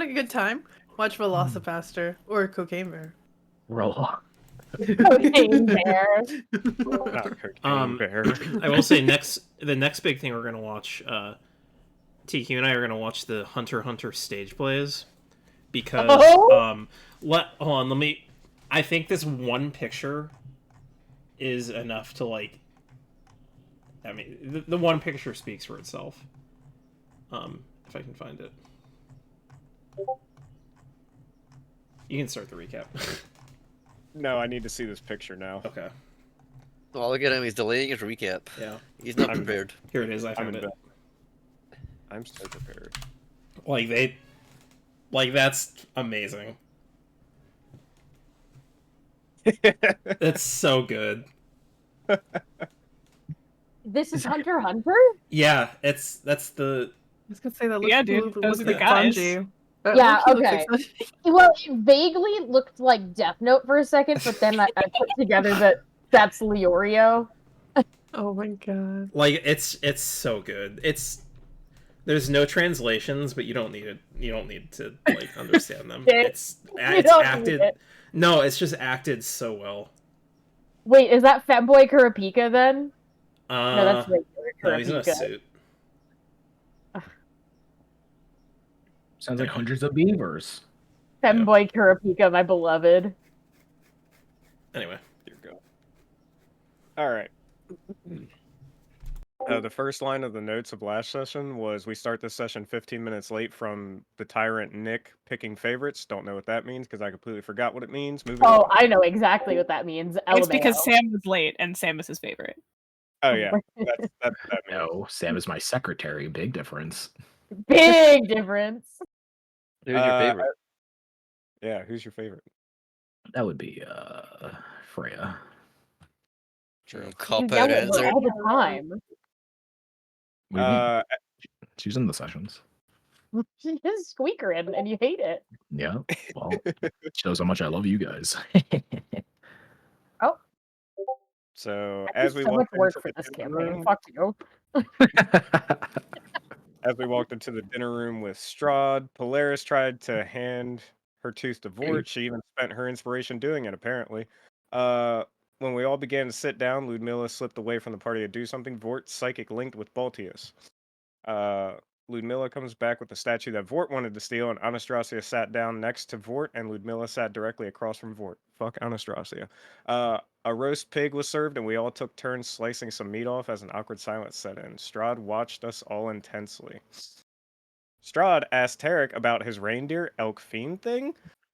want a good time? Watch Velocipaster or Cocaine Bear. Roll. Cocaine Bear. Not Cocaine Bear. I will say the next big thing we're gonna watch. TQ and I are gonna watch the Hunter x Hunter stage plays because hold on, let me. I think this one picture is enough to like. I mean, the one picture speaks for itself. If I can find it, you can start the recap. No, I need to see this picture now. Okay. Oh, look at him. He's delaying his recap. Yeah. He's not prepared. Here it is. I found it. I'm so prepared. That's amazing. That's so good. This is Hunter x Hunter? Yeah, that's the. I was gonna say that. Yeah, dude, those are the guys. Yeah, okay. Well, it vaguely looked like Death Note for a second, but then I put together that that's Leorio. Oh my god! Like it's so good. There's no translations, but you don't need it. You don't need to like understand them. It's acted. No, it's just acted so well. Wait, is that Femboy Kurapika then? No, that's regular Kurapika. No, he's in a suit. Sounds like hundreds of beavers. Femboy Kurapika, my beloved. Anyway, here we go. All right. The first line of the notes of last session was, we start this session 15 minutes late from the tyrant Nick picking favorites. Don't know what that means because I completely forgot what it means. Moving on. I know exactly what that means. It's because Sam was late and Sam is his favorite. Oh, yeah. That No, Sam is my secretary. Big difference. Big difference. Who's your favorite? Yeah, who's your favorite? That would be Freya. True. You Cop yell out at her answer. all the time. She's in the sessions. She is squeakering, and you hate it. Yeah. Well, shows how much I love you guys. Oh. So I as we so much walked work into for the this dinner campaign. room, Fuck you. as we walked into the dinner room with Strahd, Polaris tried to hand her tooth to Vort. She even spent her inspiration doing it, apparently. When we all began to sit down, Ludmilla slipped away from the party to do something. Vort psychic linked with Baltius. Ludmilla comes back with the statue that Vort wanted to steal, and Anastasia sat down next to Vort, and Ludmilla sat directly across from Vort. Fuck Anastasia. A roast pig was served, and we all took turns slicing some meat off as an awkward silence set in. Strahd watched us all intensely. Strahd asked Tarek about his reindeer elk fiend thing,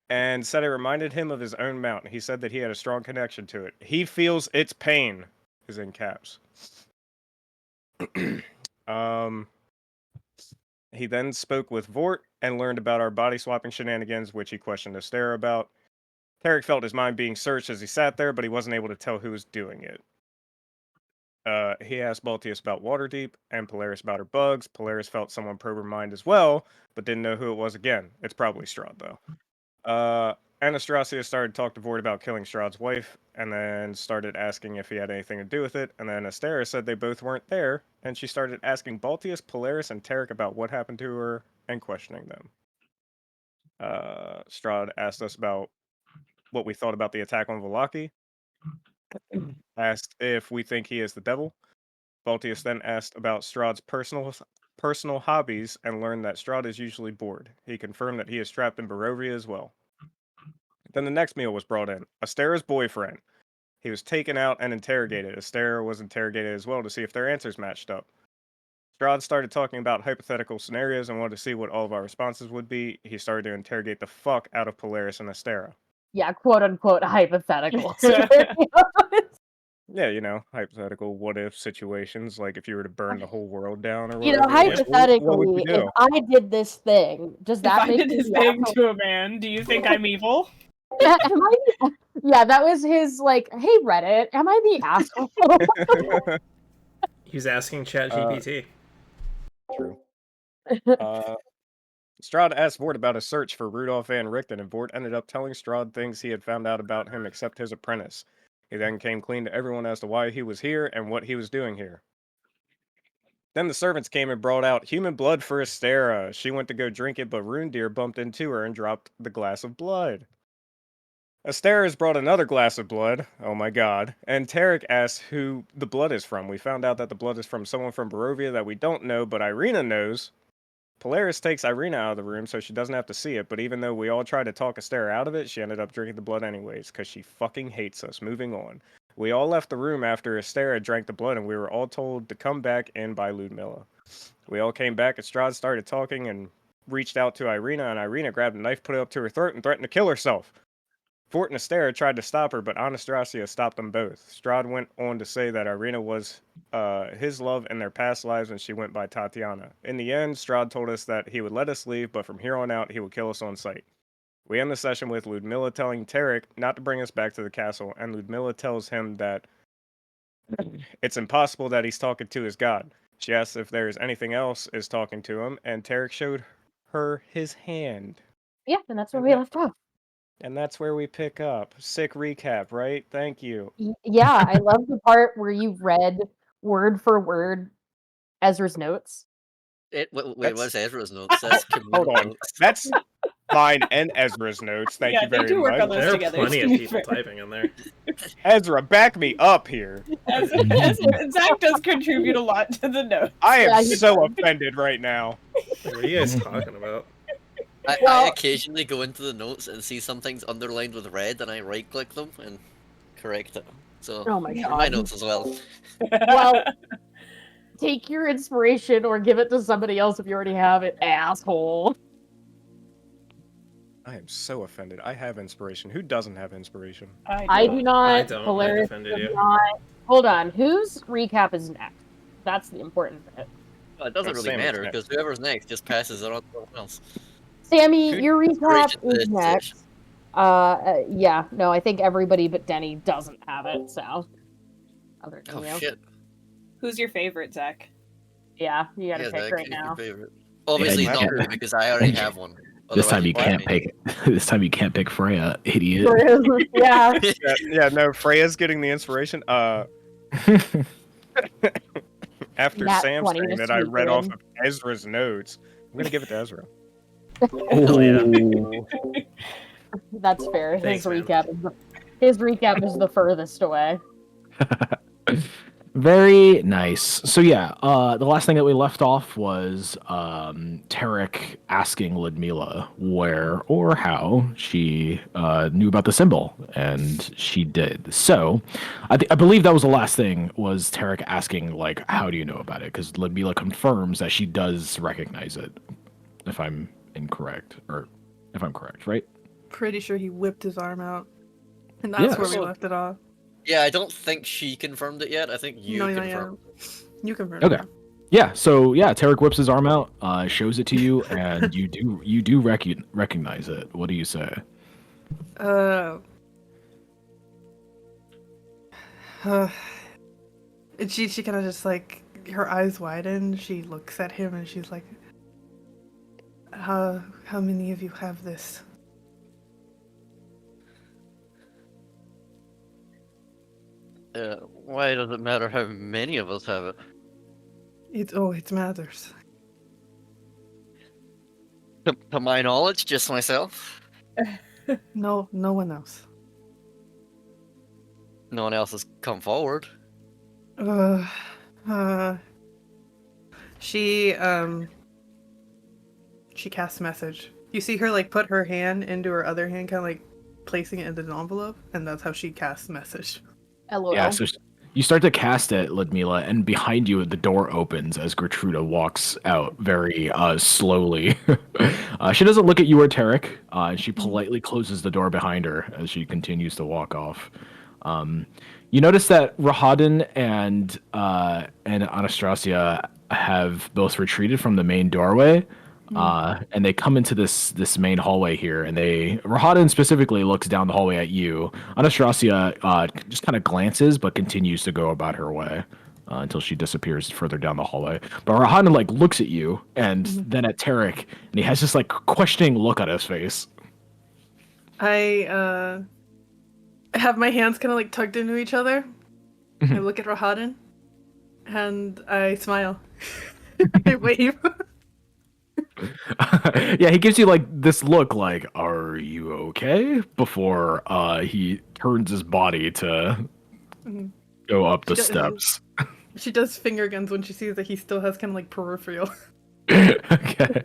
and said it reminded him of his own mount. He said that he had a strong connection to it. He feels its pain, is in caps. He then spoke with Vort and learned about our body swapping shenanigans, which he questioned Astera about. Tarek felt his mind being searched as he sat there, but he wasn't able to tell who was doing it. He asked Baltius about Waterdeep and Polaris about her bugs. Polaris felt someone probe her mind as well, but didn't know who it was again. It's probably Strahd, though. Anastasia started to talk to Vort about killing Strahd's wife, and then started asking if he had anything to do with it, and then Astera said they both weren't there, and she started asking Baltius, Polaris, and Tarek about what happened to her, and questioning them. Strahd asked us about what we thought about the attack on Velaki, asked if we think he is the devil. Baltius then asked about Strahd's personal hobbies, and learned that Strahd is usually bored. He confirmed that he is trapped in Barovia as well. Then the next meal was brought in. Astera's boyfriend. He was taken out and interrogated. Astera was interrogated as well to see if their answers matched up. Strahd started talking about hypothetical scenarios and wanted to see what all of our responses would be. He started to interrogate the fuck out of Polaris and Astera. Yeah, quote unquote hypothetical. Yeah, you know, hypothetical what-if situations, like if you were to burn the whole world down or You whatever. know, hypothetically, if I did this thing, does that if make I did this thing to a man, do you think I'm evil? Yeah, yeah, that was his, like, hey, Reddit, am I the asshole? He was asking ChatGPT. True. Strahd asked Vort about a search for Rudolph Van Richten, and Vort ended up telling Strahd things he had found out about him except his apprentice. He then came clean to everyone as to why he was here and what he was doing here. Then the servants came and brought out human blood for Astera. She went to go drink it, but Rundir bumped into her and dropped the glass of blood. Astera has brought another glass of blood. Oh my god. And Tarek asks who the blood is from. We found out that the blood is from someone from Barovia that we don't know, but Irina knows. Polaris takes Irina out of the room so she doesn't have to see it, but even though we all tried to talk Astera out of it, she ended up drinking the blood anyways, because she fucking hates us. Moving on. We all left the room after Astera drank the blood, and we were all told to come back in by Ludmilla. We all came back, and Strahd started talking and reached out to Irina, and Irina grabbed a knife, put it up to her throat, and threatened to kill herself. Fort and Astera tried to stop her, but Anastasia stopped them both. Strahd went on to say that Irina was his love in their past lives and she went by Tatiana. In the end, Strahd told us that he would let us leave, but from here on out, he would kill us on sight. We end the session with Ludmilla telling Tarek not to bring us back to the castle, and Ludmilla tells him that it's impossible that he's talking to his god. She asks if there's anything else is talking to him, and Tarek showed her his hand. Yeah, and that's where we left off. And that's where we pick up. Sick recap, right? Thank you. Yeah, I love the part where you read word for word Ezra's notes. Wait, That's- what's Ezra's notes? That's Hold on. notes. That's mine and Ezra's notes. Thank Yeah, you they very do work on much. those There are together, plenty to of be people fair. typing in there. Ezra, back me up here. Zach does contribute a lot to the note. I am Yeah, he so does. offended right now. What are you guys talking about? I Well- occasionally go into the notes and see some things underlined with red, and I right-click them and correct it. So, Oh my for my god. notes as well. Well, take your inspiration or give it to somebody else if you already have it, asshole. I am so offended. I have inspiration. Who doesn't have inspiration? I do not. I don't. I Polaris defended does you. not. Hold on. Whose recap is next? That's the important bit. Well, it doesn't No, really Sam is matter, next. because whoever's next just passes it on to someone else. Sammy, Who- your recap Inspiration to is this next. Yeah, no, I think everybody but Denny doesn't have it, so. Other than Oh, you. shit. Who's your favorite, Zach? Yeah, you gotta Yeah, pick Zach, right who's your now. favorite? Obviously you not can't- me, because I already have one. This time Otherwise you you'd can't me. pick. This time you can't pick Freya, idiot. Yeah. Yeah, no, Freya's getting the inspiration. After Nat Sam 20 saying to that I sneak read it off in. of Ezra's notes, I'm gonna give it to Ezra. Hell yeah. That's fair. Thanks, man. His recap is the furthest away. Very nice. So yeah, the last thing that we left off was Tarek asking Ludmilla where or how she knew about the symbol, and she did. So I believe that was the last thing, was Tarek asking like, how do you know about it? Because Ludmilla confirms that she does recognize it. If I'm incorrect, or if I'm correct, right? Pretty sure he whipped his arm out. And that's Yeah. where we So- left it off. Yeah, I don't think she confirmed it yet. I think you No, confirmed. You confirmed Okay. it. Yeah, so yeah, Tarek whips his arm out, shows it to you, and you do recognize it. What do you say? Uh, and she kind of just like, her eyes widen. She looks at him and she's like, how many of you have this? Why does it matter how many of us have it? It matters. To my knowledge, just myself. No one else. No one else has come forward. She casts message. You see her like put her hand into her other hand, kind of like placing it into an envelope, and that's how she casts message. LOL. Yeah, so you start to cast it, Ludmilla, and behind you the door opens as Gertruda walks out very slowly. She doesn't look at you or Tarek, and she politely closes the door behind her as she continues to walk off. You notice that Rahadin and Anastasia have both retreated from the main doorway, and they come into this main hallway here, and Rahadin specifically looks down the hallway at you. Anastasia just kind of glances, but continues to go about her way until she disappears further down the hallway. But Rahadin like looks at you, and then at Tarek, and he has this like questioning look on his face. I have my hands kind of like tucked into each other. I look at Rahadin, and I smile, I wave. Yeah, he gives you like this look like, "Are you okay?" before he turns his body to Mhm. go up the She does- steps. She does finger guns when she sees that he still has kind of like peripheral. Okay.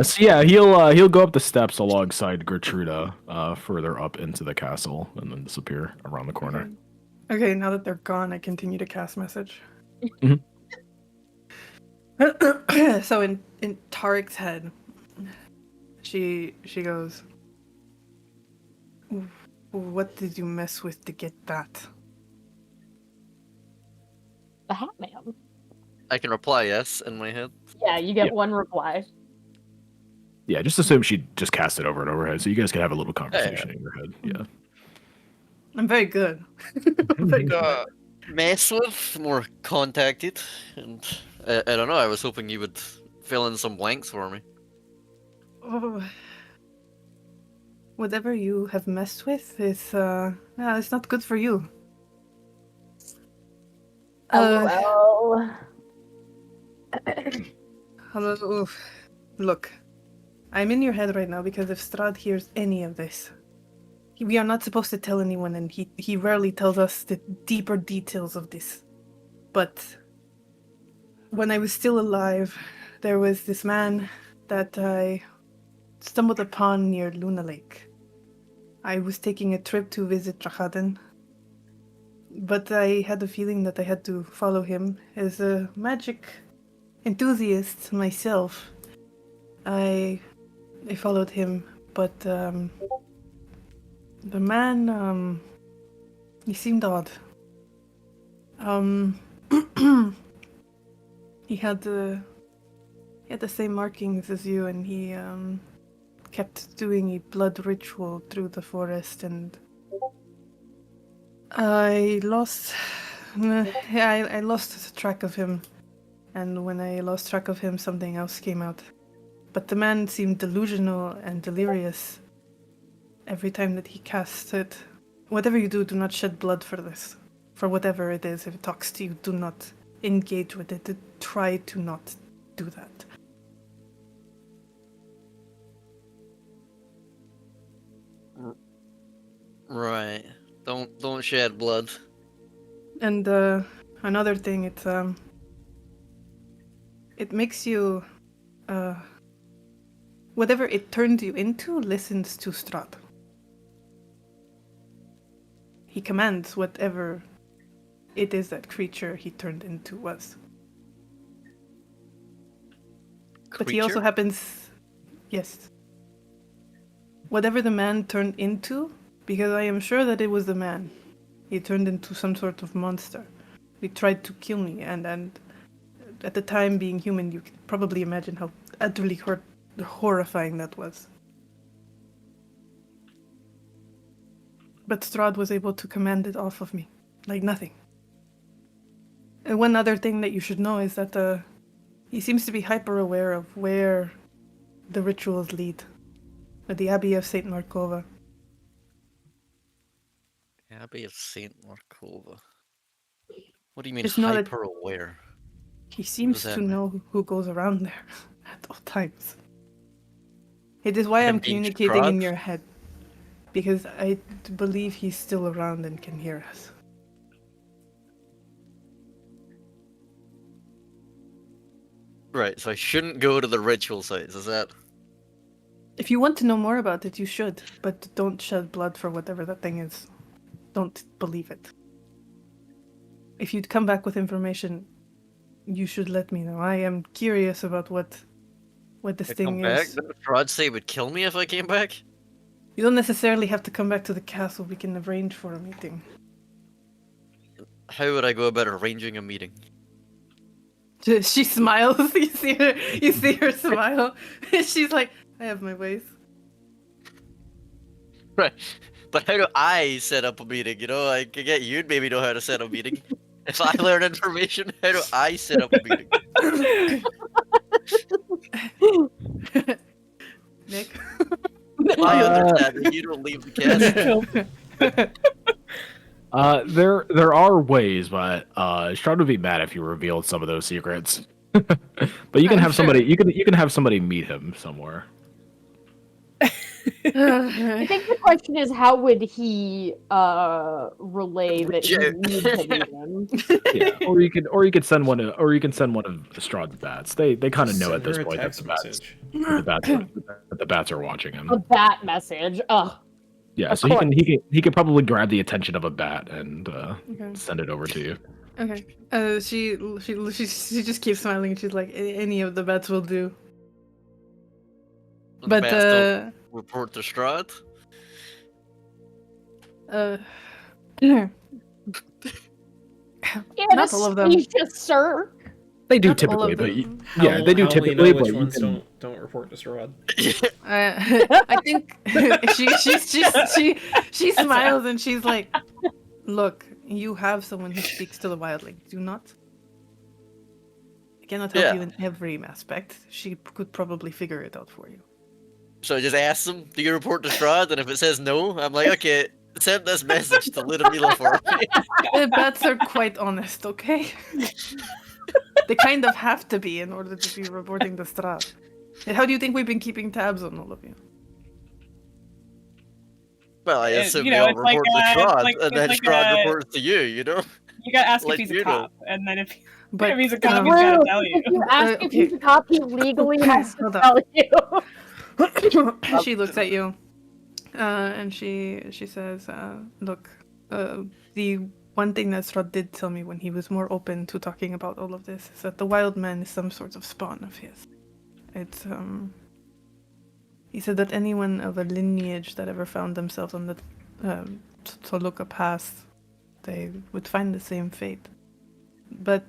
So yeah, he'll go up the steps alongside Gertruda, further up into the castle, and then disappear around the corner. Okay, now that they're gone, I continue to cast message. Mhm. So in Tarek's head, she goes, "What did you mess with to get that?" The Hat Man. I can reply yes in my head. Yeah, you get Yeah. one reply. Yeah, just assume she just cast it over and over her head, so you guys can have a little conversation in your head. Yeah. I'm very good. I'm very good. Uh, mess with, more contacted, and I don't know. I was hoping you would fill in some blanks for me. Oh. Whatever you have messed with is it's not good for you. LOL. Hello. Look, I'm in your head right now because if Strahd hears any of this, we are not supposed to tell anyone, and he rarely tells us the deeper details of this. But when I was still alive, there was this man that I stumbled upon near Luna Lake. I was taking a trip to visit Strahd, but I had a feeling that I had to follow him. As a magic enthusiast myself, I followed him, but the man, he seemed odd. He had the same markings as you, and he kept doing a blood ritual through the forest, and I lost track of him. And when I lost track of him, something else came out. But the man seemed delusional and delirious every time that he cast it. Whatever you do not shed blood for this. For whatever it is, if it talks to you, do not engage with it. Try to not do that. Right. Don't shed blood. And another thing, it makes you whatever it turns you into listens to Strahd. He commands whatever it is that creature he turned into was. But he also Creature? happens, yes. Whatever the man turned into, because I am sure that it was the man. He turned into some sort of monster. He tried to kill me, and at the time, being human, you can probably imagine how utterly horrifying that was. But Strahd was able to command it off of me, like nothing. And one other thing that you should know is that he seems to be hyper aware of where the rituals lead. At the Abbey of St. Markova. Abbey of St. Markova. What do you mean Just know that hyper aware? he seems that to mean? know who goes around there at all times. It is why Him I'm being communicating in Strahd? your head. Because I believe he's still around and can hear us. Right, so I shouldn't go to the ritual sites, is that? If you want to know more about it, you should. But don't shed blood for whatever that thing is. Don't believe it. If you'd come back with information, you should let me know. I am curious about what this I thing come back? is. Did Strahd say he would kill me if I came back? You don't necessarily have to come back to the castle. We can arrange for a meeting. How would I go about arranging a meeting? She smiles. You see her smile. She's like, I have my ways. Right, but how do I set up a meeting? You know, I could get you'd maybe know how to set a meeting. If I learn information, how do I set up a meeting? Nick? I understand that you don't leave the castle. There are ways, but Strahd would be mad if you revealed some of those secrets. But you can I'm have somebody. sure. You can have somebody meet him somewhere. I think the question is how would he relay that he needs to meet him? Yeah, or you could send one of Strahd's bats. They kind of know at Send this her a point that text message. the bats are watching him. A bat message. Ugh. Yeah, Of so course. he could probably grab the attention of a bat and Okay. send it over to you. Okay. She just keeps smiling. And she's like, any of the bats will do. The But bats don't report to Strahd. yeah, Not all of them. sir. They do Not all typically, of but them. yeah, they do How will you typically, know which but you ones can. don't report to Strahd? I think she smiles and she's like, "Look, you have someone who speaks to the wildling, do you not? I cannot help you in every aspect. She could probably figure it out for you." So I just ask them, do you report to Strahd? And if it says no, I'm like, okay, send this message to Ludmilla for me. The bats are quite honest, okay? They kind of have to be in order to be reporting to Strahd. And how do you think we've been keeping tabs on all of you? Well, I assume You they know, all it's like, report to Strahd, it's and then like Strahd reports to you, you know? you gotta ask Like if he's you a know. cop, and then if But he's a cop, he's gotta tell you. If you ask if okay. he's a cop, he legally has to Hold on. tell you. She looks at you, and she says, "Look, the one thing that Strahd did tell me when he was more open to talking about all of this is that the wild man is some sort of spawn of his. It's He said that anyone of a lineage that ever found themselves on the Toluca Pass, they would find the same fate. But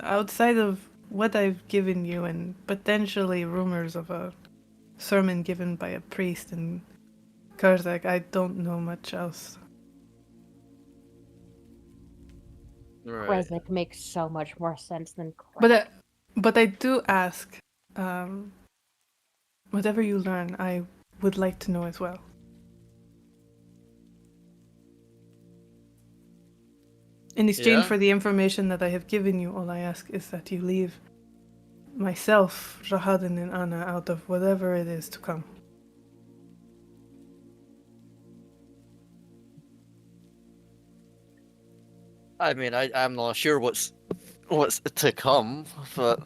outside of what I've given you and potentially rumors of a sermon given by a priest in Karzak, I don't know much else." Right. Kresnik makes so much more sense than Kresnik. But I do ask, whatever you learn, I would like to know as well. In exchange Yeah? for the information that I have given you, all I ask is that you leave myself, Rahadin, and Anna out of whatever it is to come. I mean, I'm not sure what's to come, but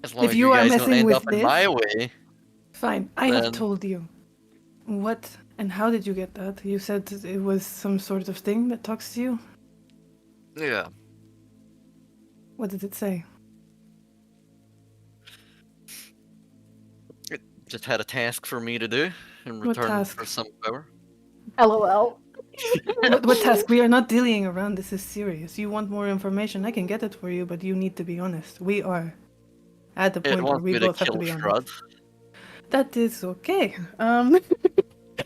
as long If as you you are guys don't messing end with up in this- my way, Fine, I have Then- told you. What and how did you get that? You said it was some sort of thing that talks to you? yeah. What did it say? It just had a task for me to do in What return task? for some power. LOL. What task? We are not dealing around. This is serious. You want more information? I can get it for you, but you need to be honest. We are at the It point where wants we me to both have to kill be Strahd. honest. That is okay.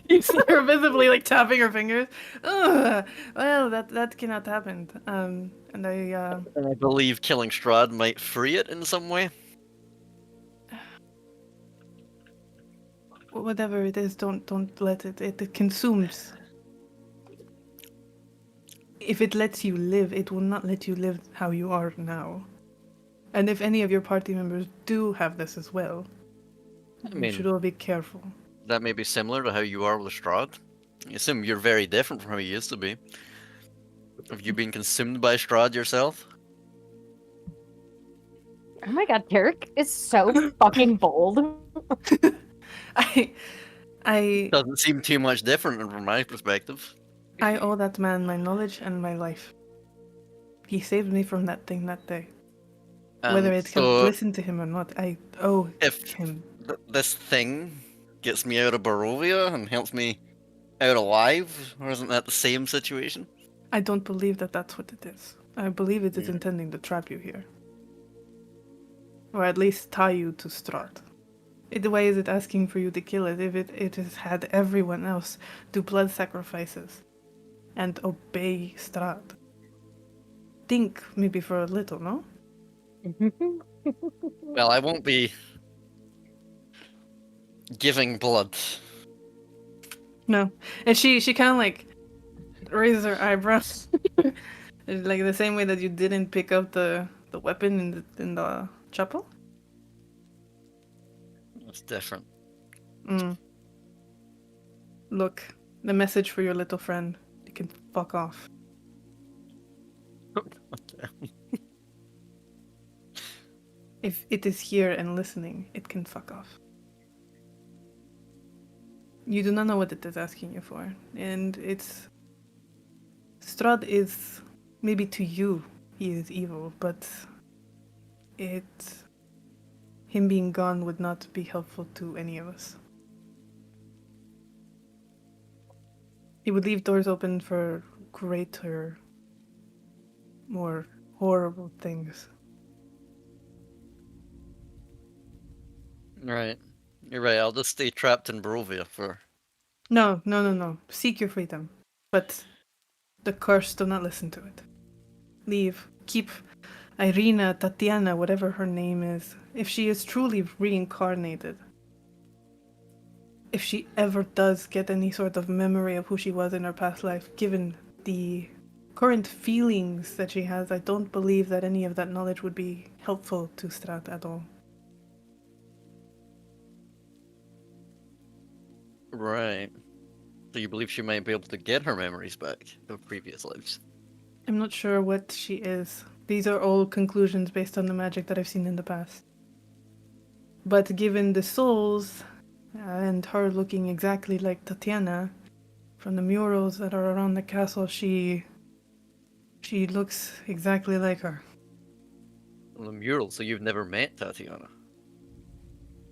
You see her visibly like tapping her fingers. Ugh. Well, that cannot happen. And I And I believe killing Strahd might free it in some way. whatever it is, don't let it. It consumes. If it lets you live, it will not let you live how you are now. And if any of your party members do have this as well, I you mean, should all be careful. that may be similar to how you are with Strahd. I assume you're very different from how you used to be. Have you been consumed by Strahd yourself? Oh my god, Derek is so fucking bold. I Doesn't seem too much different from my perspective. I owe that man my knowledge and my life. He saved me from that thing that day. Whether it could so listen to him or not, I owe if him. this thing gets me out of Barovia and helps me out alive, or isn't that the same situation? I don't believe that that's what it is. I believe it is Yeah. intending to trap you here. Or at least tie you to Strahd. The way is it asking for you to kill it if it has had everyone else do blood sacrifices and obey Strahd? Think maybe for a little, no? Well, I won't be giving blood. No. And she kind of like raises her eyebrows. Like the same way that you didn't pick up the the weapon in the chapel? That's different. Mm. Look, the message for your little friend. You can fuck off. If it is here and listening, it can fuck off. You do not know what it is asking you for, and it's... Strahd is... Maybe to you, he is evil, but... Him being gone would not be helpful to any of us. He would leave doors open for greater, more horrible things. Right. You're right. I'll just stay trapped in Barovia for. No. Seek your freedom. But the curse, do not listen to it. Leave. Keep Irina, Tatiana, whatever her name is. If she is truly reincarnated, if she ever does get any sort of memory of who she was in her past life, given the current feelings that she has, I don't believe that any of that knowledge would be helpful to Strahd at all. Right. So you believe she might be able to get her memories back of previous lives? I'm not sure what she is. These are all conclusions based on the magic that I've seen in the past. But given the souls, and her looking exactly like Tatiana, from the murals that are around the castle, she looks exactly like her. The mural, so you've never met Tatiana?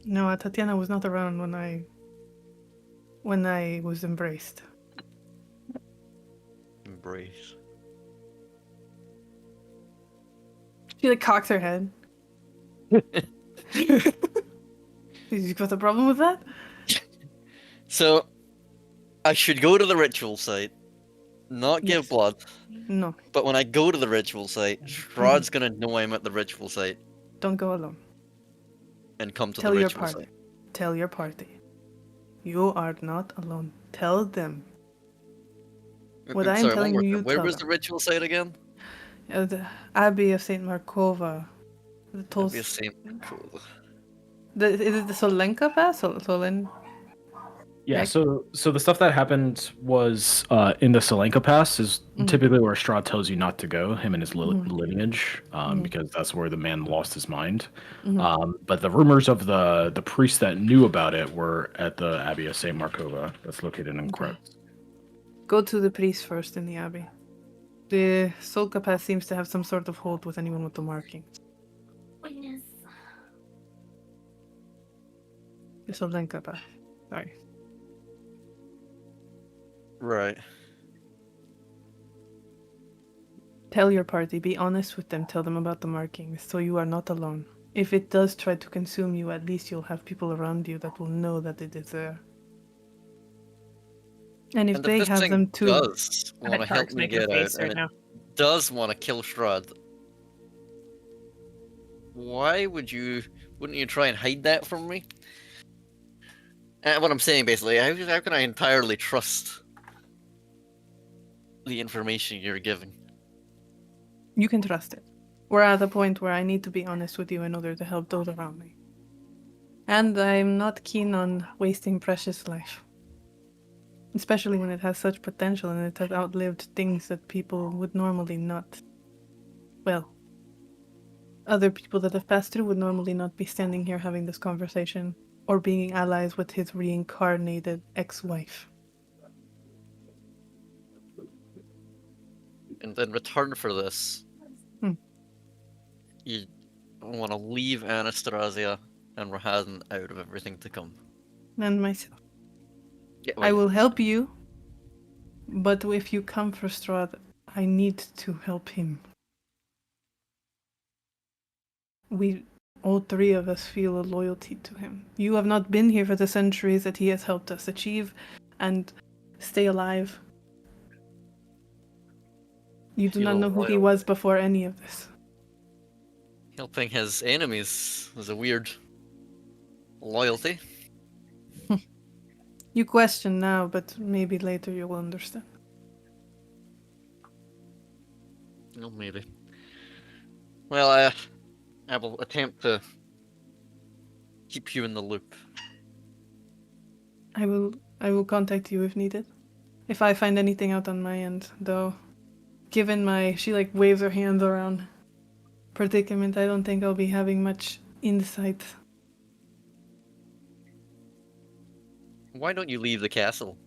No, Tatiana was not around when I was embraced. Embrace. She like cocks her head. You got a problem with that? So, I should go to the ritual site, not give Yes. blood, No, but when I go to the ritual site, Strahd's gonna know I'm at the ritual site don't go alone. and come to Tell the your ritual party. site. Tell your party. You are not alone. Tell them. What I am Sorry, one telling more you, time. Where tell was them. the ritual site again? The Abbey of Saint Markova. The That'd be a Saint Cool. Is it the Solenka Pass? Solen? Yeah, Like- so the stuff that happened was in the Salenka Pass is typically where Strahd tells you not to go, him and his lineage, because that's where the man lost his mind. But the rumors of the priests that knew about it were at the Abbey of Saint Markova, that's located in Krebs. Go to the priest first in the Abbey. The Solka Pass seems to have some sort of hold with anyone with the markings. The Solenka Pass. Sorry. Right. Tell your party, be honest with them, tell them about the markings, so you are not alone. If it does try to consume you, at least you'll have people around you that will know that it is there. And if they this have thing them too, does I want to bet help Tark's me making a get face out, right and now. it does want to kill Strahd, why wouldn't you try and hide that from me? What I'm saying basically, how can I entirely trust the information you're giving? you can trust it. We're at the point where I need to be honest with you in order to help those around me. And I'm not keen on wasting precious life. Especially when it has such potential and it has outlived things that people would normally not. Well, other people that have passed through would normally not be standing here having this conversation or being allies with his reincarnated ex-wife. And in return for this, you want to leave Anastasia and Rahadan out of everything to come. And myself. Yeah, I well, will help you, but if you come for Strahd, I need to help him. All three of us feel a loyalty to him. You have not been here for the centuries that he has helped us achieve and stay alive. You do not Feel know who he loyal. was before any of this. Helping his enemies was a weird loyalty. You question now, but maybe later you will understand. Well, maybe. Well, I will attempt to keep you in the loop. I will contact you if needed. If I find anything out on my end, though. Given my she like waves her hands around predicament, I don't think I'll be having much insight. Why don't you leave the castle?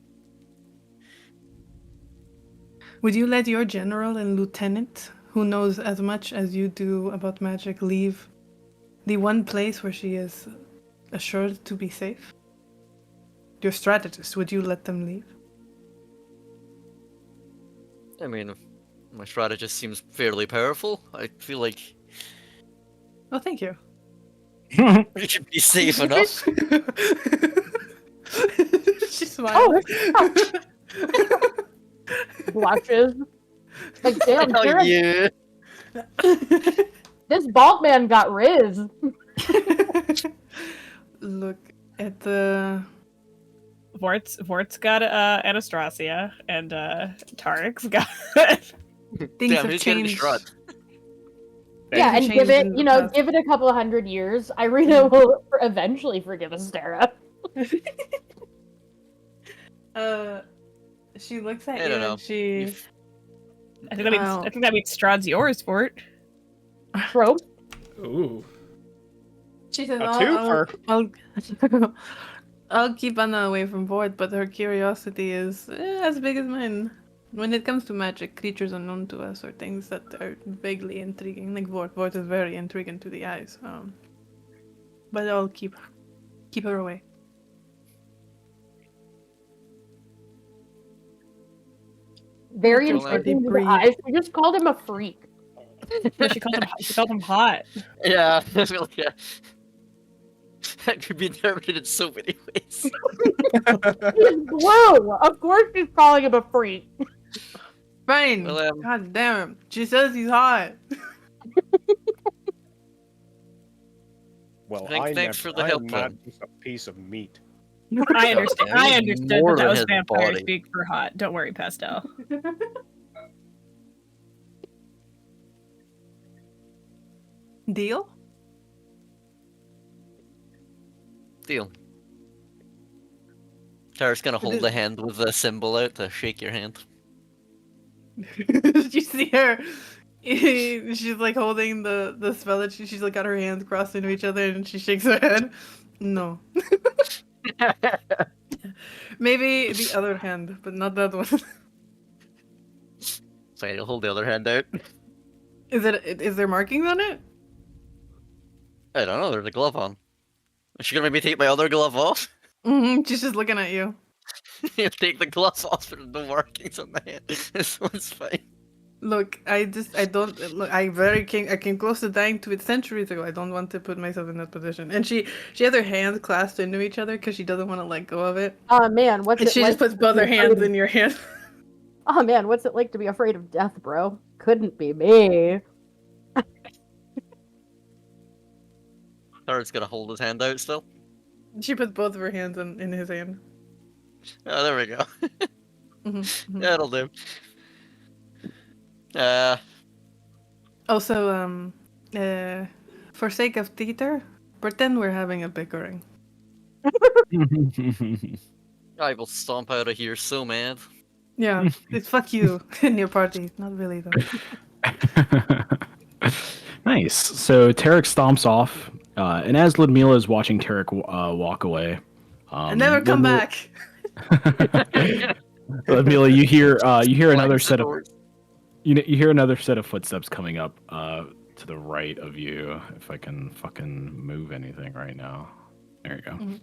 Would you let your general and lieutenant, who knows as much as you do about magic, leave the one place where she is assured to be safe? Your strategist, would you let them leave? I mean, my strategist seems fairly powerful. I feel like Oh, thank you. we should be safe enough. She smiled. Blushes. Like, damn, Hell Sarah, yeah. this bald man got Riz. Look at the. Vort's got Anastasia, and Tarek's got. Things Damn, have who's getting changed. Strahd? Yeah, have and give changed it, in the you know, past. give it a couple of 100 years. Irina will eventually forgive Astera. She looks at I you don't know. and she. You've- I think that means Strahd's yours, Vort. Trope. Ooh. She says, A I'll keep Anna away from Void, but her curiosity is as big as mine. When it comes to magic, creatures unknown to us or things that are vaguely intriguing, like Vort. Vort is very intriguing to the eyes. But I'll keep her away. Very Well, intriguing to the breathe. eyes. We just called him a freak. No, she called him hot. Yeah, I feel like that could be interpreted in so many ways. He's blue! Of course she's calling him a freak. Fine. Well, God damn. She says he's hot. Well, Thanks for the I help, am not then. just a piece of meat. I understand. I understood More that than was his vampire body. speak for hot. Don't worry, Pastel. Deal? Deal. Tara's gonna hold is- the hand with the symbol out to shake your hand. You see her? She's like holding the spell that she's like got her hands crossed into each other and she shakes her head. No. Maybe the other hand, but not that one. So you'll hold the other hand out. Is there markings on it? I don't know, there's a glove on. Is she gonna make me take my other glove off? She's just looking at you. You take the glove off, there's no markings on my hand. This one's fine. Look, I came close to dying to it centuries ago. I don't want to put myself in that position. And she has her hands clasped into each other because she doesn't want to let go of it. Oh man, what's And it she like just puts to both be her hands afraid in your hand. Oh man, what's it like to be afraid of death, bro? Couldn't be me. Tara's gonna hold his hand out still. She puts both of her hands in his hand. Oh, there we go. Mhm. That'll do. Also, for sake of theater, pretend we're having a bickering. I will stomp out of here so mad. Yeah, it's fuck you and your party. Not really though. Nice. So Tarek stomps off, and as Ludmila is watching Tarek walk away, And never come back. Ludmila, you hear another Blinds the set of doors. you hear another set of footsteps coming up to the right of you. If I can fucking move anything right now, there you go. Mhm.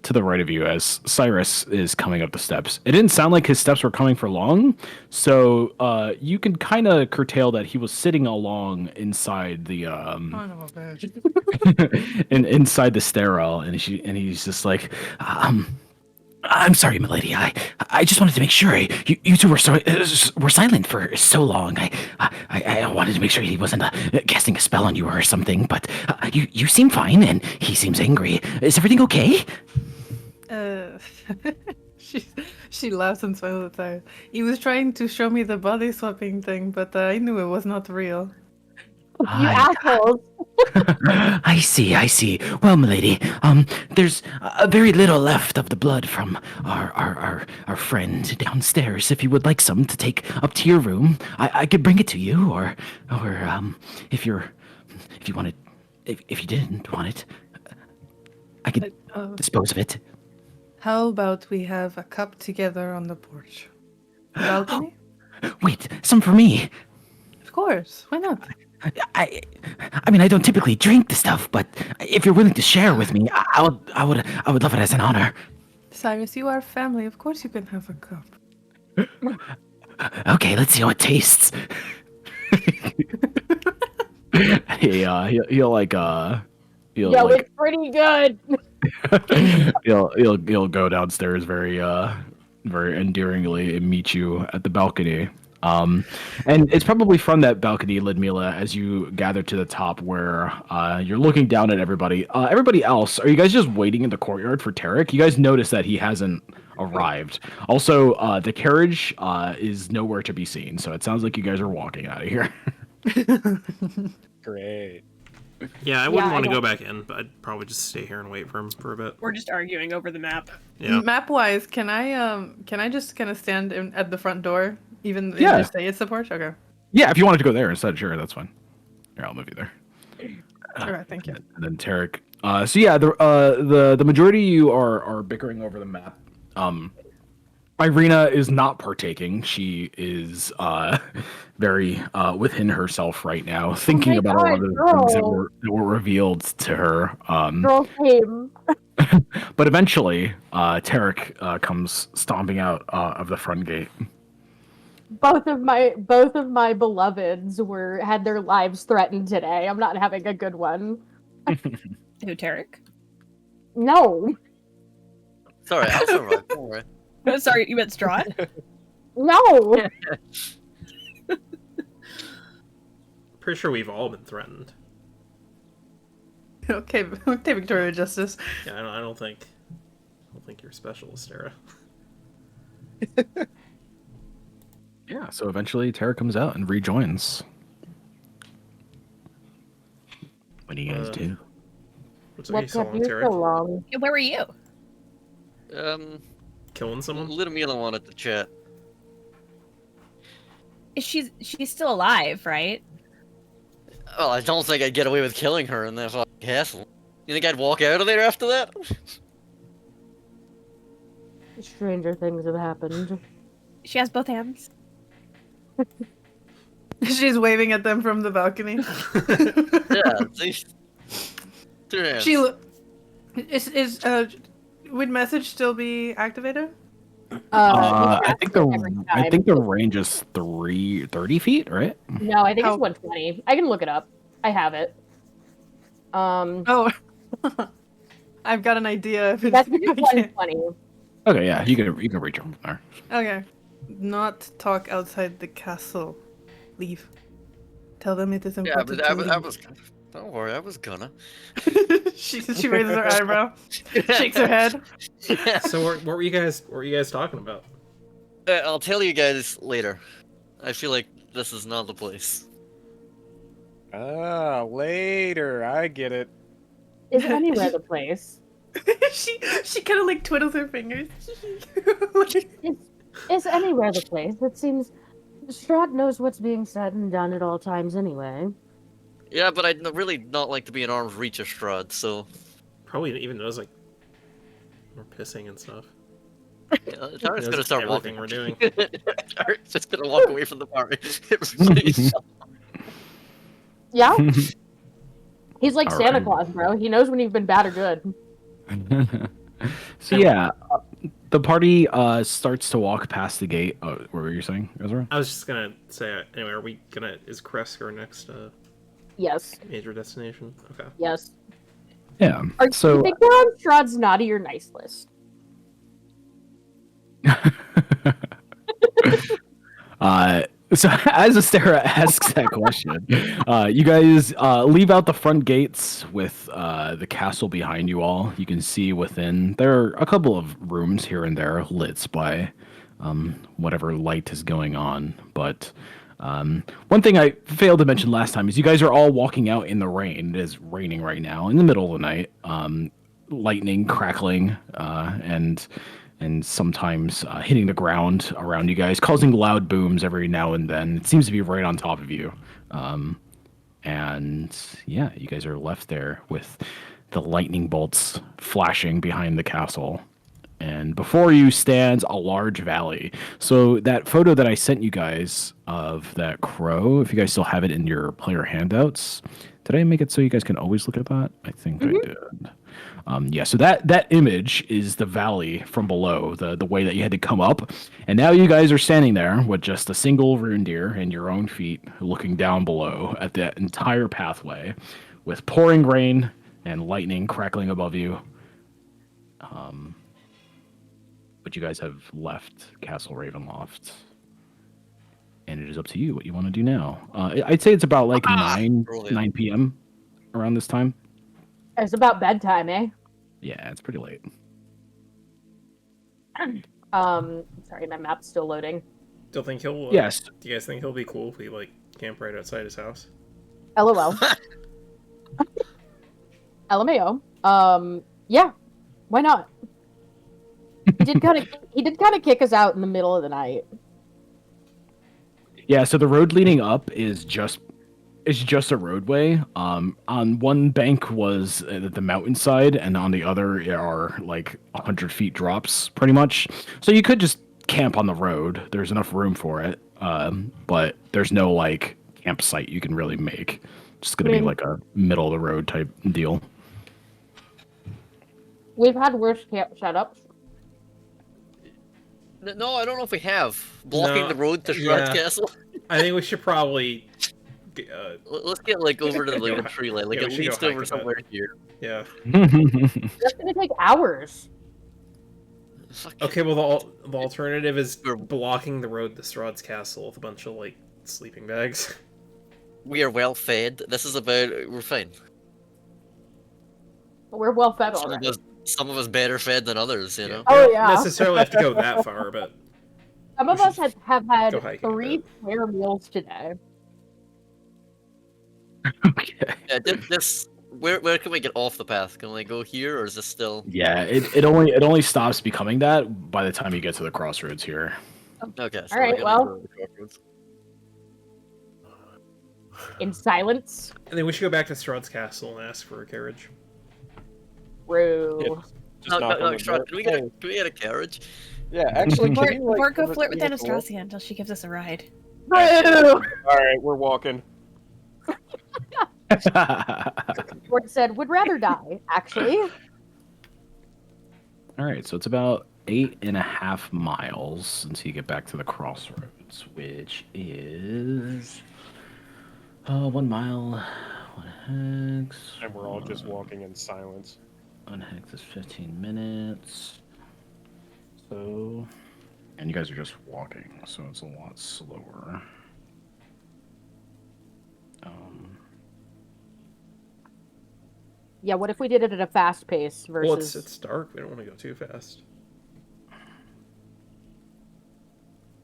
To the right of you as Cyrus is coming up the steps. It didn't sound like his steps were coming for long, so you can kind of curtail that he was sitting along inside the Son of a bitch. inside the stairwell, and he's just like, I'm sorry, milady. I just wanted to make sure you two were silent for so long. I wanted to make sure he wasn't casting a spell on you or something. But you seem fine, and he seems angry. Is everything okay? She laughs and smiles at her. He was trying to show me the body swapping thing, but I knew it was not real. You assholes. I see. Well, milady, there's very little left of the blood from our friend downstairs. If you would like some to take up to your room, I could bring it to you, or if you wanted, if you didn't want it, I could dispose of it. How about we have a cup together on the porch? Balcony? Wait, some for me. Of course. Why not? I mean, I don't typically drink the stuff, but if you're willing to share with me, I would love it as an honor. Cyrus, you are family. Of course you can have a cup. Okay, let's see how it tastes. He'll like Yo, it's pretty good. he'll go downstairs very endearingly and meet you at the balcony. And it's probably from that balcony, Ludmila, as you gather to the top where you're looking down at everybody. Everybody else, are you guys just waiting in the courtyard for Tarek? You guys notice that he hasn't arrived. Also, the carriage is nowhere to be seen, so it sounds like you guys are walking out of here. Great. Yeah, I wouldn't want to go back in, but I'd probably just stay here and wait for him for a bit. We're just arguing over the map. Yeah. Map-wise, can I just kind of stand at the front door, even if Yeah. you say it's the porch? Okay. Yeah, if you wanted to go there instead, sure, that's fine. Here, I'll move you there. Alright, thank you. And then Tarek. So yeah, the majority of you are bickering over the map. Irina is not partaking. She is very within herself right now, thinking about a lot of the things that were revealed to her. Girl came. But eventually, Tarek comes stomping out of the front gate. Both of my beloveds had their lives threatened today. I'm not having a good one. Who, Tarek? No. Sorry, I'll survive. Don't worry. Oh, sorry, you meant Strahd? No. Pretty sure we've all been threatened. Okay, Victoria Justice. Yeah, I don't think you're special, Astera. Yeah, so eventually Tarek comes out and rejoins. What do you guys do? What's What so kept long, you so Tarek? long? Where were you? Killing someone? Little Mila wanted to chat. She's still alive, right? Well, I don't think I'd get away with killing her in that fucking castle. You think I'd walk out of there after that? Stranger things have happened. She has both hands. She's waving at them from the balcony. Yeah, see? Two hands. She would message still be activated? I think the range is 30 feet, right? No, I think it's 120. I can look it up. I have it. Oh, I've got an idea. If it's, That's 120. Okay, yeah, you can reach them from there. Okay. Not talk outside the castle. Leave. Tell them it is Yeah, important but I to was. Don't worry, I was gonna. leave. She raises her eyebrow, shakes her head. So what were you guys talking about? I'll tell you guys later. I feel like this is not the place. Ah, later. I get it. Is anywhere the place? she kind of like twiddles her fingers. Is anywhere the place? It seems Strahd knows what's being said and done at all times anyway. Yeah, but I'd really not like to be in arm's reach of Strahd, so... Probably even knows, like, we're pissing and stuff. Yeah, Tarek's gonna start everything walking. we're doing. Tarek's just gonna walk away from the party. Yeah? He's like All Santa right. Claus, bro. He knows when you've been bad or good. So yeah, the party starts to walk past the gate. Oh, what were you saying, Ezra? I was just gonna say, anyway, is Kresk our next Yes. major destination? Okay. Yes. Yeah. Do you So think we're on Strahd's naughty or nice list? So as Astera asks that question, you guys leave out the front gates with the castle behind you all. You can see within there are a couple of rooms here and there lit by whatever light is going on, but One thing I failed to mention last time is you guys are all walking out in the rain. It is raining right now in the middle of the night. Lightning crackling and sometimes hitting the ground around you guys, causing loud booms every now and then. It seems to be right on top of you. And yeah, you guys are left there with the lightning bolts flashing behind the castle. And before you stands a large valley. So that photo that I sent you guys of that crow, if you guys still have it in your player handouts, did I make it so you guys can always look at that? I think I did. Yeah, so that image is the valley from below, the way that you had to come up. And now you guys are standing there with just a single rune deer and your own feet looking down below at that entire pathway with pouring rain and lightning crackling above you. But you guys have left Castle Ravenloft. And it is up to you what you want to do now. I'd say it's about like 9 p.m. around this time. It's about bedtime, eh? Yeah, it's pretty late. Sorry, my map's still loading. Don't think he'll. Yes. Do you guys think he'll be cool if we like camp right outside his house? LOL. LMAO. Yeah, why not? He did kind of kick us out in the middle of the night. Yeah, so the road leading up is just a roadway. On one bank was the mountainside, and on the other are like 100 feet drops, pretty much. So you could just camp on the road. There's enough room for it, but there's no like campsite you can really make. It's gonna be like a middle of the road type deal. We've had worse camp setups. No, I don't know if we have. Blocking the road to Strahd Castle. I think we should probably... let's get like over to the tree line. Like at least over somewhere here. Yeah. That's gonna take hours. Okay, well the alternative is blocking the road to Strahd's castle with a bunch of like sleeping bags. We are well fed. This is about... We're fine. We're well fed already. Some of us better fed than others, you know? Oh, yeah. Don't necessarily have to go that far, but... Some of us have had 3 square meals today. Okay. Yeah, where can we get off the path? Can we go here, or is this still... Yeah, it only stops becoming that by the time you get to the crossroads here. Okay, so alright, well... go to the crossroads. In silence. I think we should go back to Strahd's castle and ask for a carriage. True. Yeah, Strahd, can we get a carriage? Yeah, actually, Or go flirt with Anastasia until she gives us a ride. True! Alright, we're walking. Ford said, would rather die, actually. Alright, so it's about 8.5 miles until you get back to the crossroads, which is 1 mile, 1 hex. And we're all just walking in silence. 1 hex is 15 minutes. So, and you guys are just walking, so it's a lot slower. Yeah, what if we did it at a fast pace versus... Well, it's dark. We don't want to go too fast.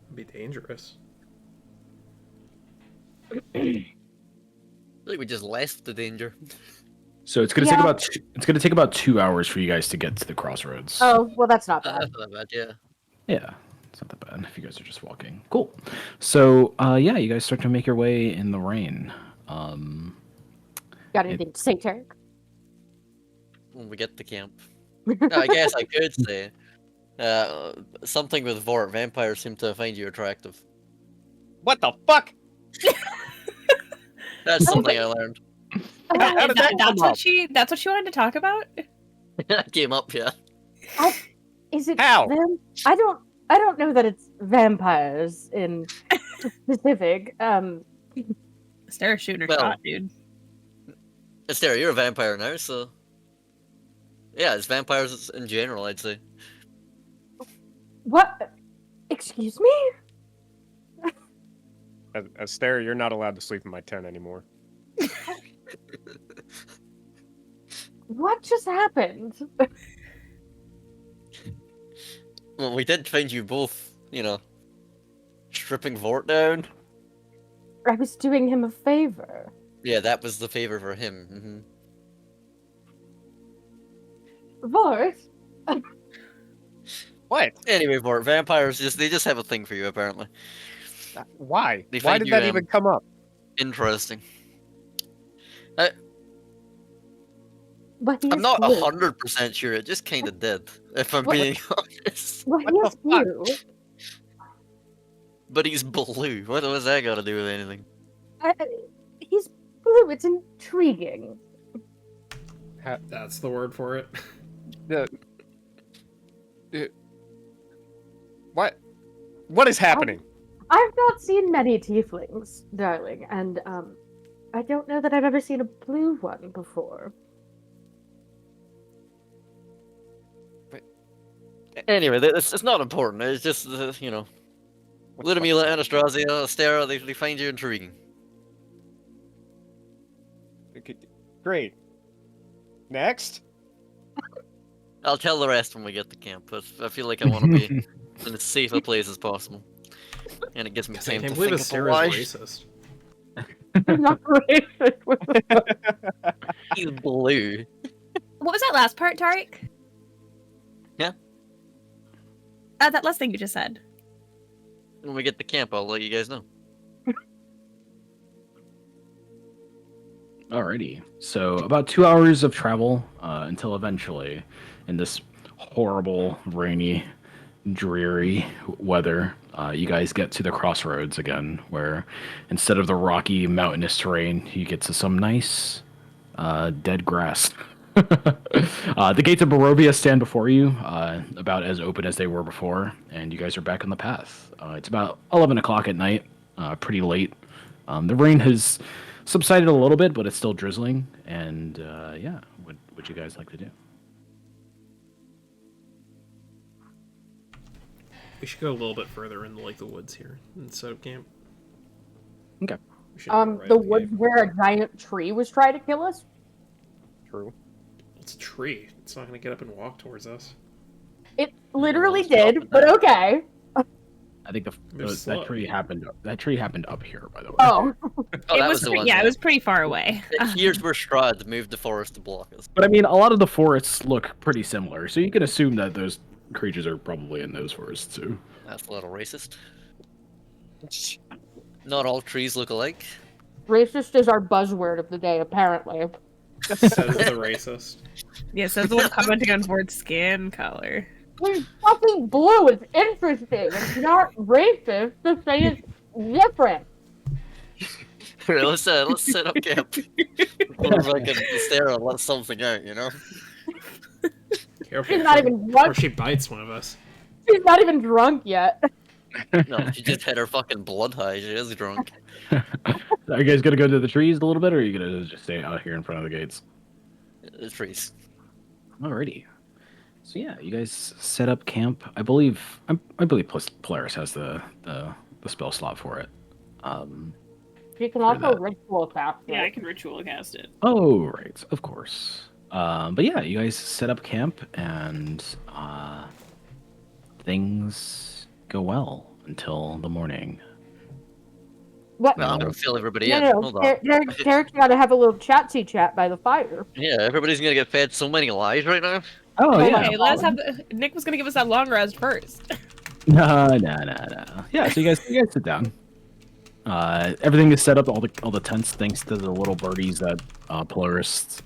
It'd be dangerous. I think we just left the danger. So it's gonna take about 2 hours for you guys to get to the crossroads. Oh, well, that's not bad. That's not bad, yeah. Yeah, it's not that bad if you guys are just walking. Cool. So yeah, you guys start to make your way in the rain. Got anything to say, Tarek? When we get to camp. I guess I could say something with Vort. Vampires seem to find you attractive. What the fuck? That's something I learned. That's what she wanted to talk about? That came up, yeah. Is it How? I don't know that it's vampires in specific. Stare shooting her Well, shot, dude. Esther, you're a vampire now, so yeah, it's vampires in general, I'd say. What? Excuse me? Esther, you're not allowed to sleep in my tent anymore. What just happened? Well, we did find you both, stripping Vort down. was doing him a favor. Yeah, that was the favor for him. Vort, What? Anyway, Vort, vampires they just have a thing for you apparently. Why? They Why find did you, that even come up? Interesting. but he's I'm not blue. 100% sure. It just kind of did, if I'm What? being honest. Well, What he is the fuck? blue. But he's blue. What does that got to do with anything? He's blue. It's intriguing. That's the word for it. What? What is happening? I've not seen many tieflings, darling, and I don't know that I've ever seen a blue one before. Anyway, it's not important. It's just, Ludmilla, Anastasia, Astera, they find you intriguing. Okay, great. Next. I'll tell the rest when we get to camp, but I feel like I want to be in as safe a place as possible. And it gives me I time can't to believe think Astera's about why racist. I'm not racist. What the fuck? he's blue. What was that last part, Tariq? Yeah? That last thing you just said. When we get to camp, I'll let you guys know. Alrighty. So about 2 hours of travel until eventually, in this horrible, rainy, dreary weather, you guys get to the crossroads again, where instead of the rocky, mountainous terrain, you get to some nice, dead grass. The gates of Barovia stand before you, about as open as they were before, and you guys are back on the path. It's about 11 o'clock at night, pretty late. The rain has subsided a little bit, but it's still drizzling. And yeah, what would you guys like to do? We should go a little bit further into like the woods here instead of camp. Okay. We should go right The at the woods gate. where a giant tree was trying to kill us? True. It's a tree. It's not going to get up and walk towards us. It literally let's stop did, with but that. okay. I think They're slow. that tree happened. That tree happened up here, by the way. Oh. Oh, It that was the pretty, one. yeah, it was pretty far away. Here's where Strahd moved the forest to block us. But I mean, a lot of the forests look pretty similar, so you can assume that those creatures are probably in those forests too. That's a little racist. Not all trees look alike. Racist is our buzzword of the day, apparently. Says the racist. Yeah, says the one commenting on Ford's skin color. He's fucking blue. It's interesting. It's not racist to say it's different. Here, let's set up camp. Or I can stare and let something out, you know? Careful. She's not even Or drunk. she bites one of us. She's not even drunk yet. No, she just had her fucking blood high. She is drunk. Are you guys gonna go to the trees a little bit, or are you gonna just stay out here in front of the gates? The trees. Alrighty. So yeah, you guys set up camp. I believe Polaris has the spell slot for it. She can For also that. ritual cast it. Yeah, I can ritual cast it. Oh right, of course. But yeah, you guys set up camp and things go well until the morning. What? No, I'm gonna fill everybody No, in. no, Hold on. Derek's gotta have a little chatsy chat by the fire. Yeah, everybody's gonna get fed so many lies right now. Oh yeah. Okay, let us have Nick was gonna give us that long rest first. No. Yeah, so you guys sit down. Everything is set up, all the tents, thanks to the little birdies that Polaris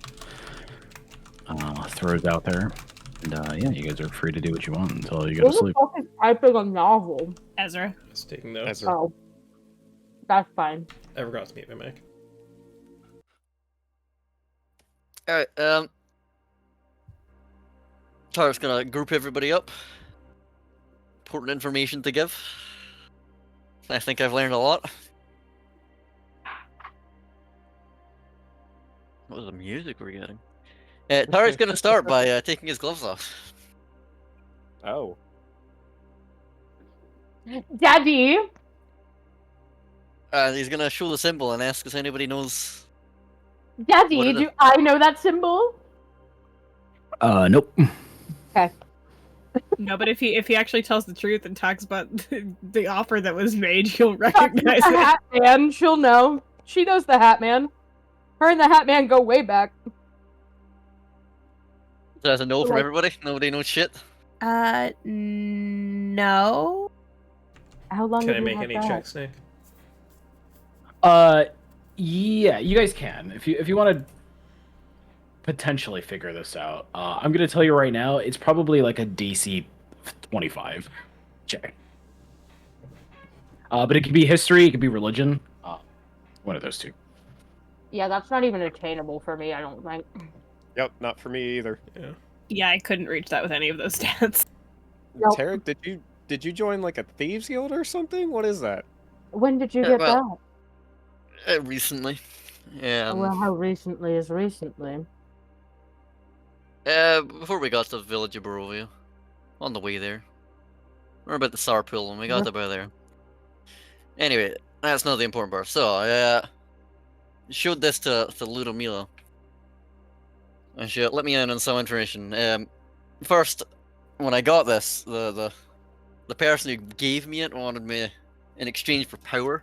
throws out there. And yeah, you guys are free to do what you want until you go Who to the sleep. fuck is typing a novel? Ezra. Just taking notes. Ezra. Oh. That's fine. I forgot to meet my mic. Alright, Tara's gonna group everybody up. Important information to give. I think I've learned a lot. What was the music we're getting? Tara's gonna start by taking his gloves off. Oh. Daddy! He's gonna show the symbol and ask if anybody knows. Daddy, What is do it? I know that symbol? Nope. No, but if he actually tells the truth and talks about the offer that was made, you'll recognize the it. Hat Man, she'll know. She knows the Hat Man. Her and the Hat Man go way back. So that's a no from Like- everybody? Nobody knows shit? No. How long Can have I you make had any that? checks, Nick? Yeah, you guys can. If you want to potentially figure this out, I'm gonna tell you right now, it's probably like a DC 25 check. But it could be history, it could be religion. One of those two. Yeah, that's not even attainable for me, I don't think. Yep, not for me either. Yeah. Yeah, I couldn't reach that with any of those stats. Nope. Tarek, did you join like a thieves guild or something? What is that? When did you Yeah, get well, recently. that? Well, how recently is recently? Before we got to the village of Barovia. On the way there. We're about the Sour Pool when we got about there. Anyway, that's not the important part. So, I showed this to Ludmila. And she let me in on some information. First, when I got this, the person who gave me it wanted me, in exchange for power,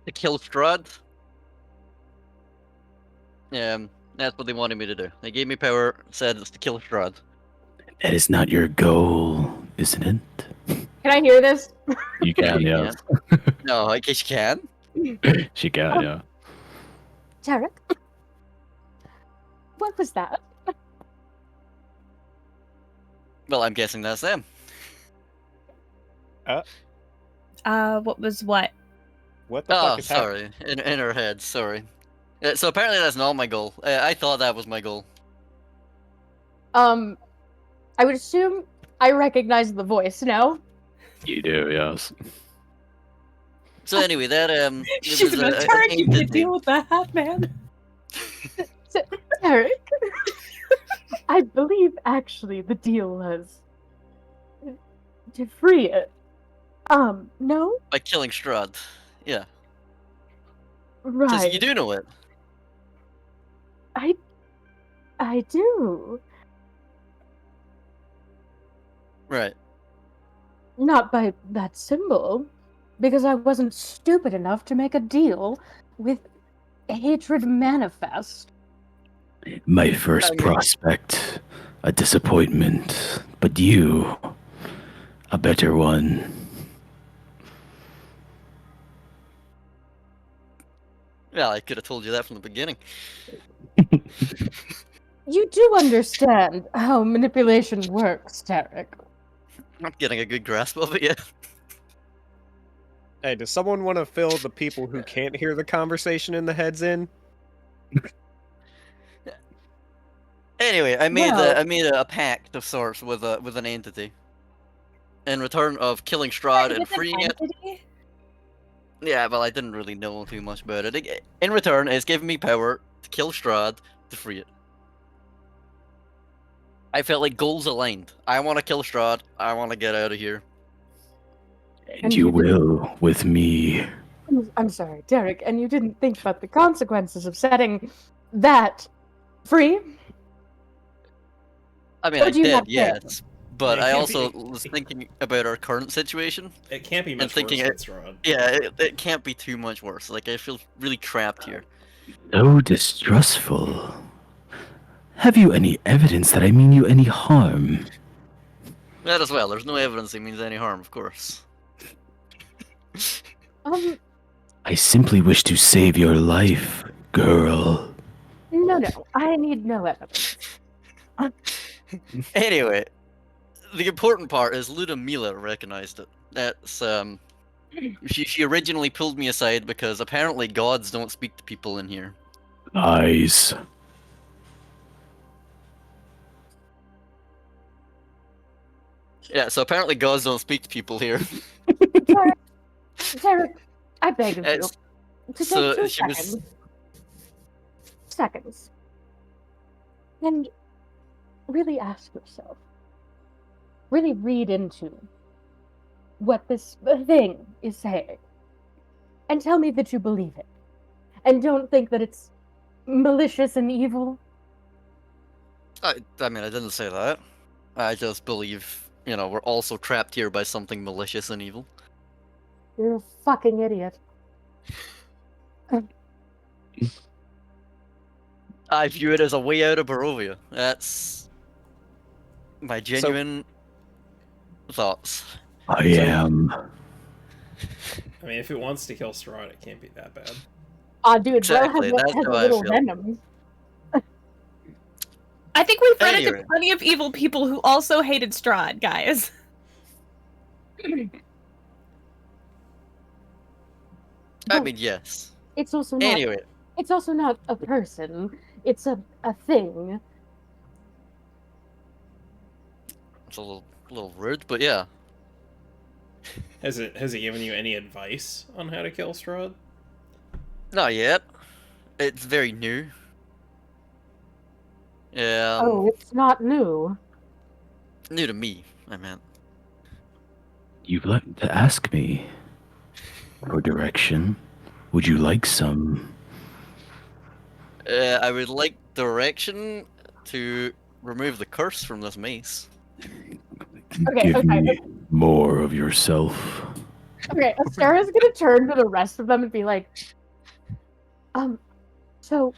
to kill Strahd. That's what they wanted me to do. They gave me power, said it's to kill Strahd. That is not your goal, isn't it? Can I hear this? You can, You yeah. No, I guess you can. She can, yeah. Tarek? What was that? Well, I'm guessing that's them. What was what? What the Oh, fuck is happening? sorry. In her head, sorry. So apparently that's not my goal. I thought that was my goal. I would assume I recognize the voice, no? You do, yes. So anyway, that She's was about a Tarek, you can entity. deal with the Hat Man. Tarek? I believe actually the deal was to free it. No? By killing Strahd. Yeah. Right. So you do know it. I do. Right. Not by that symbol, because I wasn't stupid enough to make a deal with Hatred Manifest. My first prospect, a disappointment, but you, a better one. Well, I could have told you that from the beginning. You do understand how manipulation works, Tarek. I'm not getting a good grasp of it yet. Hey, does someone want to fill the people who can't hear the conversation in the heads in? Anyway, I made Well- a pact of sorts with an entity. In return of killing Strahd and freeing it. Yeah, well, I didn't really know too much about it. In return, it's given me power to kill Strahd to free it. I felt like goals aligned. I want to kill Strahd. I want to get out of here. And you will with me. I'm sorry, Derek, and you didn't think about the consequences of setting that free? I mean, Or I do you did, not care? yes. But It I can't also be. was thinking about our current situation. It can't be much thinking worse than Strahd. Yeah, it can't be too much worse. Like, I feel really trapped here. So distrustful. Have you any evidence that I mean you any harm? That as well. There's no evidence it means any harm, of course. I simply wish to save your life, girl. No, I need no evidence. Anyway, the important part is Ludmila recognized it. That's she originally pulled me aside because apparently gods don't speak to people in here. Lies. Yeah, so apparently gods don't speak to people here. Derek, I beg of you. It's- To so take 2 she was- seconds. Seconds. And really ask yourself. Really read into what this thing is saying. And tell me that you believe it. And don't think that it's malicious and evil. I mean, I didn't say that. I just believe, we're also trapped here by something malicious and evil. You're a fucking idiot. I view it as a way out of Barovia. That's my genuine thoughts. I am. I mean, if it wants to kill Strahd, it can't be that bad. Dude, Exactly, bro that's has a how I little feel. venom. I think we've run into Anyway. plenty of evil people who also hated Strahd, guys. I mean, yes. It's also not. Anyway, It's also not a person. It's a thing. it's a little rude, but yeah. Has it given you any advice on how to kill Strahd? Not yet. It's very new. Oh, it's not new. New to me, I meant. You'd like to ask me for direction? Would you like some? I would like direction to remove the curse from this mace. Okay, Give me more of yourself. Okay, Astera's gonna turn to the rest of them and be like, so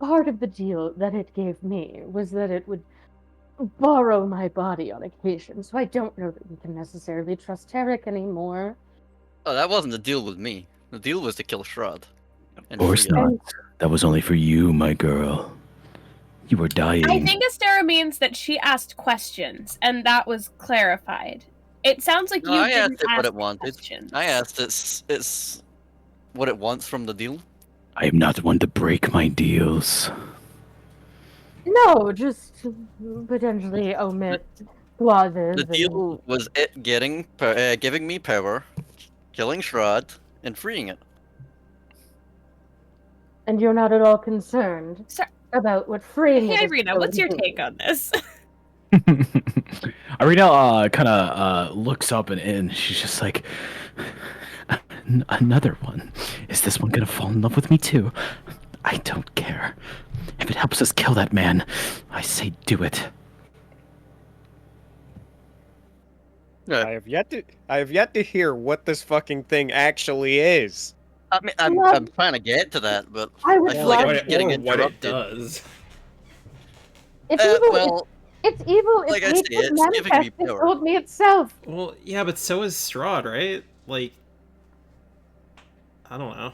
part of the deal that it gave me was that it would borrow my body on occasion, so I don't know that we can necessarily trust Tarek anymore. Oh, that wasn't the deal with me. The deal was to kill Strahd. Of course not. That was only for you, my girl. You were dying. I think Astera means that she asked questions, and that was clarified. It sounds like No, you I didn't asked it ask what it wanted. questions. I asked it's what it wants from the deal. I am not one to break my deals. No, just potentially omit clauses. The deal was it giving me power, killing Strahd, and freeing it. And you're not at all concerned about what freeing Hey, it is Irina, going what's your to do. take on this? Irina kind of looks up and she's just like, another one. Is this one gonna fall in love with me too? I don't care. If it helps us kill that man, I say do it. I have yet to hear what this fucking thing actually is. I mean, I'm trying to get to that, but I would feel like love I'm getting or what it interrupted. does. It's evil. Well, it's evil. like I It's say, it's giving me It power. told me itself. Well, yeah, but so is Strahd, right? Like, I don't know.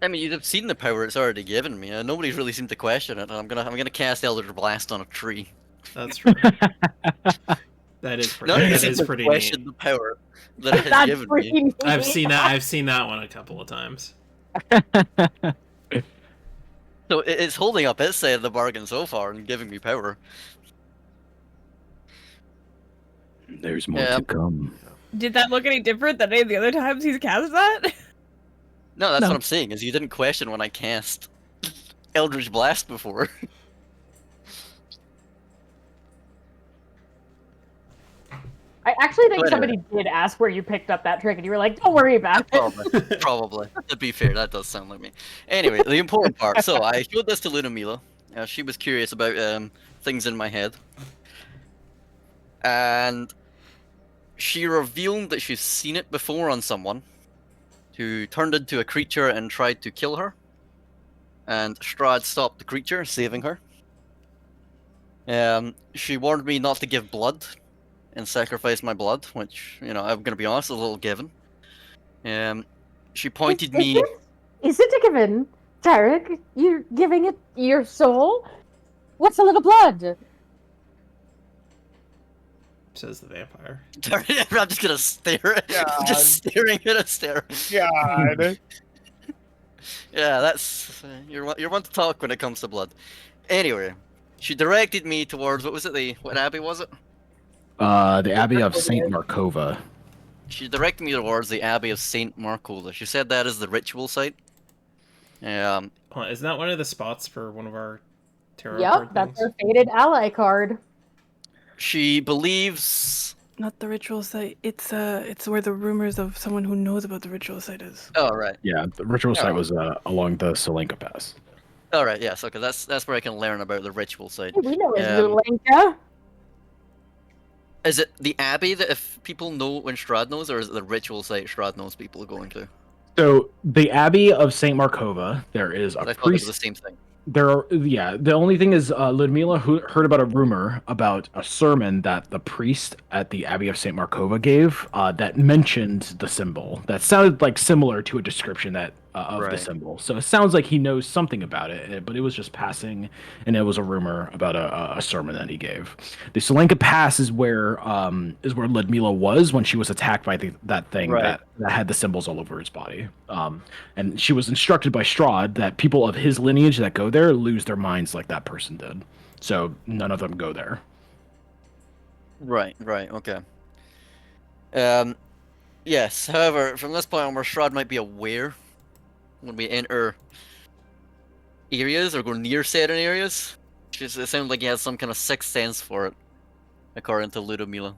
I mean, you'd have seen the power it's already given me. Nobody's really seemed to question it. And I'm gonna cast Eldritch Blast on a tree. That's true. That is pretty. Nobody That seems is to pretty question neat. the power that it has That's given me. freaking neat. I've seen that. I've seen that one a couple of times. So it's holding up its side of the bargain so far and giving me power. There's more to come. Did that look any different than any of the other times he's cast that? No, that's No. what I'm saying. Is you didn't question when I cast Eldritch Blast before. I actually think But somebody did ask where you picked up that trick, and you were like, "Don't worry about it." Probably. To be fair, that does sound like me. Anyway, the important part. So I showed this to Lunamila. She was curious about things in my head, and she revealed that she's seen it before on someone who turned into a creature and tried to kill her. And Strahd stopped the creature, saving her. She warned me not to give blood and sacrifice my blood, which, I'm gonna be honest, is a little given. She pointed me. Is it a given, Tarek? You're giving it your soul? What's a little blood? Says the vampire. I'm just gonna stare at God. just staring at a stare. God. Yeah, that's you're one to talk when it comes to blood. Anyway, she directed me towards what abbey was it? The Abbey of Saint Markova. She directed me towards the Abbey of Saint Markova. She said that is the ritual site. Isn't that one of the spots for one of our tarot card Yep, that's things? her fated ally card. She believes. Not the ritual site. It's where the rumors of someone who knows about the ritual site is. Oh right. Yeah, the ritual site was along the Solenka Pass. All right, yes, okay, that's where I can learn about the ritual side. Hey, we know his Um, Lulenka. Is it the abbey that if people know when Strahd knows, or is it the ritual site Strahd knows people are going to? So the Abbey of Saint Markova, there is a I thought they were the priest. same thing. There are, yeah. The only thing is, Ludmila heard about a rumor about a sermon that the priest at the Abbey of Saint Markova gave that mentioned the symbol. That sounded like similar to a description that of the Right. symbol. So it sounds like he knows something about it, but it was just passing, and it was a rumor about a sermon that he gave. The Solenka Pass is where Ludmila was when she was attacked by that thing Right. that had the symbols all over his body. And she was instructed by Strahd that people of his lineage that go there lose their minds like that person did. So none of them go there. Right, okay. Yes, however, from this point onward, Strahd might be aware when we enter areas or go near certain areas. It sounds like he has some kind of sixth sense for it, according to Ludmila.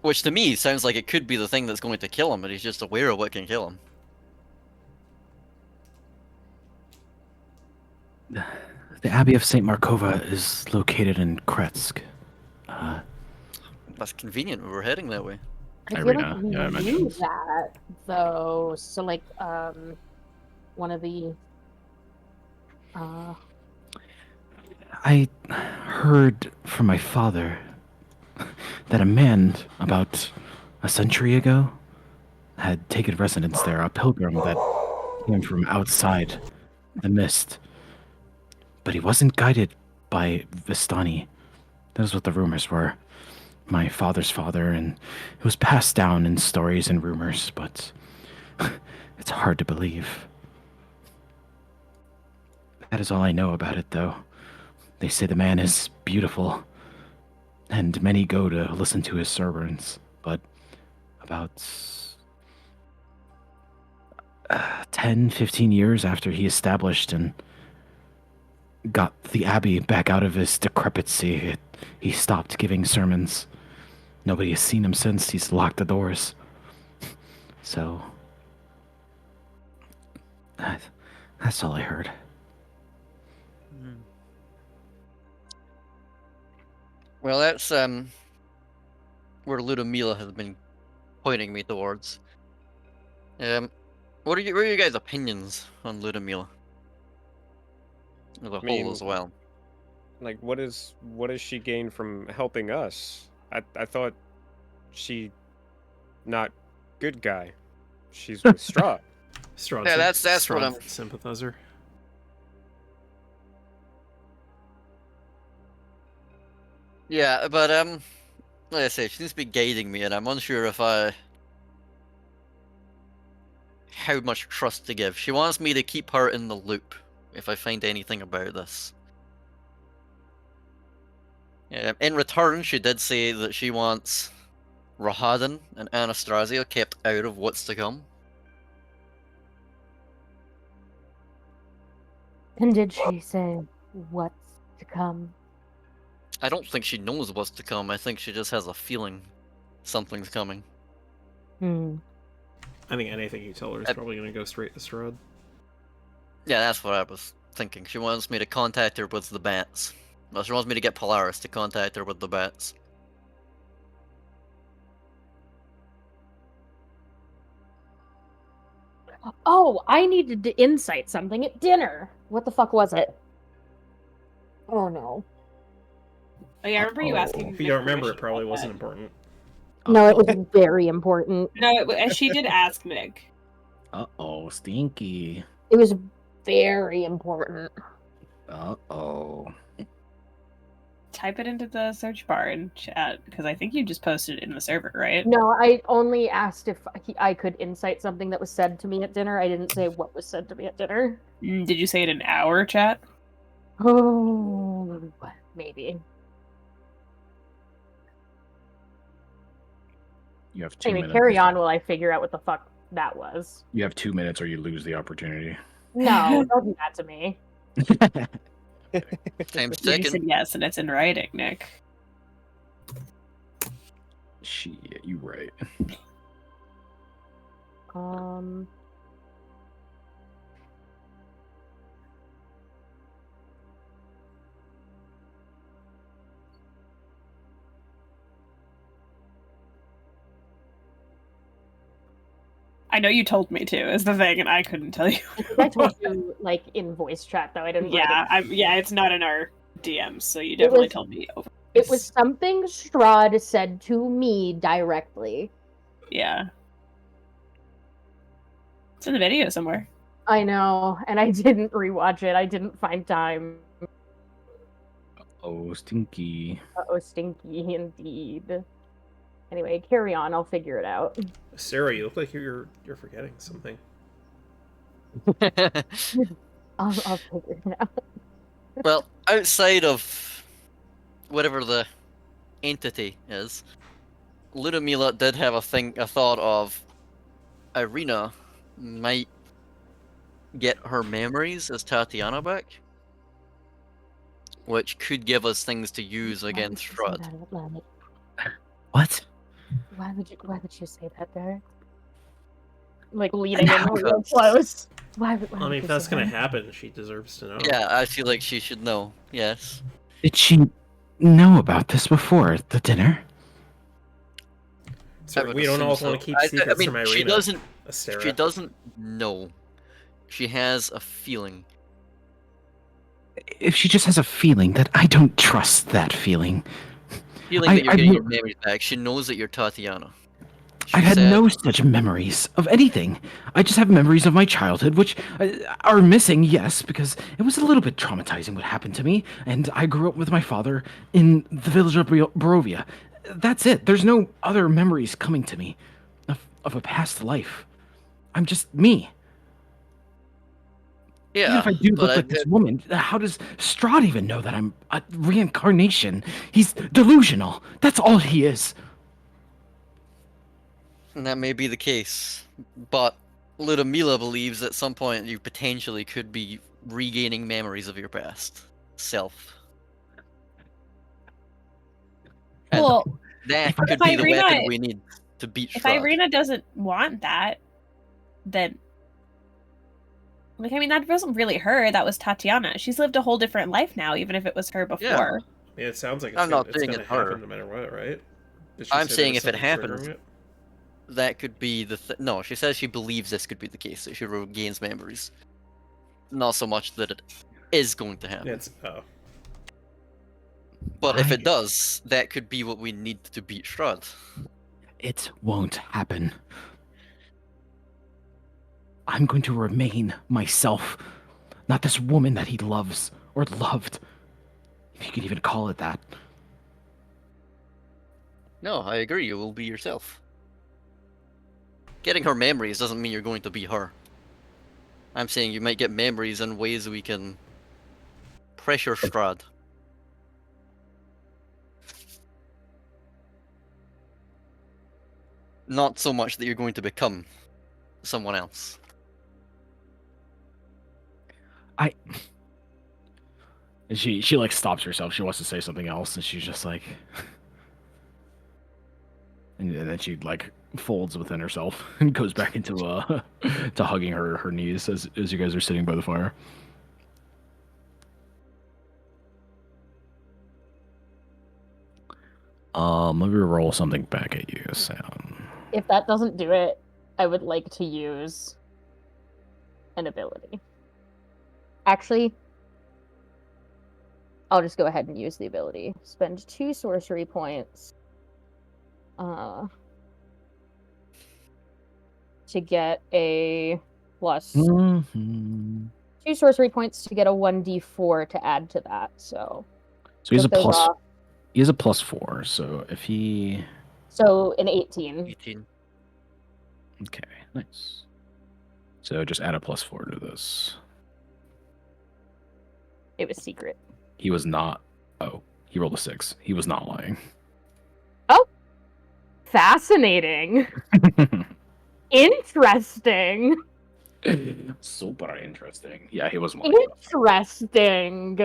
Which to me sounds like it could be the thing that's going to kill him, but he's just aware of what can kill him. The Abbey of Saint Markova is located in Kretsk. That's convenient. We're heading that way. I feel Irina, like we yeah, I knew mentioned. that, though. So, like, one of the, I heard from my father that a man about a century ago had taken residence there, a pilgrim that came from outside the mist. But he wasn't guided by Vistani. That was what the rumors were. My father's father, and it was passed down in stories and rumors, but it's hard to believe. That is all I know about it, though. They say the man is beautiful, and many go to listen to his sermons, but about 10, 15 years after he established and got the abbey back out of his decrepitcy, he stopped giving sermons. Nobody has seen him since. He's locked the doors. So, that's all I heard. Well, that's where Ludmila has been pointing me towards. What are your guys' opinions on Ludmila as a whole as well? Like, what is she gained from helping us? I thought she not good guy. She's with Strahd. Strahd, Yeah, that's what Strahd I'm- sympathizer. Yeah, but like I say, she seems to be guiding me, and I'm unsure if how much trust to give. She wants me to keep her in the loop if I find anything about this. In return, she did say that she wants Rahadin and Anastasia kept out of what's to come. and did she say what's to come? I don't think she knows what's to come. I think she just has a feeling something's coming. I think anything you tell her is probably going to go straight to Strahd. Yeah, that's what I was thinking. She wants me to contact her with the bats. Well, she wants me to get Polaris to contact her with the bats. Oh, I needed to insight something at dinner. What the fuck was it? Oh no. Oh, yeah, I remember you asking. If you don't remember, it probably wasn't important. No, it was very important. No, she did ask Mig. Uh-oh, stinky. It was very important. Uh-oh. Type it into the search bar in chat, because I think you just posted it in the server, right? No, I only asked if I could insight something that was said to me at dinner. I didn't say what was said to me at dinner. Did you say it in our chat? Oh, maybe. You have 2 Anyway, minutes. carry on while I figure out what the fuck that was. You have 2 minutes, or you lose the opportunity. No, don't do that to me. Time's You said ticking. yes, and it's in writing, Nick. Shit, you right. I know you told me to, is the thing, and I couldn't tell you. I told you, like, in voice chat, though. I didn't write it. Yeah, it's not in our DMs, so you It definitely was- told me over. It was something Strahd said to me directly. Yeah. It's in the video somewhere. I know, and I didn't rewatch it. I didn't find time. Oh, stinky. Oh, stinky indeed. Anyway, carry on. I'll figure it out. Sarah, you look like you're forgetting something. I'll figure it out. Well, outside of whatever the entity is, Ludmilla did have a thought of Irina might get her memories as Tatiana back, which could give us things to use against Strahd. What? Why would you say that, Derek? Like leading in real Because- close. Why I would mean, you if that's say gonna that? happen, she deserves to know. Yeah, I feel like she should know. Yes. Did she know about this before at the dinner? So I would we don't assume always so. want to keep I secrets mean, from Irina. she doesn't. Astera. She doesn't know. She has a feeling. If she just has a feeling that I don't trust that feeling. Feeling that you're getting your memories back. She knows that you're Tatiana. I had no such memories of anything. I just have memories of my childhood, which are missing, yes, because it was a little bit traumatizing what happened to me, and I grew up with my father in the village of Barovia. That's it. There's no other memories coming to me of a past life. I'm just me. Yeah, Even if I do but look like this woman, how does Strahd even know that I'm a reincarnation? He's delusional. That's all he is. And that may be the case, but Ludmilla believes at some point you potentially could be regaining memories of your past self. And Well, that if could be the Irina- weapon we need to beat if Strahd. Irina doesn't want that, then like I mean that wasn't really her, that was Tatiana. She's lived a whole different life now, even if it was her before. I mean, it sounds like I'm not saying gonna it's her. happen no matter what, right? Did she I'm say saying there was if it something triggering happens, it? that could be the no, she says she believes this could be the case, that she regains memories. Not so much that it is going to happen. But if it does, that could be what we need to beat Strahd. It won't happen. I'm going to remain myself, not this woman that he loves or loved, if you could even call it that. No, I agree, you will be yourself. Getting her memories doesn't mean you're going to be her. I'm saying you might get memories in ways we can pressure Strahd. Not so much that you're going to become someone else. She like stops herself. She wants to say something else, and she's just like, and then she like folds within herself and goes back into to hugging her knees as you guys are sitting by the fire. Let me roll something back at you, Sam. If that doesn't do it, I would like to use an ability. Actually, I'll just go ahead and use the ability. Spend 2 sorcery points to get a plus 2 sorcery points to get a 1d4 to add to that. So he's a took those plus. off. He has a +4. So if he. So an 18. 18. Okay, nice. So just add a +4 to this. It was secret. He was not. Oh, he rolled a 6. He was not lying. Oh, fascinating. Interesting. Super interesting. Yeah, he wasn't lying. Interesting.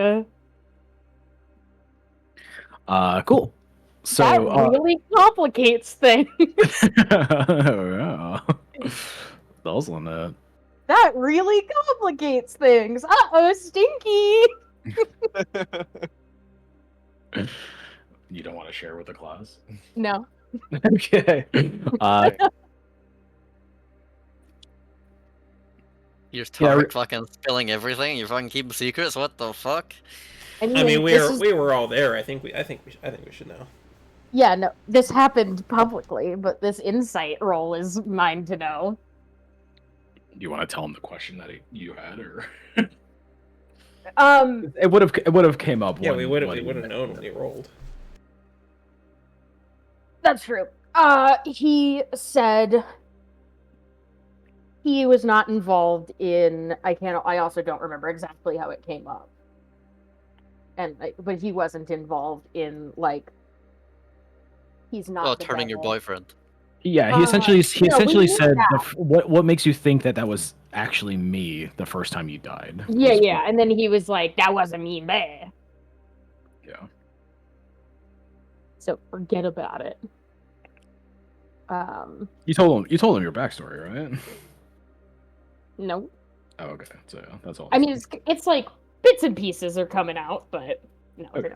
Cool. So that really complicates things. yeah. Doesn't it? That really complicates things. Uh-oh, stinky. You don't want to share with the class? No. Okay. You're Tarek fucking spilling everything. You're fucking keeping secrets. What the fuck? I mean, we were all there. I think we should know. Yeah, no, this happened publicly, but this insight roll is mine to know. Do you want to tell him the question that you had, or Um, it would have came up? Yeah, when, we would when have known when he rolled. That's true. He said he was not involved in. I also don't remember exactly how it came up. But he wasn't involved in like. He's not. Well, the turning your devil. boyfriend. Yeah, he essentially we said, that. "What makes you think that was actually me the first time you died?" Yeah, and then he was like, "That wasn't me, man." Yeah. So forget about it. You told him your backstory, right? No. Oh, okay. So yeah, that's all. I mean, it's like bits and pieces are coming out, but no, Okay. they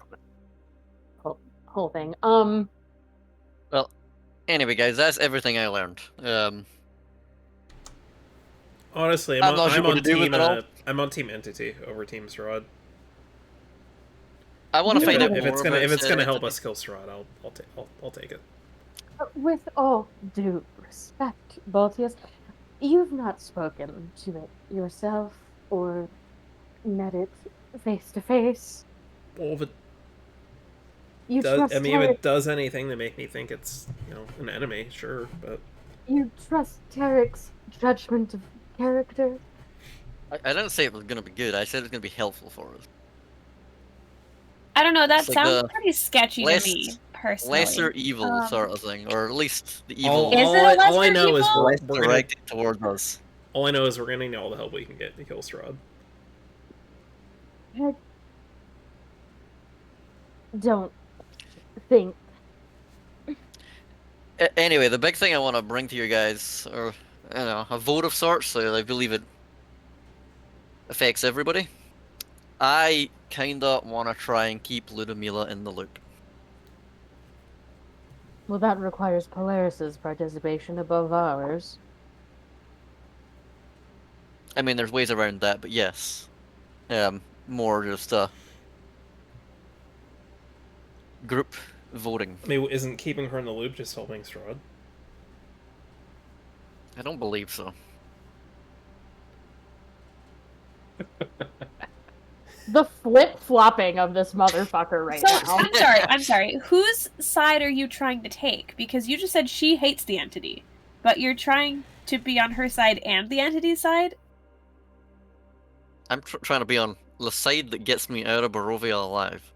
don't. Whole thing. Well, anyway, guys, that's everything I learned. Honestly, I'm not sure what to do with it all. I'm on Team Entity over Team Strahd. I want to find out If more it's about gonna help Entity. us kill Strahd, I'll take it. With all due respect, Baltius, you've not spoken to it yourself or met it face to face. Well, if it You does, trust if Tarek. it does anything to make me think it's an enemy, sure, but You trust Tarek's judgment of character. I didn't say it was gonna be good. I said it was gonna be helpful for us. I don't know. That It's like sounds the pretty sketcy to me, personally. Lesser evil sort of thing, or at least the evil. all Is it a I lesser know is evil? we're less gonna directed towards us. all I know is we're gonna need all the help we can get to kill Strahd. I don't think. Anyway, the big thing I want to bring to you guys, or a vote of sorts, so I believe it affects everybody. I kinda want to try and keep Ludmilla in the loop. Well, that requires Polaris's participation above ours. I mean, there's ways around that, but yes. More just group voting. I mean, isn't keeping her in the loop just helping Strahd? I don't believe so. The flip-flopping of this motherfucker right So now. I'm sorry. Whose side are you trying to take? Because you just said she hates the entity, but you're trying to be on her side and the entity's side? I'm trying to be on the side that gets me out of Barovia alive.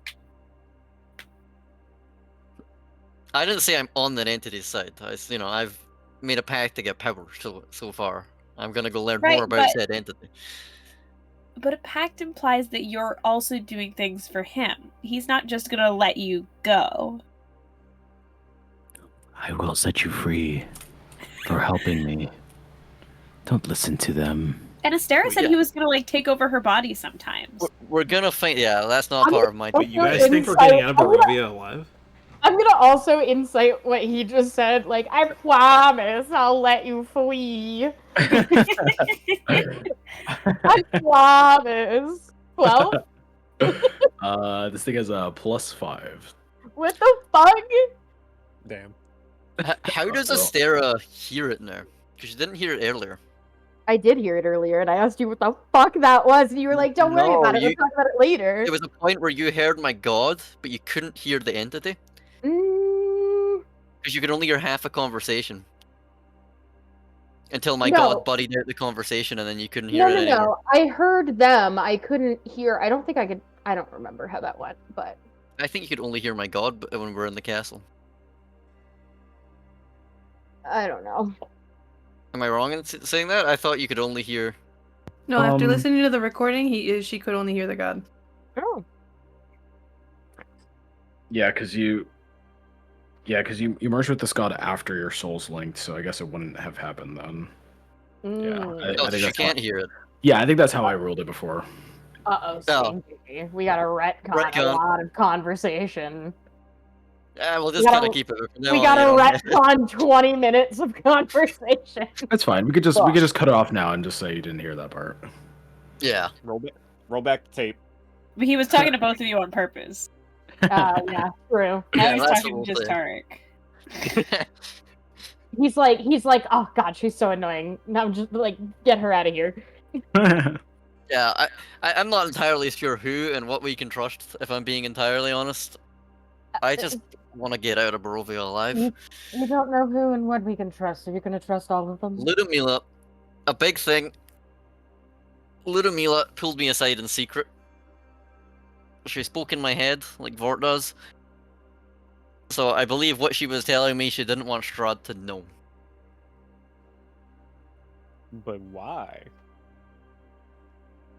I didn't say I'm on the entity's side. I've made a pact to get power so far. I'm gonna go learn Right, more about but- said entity. But a pact implies that you're also doing things for him. He's not just gonna let you go. I will set you free for helping me. Don't listen to them. And Astera said Yeah. he was gonna take over her body sometimes. We're gonna find. Yeah, that's not part of my. But You guys think we're getting out of Barovia alive? I'm gonna also incite what he just said. Like, I promise I'll let you flee. I promise. 12? This thing has a +5. What the fuck? Damn. How does Uh-oh. Astera hear it now? Because she didn't hear it earlier. I did hear it earlier, and I asked you what the fuck that was, and you were like, don't worry No, about it, we'll talk about it later. There was a point where you heard my god, but you couldn't hear the entity. Mm, Because you could only hear half a conversation. Until my No. god buddied out the conversation, and then you couldn't hear it anymore. no. I heard them. I couldn't hear. I don't think I could. I don't remember how that went, but I think you could only hear my god when we're in the castle. I don't know. Am I wrong in saying that? I thought you could only hear. No, after Um, listening to the recording, she could only hear the god. Oh. Yeah, because you merged with this god after your soul's linked, so I guess it wouldn't have happened then. Mm. I Oh, think she that's can't how, hear it. Yeah, I think that's how I ruled it before. Uh-oh, Oh. stinky. We got a retcon a Retcon. lot of conversation. We'll just gotta- kind of keep it. from now We on, gotta you know. retcon 20 minutes of conversation. That's fine. We could just cut it off now and just say you didn't hear that part. Yeah. Roll back the tape. But he was talking to both of you on purpose. Yeah, true. Now Yeah, he's that's talking what to we'll just say. Tarek. He's like, oh god, she's so annoying. Now just like get her out of here. Yeah, I'm not entirely sure who and what we can trust, if I'm being entirely honest. I just want to get out of Barovia alive. You don't know who and what we can trust. Are you gonna trust all of them? Ludmilla, a big thing. Ludmilla pulled me aside in secret. She spoke in my head, like Vort does. So I believe what she was telling me, she didn't want Strahd to know. But why?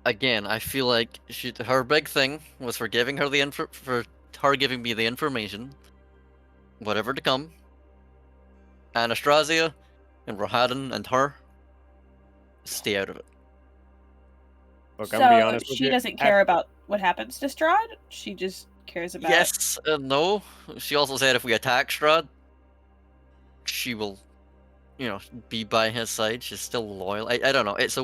Again, I feel like her big thing was for giving her for her giving me the information, whatever to come. Anastasia and Rohadin and her stay out of it. Look, I'm gonna be honest So with she you. doesn't care about what happens to Strahd? She just cares about... Yes and no. She also said if we attack Strahd, she will, be by his side. She's still loyal. I don't know. It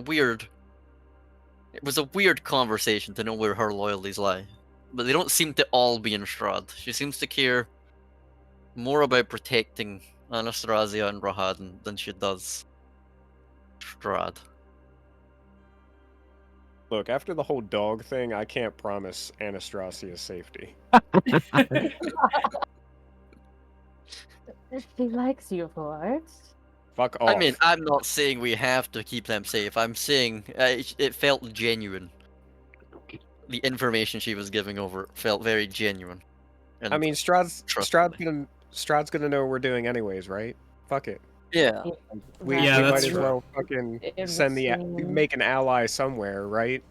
was a weird conversation to know where her loyalties lie. But they don't seem to all be in Strahd. She seems to care more about protecting Anastasia and Rohadin than she does Strahd. Look, after the whole dog thing, I can't promise Anastasia's safety. She likes you for it. Fuck off. I mean, I'm not saying we have to keep them safe. I'm saying it felt genuine. The information she was giving over felt very genuine. And I mean, Strahd's trustworthy. gonna know what we're doing anyways, right? Fuck it. Yeah. We Yeah, might that's as true. well fucking Innocent. make an ally somewhere, right?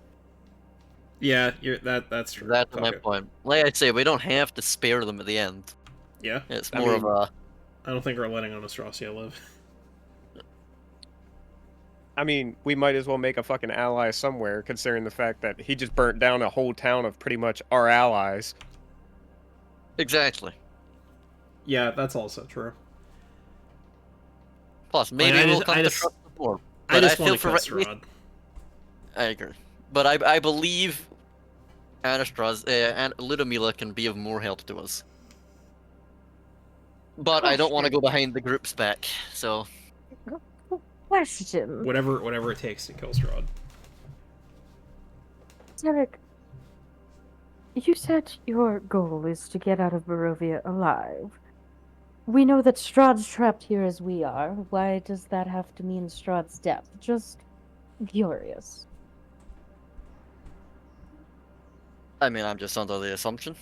Yeah, that's true. That's Fuck my it. point. Like I say, we don't have to spare them at the end. Yeah. It's I more mean, of a... I don't think we're letting Anastasia live. I mean, we might as well make a fucking ally somewhere, considering the fact that he just burnt down a whole town of pretty much our allies. Exactly. Yeah, that's also true. Plus, maybe we'll come to trust the board. I But just feel want to for kill Strahd. I agree. But I believe Anastasia and Ludmilla can be of more help to us. But I don't want to go behind the group's back, so... Question. Whatever it takes to kill Strahd. Derek, you said your goal is to get out of Barovia alive. We know that Strahd's trapped here as we are. Why does that have to mean Strahd's death? Just curious. I mean, I'm just under the assumption.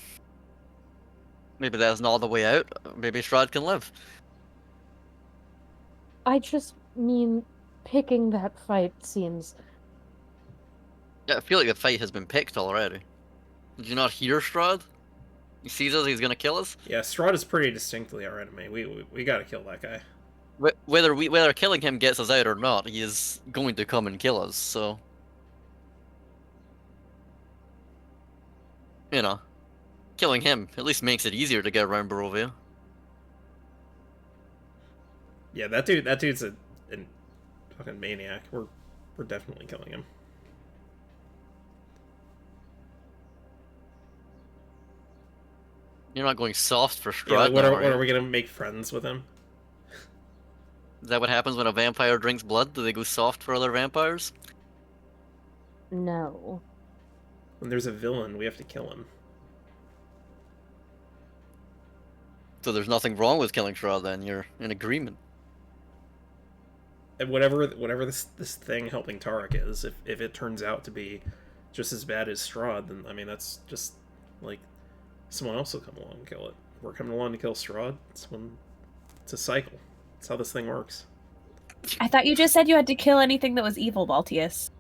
Maybe that's not the way out. Maybe Strahd can live. I just mean picking that fight seems... Yeah, I feel like the fight has been picked already. Did you not hear Strahd? He sees us, he's gonna kill us? Yeah, Strahd is pretty distinctly our enemy. We gotta kill that guy. Whether killing him gets us out or not, he is going to come and kill us, so... Killing him at least makes it easier to get around Barovia. Yeah, that dude's a fucking maniac. We're definitely killing him. You're not going soft for Strahd. Yeah, like, what now, are we gonna make friends with him? Is that what happens when a vampire drinks blood? Do they go soft for other vampires? No. When there's a villain, we have to kill him. So there's nothing wrong with killing Strahd then, you're in agreement. And whatever this thing helping Tarek is, if it turns out to be just as bad as Strahd, then I mean that's just like someone else will come along and kill it. We're coming along to kill Strahd. It's a cycle. That's how this thing works. I thought you just said you had to kill anything that was evil, Baltius.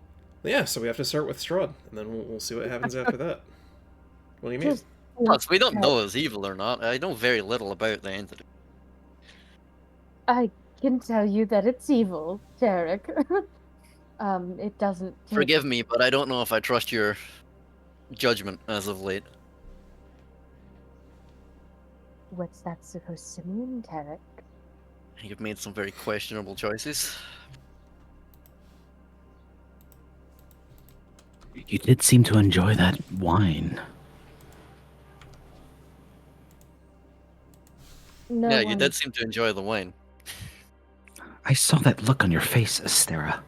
Yeah, so we have to start with Strahd, and then we'll see what happens after that. What do you mean? Plus, we don't know if it's evil or not. I know very little about the entity. I can tell you that it's evil, Derek. It doesn't... Forgive me, but I don't know if I trust your judgment as of late. What's that supposed to mean, Tarek? You've made some very questionable choices. You did seem to enjoy that wine. No Yeah, you one... did seem to enjoy the wine. I saw that look on your face, Astera.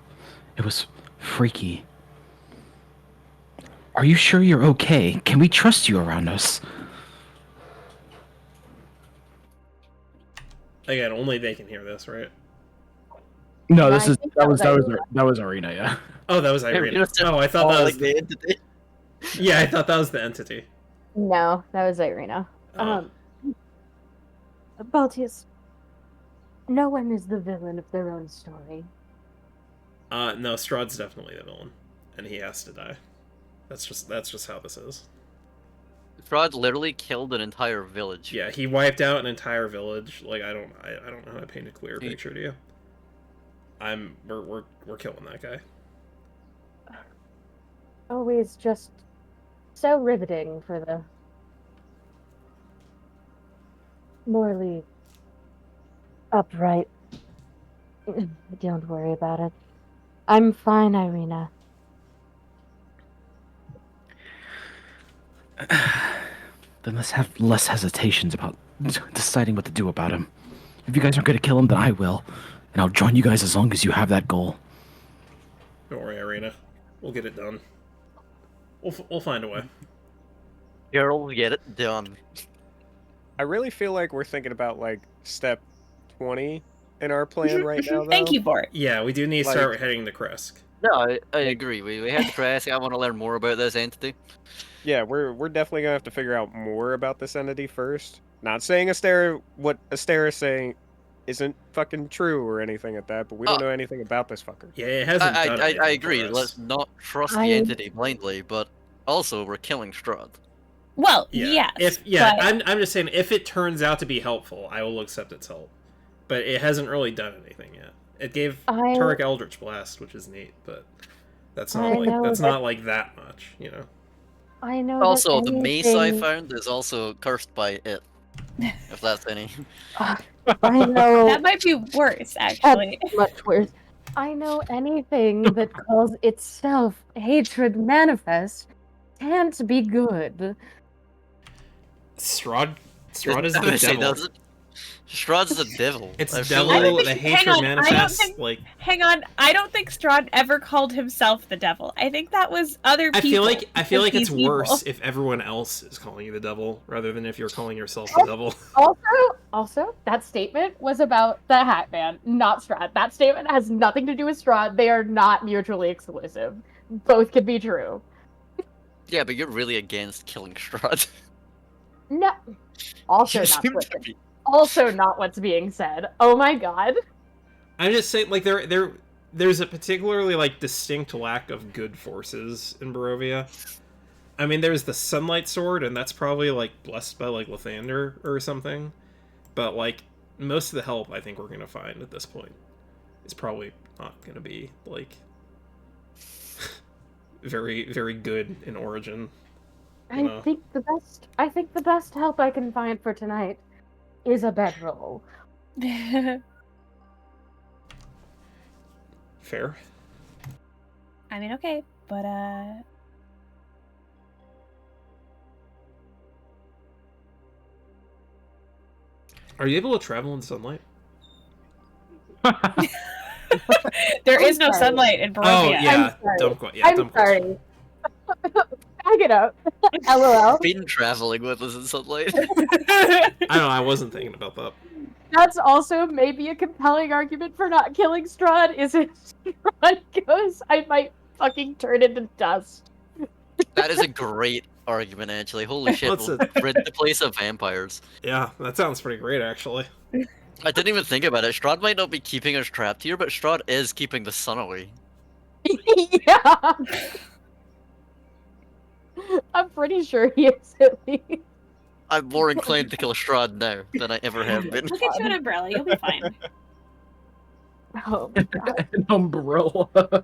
It was freaky. Are you sure you're okay? Can we trust you around us? Again, only they can hear this, right? No, Yeah, this I is think that was Irina. that was Arena, yeah. Oh, that was Hey, Irina. you said Oh, I thought that was like the entity. yeah, I thought that was the entity. No, that was Irina. Oh. Baltius, no one is the villain of their own story. No, Strahd's definitely the villain, and he has to die. That's just how this is. Strahd literally killed an entire village. Yeah, he wiped out an entire village. Like I don't know how to paint a clearer picture to you. We're killing that guy. Always just so riveting for the morally upright. Don't worry about it. I'm fine, Irina. Then let's have less hesitations about deciding what to do about him. If you guys aren't going to kill him, then I will. And I'll join you guys as long as you have that goal. Don't worry, Irina. We'll get it done. We'll find a way. Girl, get it done. I really feel like we're thinking about like step 20 in our plan right now. Though. Thank you, Bort. Yeah, we do need to start heading to Kresk. No, I agree. We had to crash. I want to learn more about this entity. Yeah, we're definitely gonna have to figure out more about this entity first. Not saying what Astera is saying isn't fucking true or anything like that, but we don't know anything about this fucker. Yeah, it hasn't done anything I agree. for us. Let's not trust the entity blindly, but also we're killing Strahd. Well, Yeah. yes. But... I'm just saying, if it turns out to be helpful, I will accept its help. But it hasn't really done anything yet. It gave Turek Eldritch Blast, which is neat, but that's not not like that much, you know. I know. Also, the mace I found is also cursed by it. If that's any. I know. That might be worse, actually. That's much worse. I know anything that calls itself hatred manifest can't be good. Strahd is the devil. Strahd's the devil. It's devil, the hatred manifests, Hang on, I don't think Strahd ever called himself the devil. I think that was other people. I feel like it's worse if everyone else is calling you the devil, rather than if you're calling yourself the devil. Also, that statement was about the Hat Man, not Strahd. That statement has nothing to do with Strahd. They are not mutually exclusive. Both could be true. Yeah, but you're really against killing Strahd. No. Also not what's being said. Oh my god. I'm just saying, like, there's a particularly, like, distinct lack of good forces in Barovia. I mean, there's the Sunlight Sword, and that's probably, like, blessed by, like, Lathander or something. But, like, most of the help I think we're going to find at this point is probably not going to be, like, very, very good in origin. I think the best help I can find for tonight is a bedroll. Fair. I mean, okay, but are you able to travel in sunlight? there is no sunlight in Barovia. Oh yeah, I'm sorry. Back it up. LOL. Been traveling with us in sunlight. I don't know, I wasn't thinking about that. That's also maybe a compelling argument for not killing Strahd, is if Strahd goes, I might fucking turn into dust. That is a great argument, actually. Holy shit, we'll rid the place of vampires. Yeah, that sounds pretty great, actually. I didn't even think about it. Strahd might not be keeping us trapped here, but Strahd is keeping the sun away. Yeah! I'm pretty sure he is at least. I'm more inclined to kill Strahd now than I ever have been. We'll get you an umbrella, you'll be fine. Oh my god. An umbrella.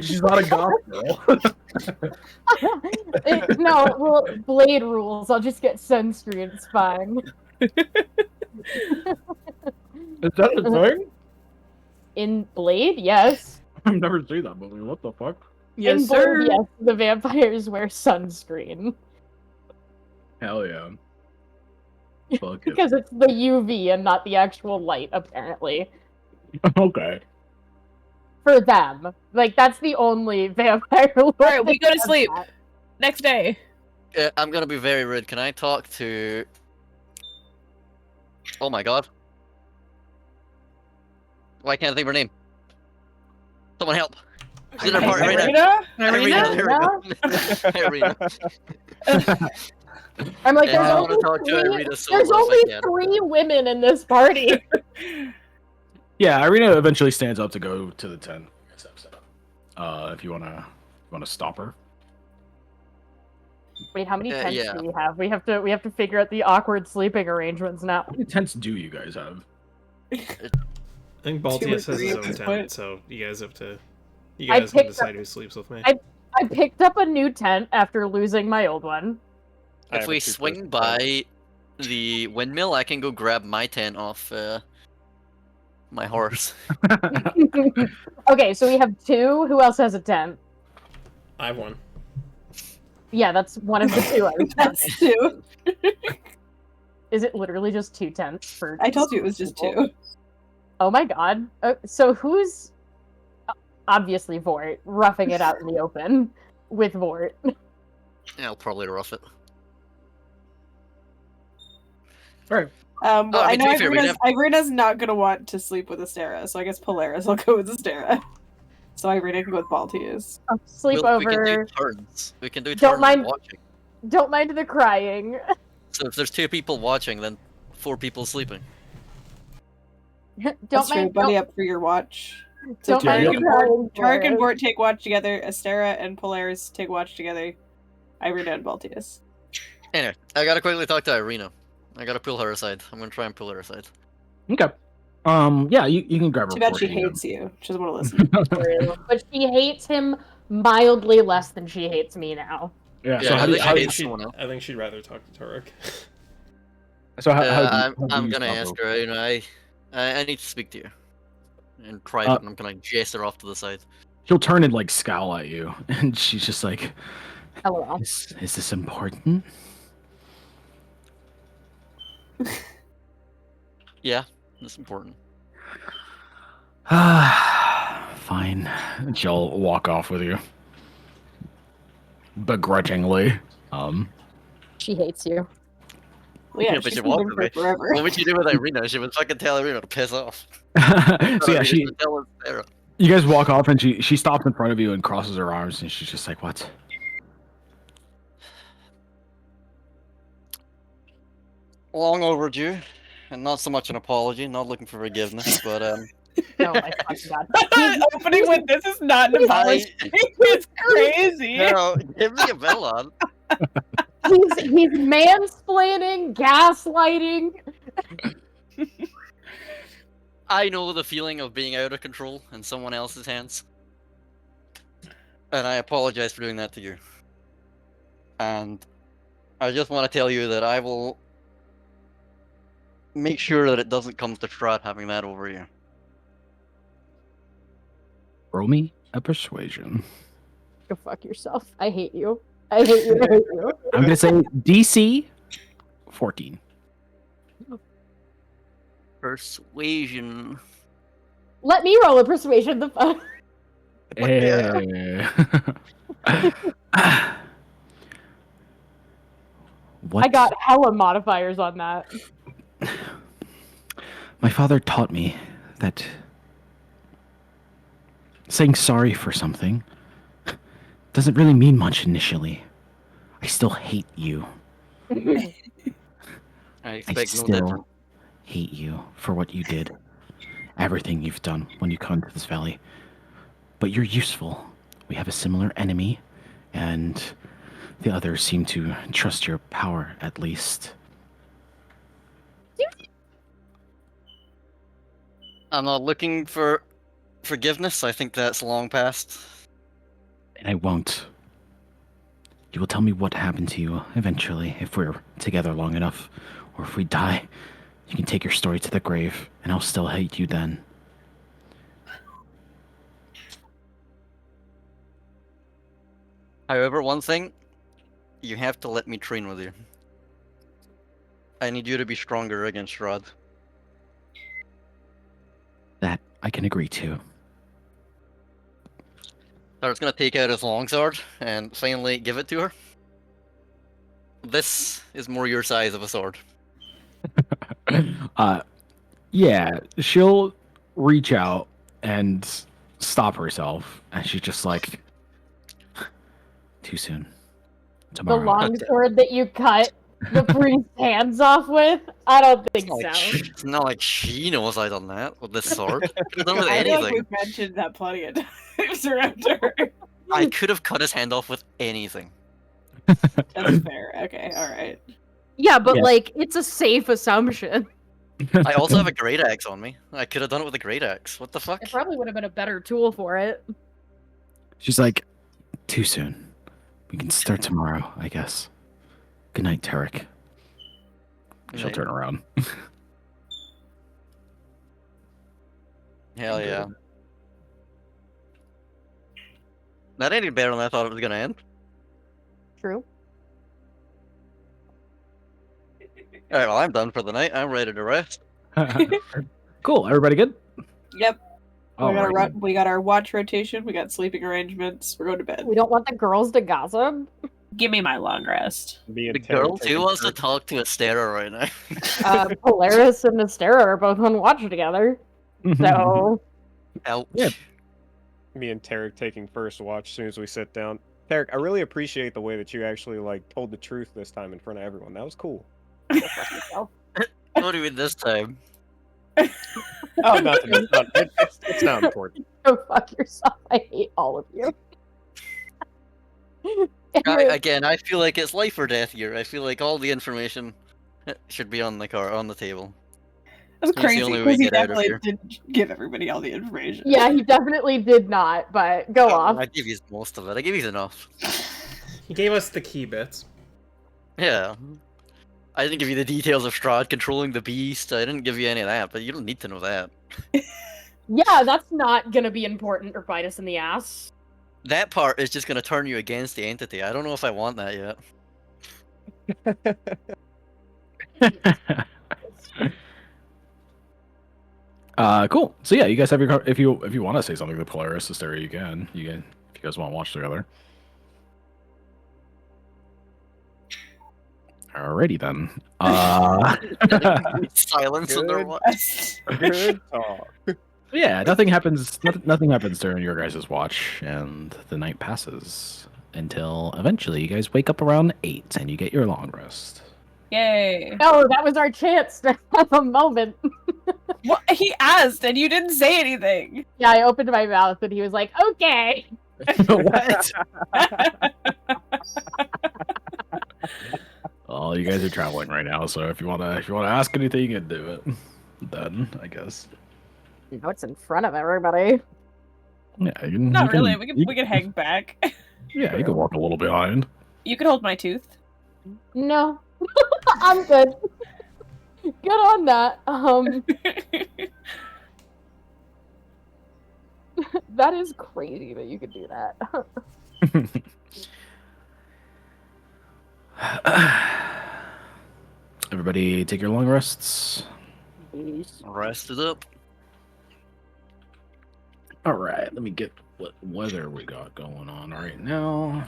She's not a goth girl. No, well, Blade rules. I'll just get sunscreen. It's fine. Is that a thing? In Blade, yes. I've never seen that movie. What the fuck? Yes, In Blade, sir. yes, the vampires wear sunscreen. Hell yeah. Fuck it. Because it's the UV and not the actual light, apparently. Okay. For them. Like, that's the only vampire look. Alright, we go to that sleep. does Next day. I'm gonna be very rude. Can I talk to? Oh my god. Why can't I think of her name? Someone help. She's in her party right now. Irina? Irina. I'm like, Yeah, there's I wanna only, talk to three, Irina Silva there's if I only can. 3 women in this party. Yeah, Irina eventually stands up to go to the tent. If you wanna stop her. Wait, how many tents yeah. do we have? We have to figure out the awkward sleeping arrangements now. How many tents do you guys have? I think Baltius has three his at own this tent, point. so you guys have to. You I guys can picked decide up- who sleeps with me. I picked up a new tent after losing my old one. I If have a we two-person swing tent. by the windmill, I can go grab my tent off my horse. Okay, so we have 2. Who else has a tent? I have one. Yeah, that's one of the 2 I was That's counting. 2. Is it literally just 2 tents for? I told you it was just people? 2. Oh my god. So who's obviously Vort roughing it out in the open with Vort? Yeah, I'll probably rough it. Well, I mean, I know to be fair, we Irina's not gonna want to sleep with Astera, so I guess Polaris will go with Astera. So Irina can go with Baltius. Sleep We can do over. turns. We can do Don't turns mind- of watching. Don't mind the crying. So if there's 2 people watching, then 4 people sleeping. Don't That's true. mind. Buddy Don't, up for your watch. So don't mind Tarek the and crying. Tarek and Vort. Vort take watch together. Astera and Polaris take watch together. Irina and Baltius. Anyway, I gotta quickly talk to Irina. I gotta pull her aside. I'm gonna try and pull her aside. Okay. Yeah, you can grab her. Too bad before she you go. hates you. She doesn't want to listen. But she hates him mildly less than she hates me now. Yeah. Yeah, So I how do you, think how, she do you- hates someone else. I think she'd rather talk to Turek. so how, how do you- I'm, how do I'm you gonna stop ask her. You know, I need to speak to you in private, and I'm gonna gesture off to the side. She'll turn and like scowl at you, and she's just like, LOL. Is this important? Yeah, that's important. Fine. and she'll walk off with you, begrudgingly. She hates you. Well, yeah, Yeah, but she's she been walked there for away. forever. What would you do with Irina? She would fucking tell Irina to piss off. So yeah, she. Tell Sarah. You guys walk off, and she stops in front of you and crosses her arms, and she's just like, "What?" Long overdue, and not so much an apology. Not looking for forgiveness, but Oh my fucking god. Opening with this is not an apology. It's crazy. no, give me a bell on. He's mansplaining, gaslighting. I know the feeling of being out of control in someone else's hands, and I apologize for doing that to you. And I just want to tell you that I will make sure that it doesn't come to Strahd having that over you. Roll me a persuasion. Go fuck yourself. I hate you. I hate you. I hate you. I'm gonna say DC 14. Persuasion. Let me roll a persuasion. The fuck. What? I got hella modifiers on that. My father taught me that saying sorry for something doesn't really mean much initially. I still hate you. I I expect no still different. hate you for what you did. Everything you've done when you come to this valley. But you're useful. We have a similar enemy, and the others seem to trust your power, at least. I'm not looking for forgiveness. I think that's long past. And I won't. You will tell me what happened to you eventually, if we're together long enough. Or if we die, you can take your story to the grave, and I'll still hate you then. However, one thing, you have to let me train with you. I need you to be stronger against Strahd. That I can agree to. Star's gonna take out his longsword and finally give it to her. This is more your size of a sword. Yeah, she'll reach out and stop herself, and she's just like, Too soon. The Tomorrow. longsword that you cut the priest's hands off with? I don't think It's not like she knows I done that with this sword. I could have done it with I feel like anything. we've mentioned that plenty of times around her. I could have cut his hand off with anything. That's fair. Okay, alright. Yeah, but Yeah. like, it's a safe assumption. I also have a great axe on me. I could have done it with a great axe. What the fuck? It probably would have been a better tool for it. She's like, too soon. We can start tomorrow, I guess. Good night, Tarek. she'll turn around. Hell yeah. That ended better than I thought it was gonna end. True. Alright, well, I'm done for the night. I'm ready to rest. Cool. Everybody good? Yep. Alrighty. We got our watch rotation, we got sleeping arrangements, we're going to bed. We don't want the girls to gossip. Give me my long rest. Being The girl taken too wants to first. talk to Astera right now. Polaris and Astera are both on watch together. So, Ouch. Yeah. Me and Tarek taking first watch as soon as we sit down. Tarek, I really appreciate the way that you actually like told the truth this time in front of everyone. That was cool. What do you mean this time? Oh, nothing. It's not important. go fuck yourself. I hate all of you. Again, I feel like it's life or death here. I feel like all the information should be on the table. That's It's the crazy only way because to he get out of definitely here. didn't give everybody all the information. Yeah, he definitely did not, but go off. I give you most of it. I give you enough. He gave us the key bits. Yeah. I didn't give you the details of Strahd controlling the beast. I didn't give you any of that, but you don't need to know that. Yeah, that's not gonna be important or bite us in the ass. That part is just gonna turn you against the entity. I don't know if I want that yet. Cool. So yeah, you guys have your if you want to say something to Polaris, Astera, you can. If you guys want to watch together. Alrighty then. Silence in their watch. Good talk. Yeah, nothing happens. Nothing happens during your guys' watch, and the night passes until eventually you guys wake up around 8 and you get your long rest. Yay. No, that was our chance to have a moment. What? He asked and you didn't say anything. Yeah, I opened my mouth and he was like, okay. What? Oh, you guys are traveling right now, so if you wanna ask anything, you can do it. Then I guess. Now it's in front of everybody. Yeah, you can. Not you can- really. you- We can hang back. Yeah, you can walk a little behind. You can hold my tooth. No. I'm good. Good on that. That is crazy that you could do that. Everybody, take your long rests. Rested up. All right, let me get what weather we got going on right now.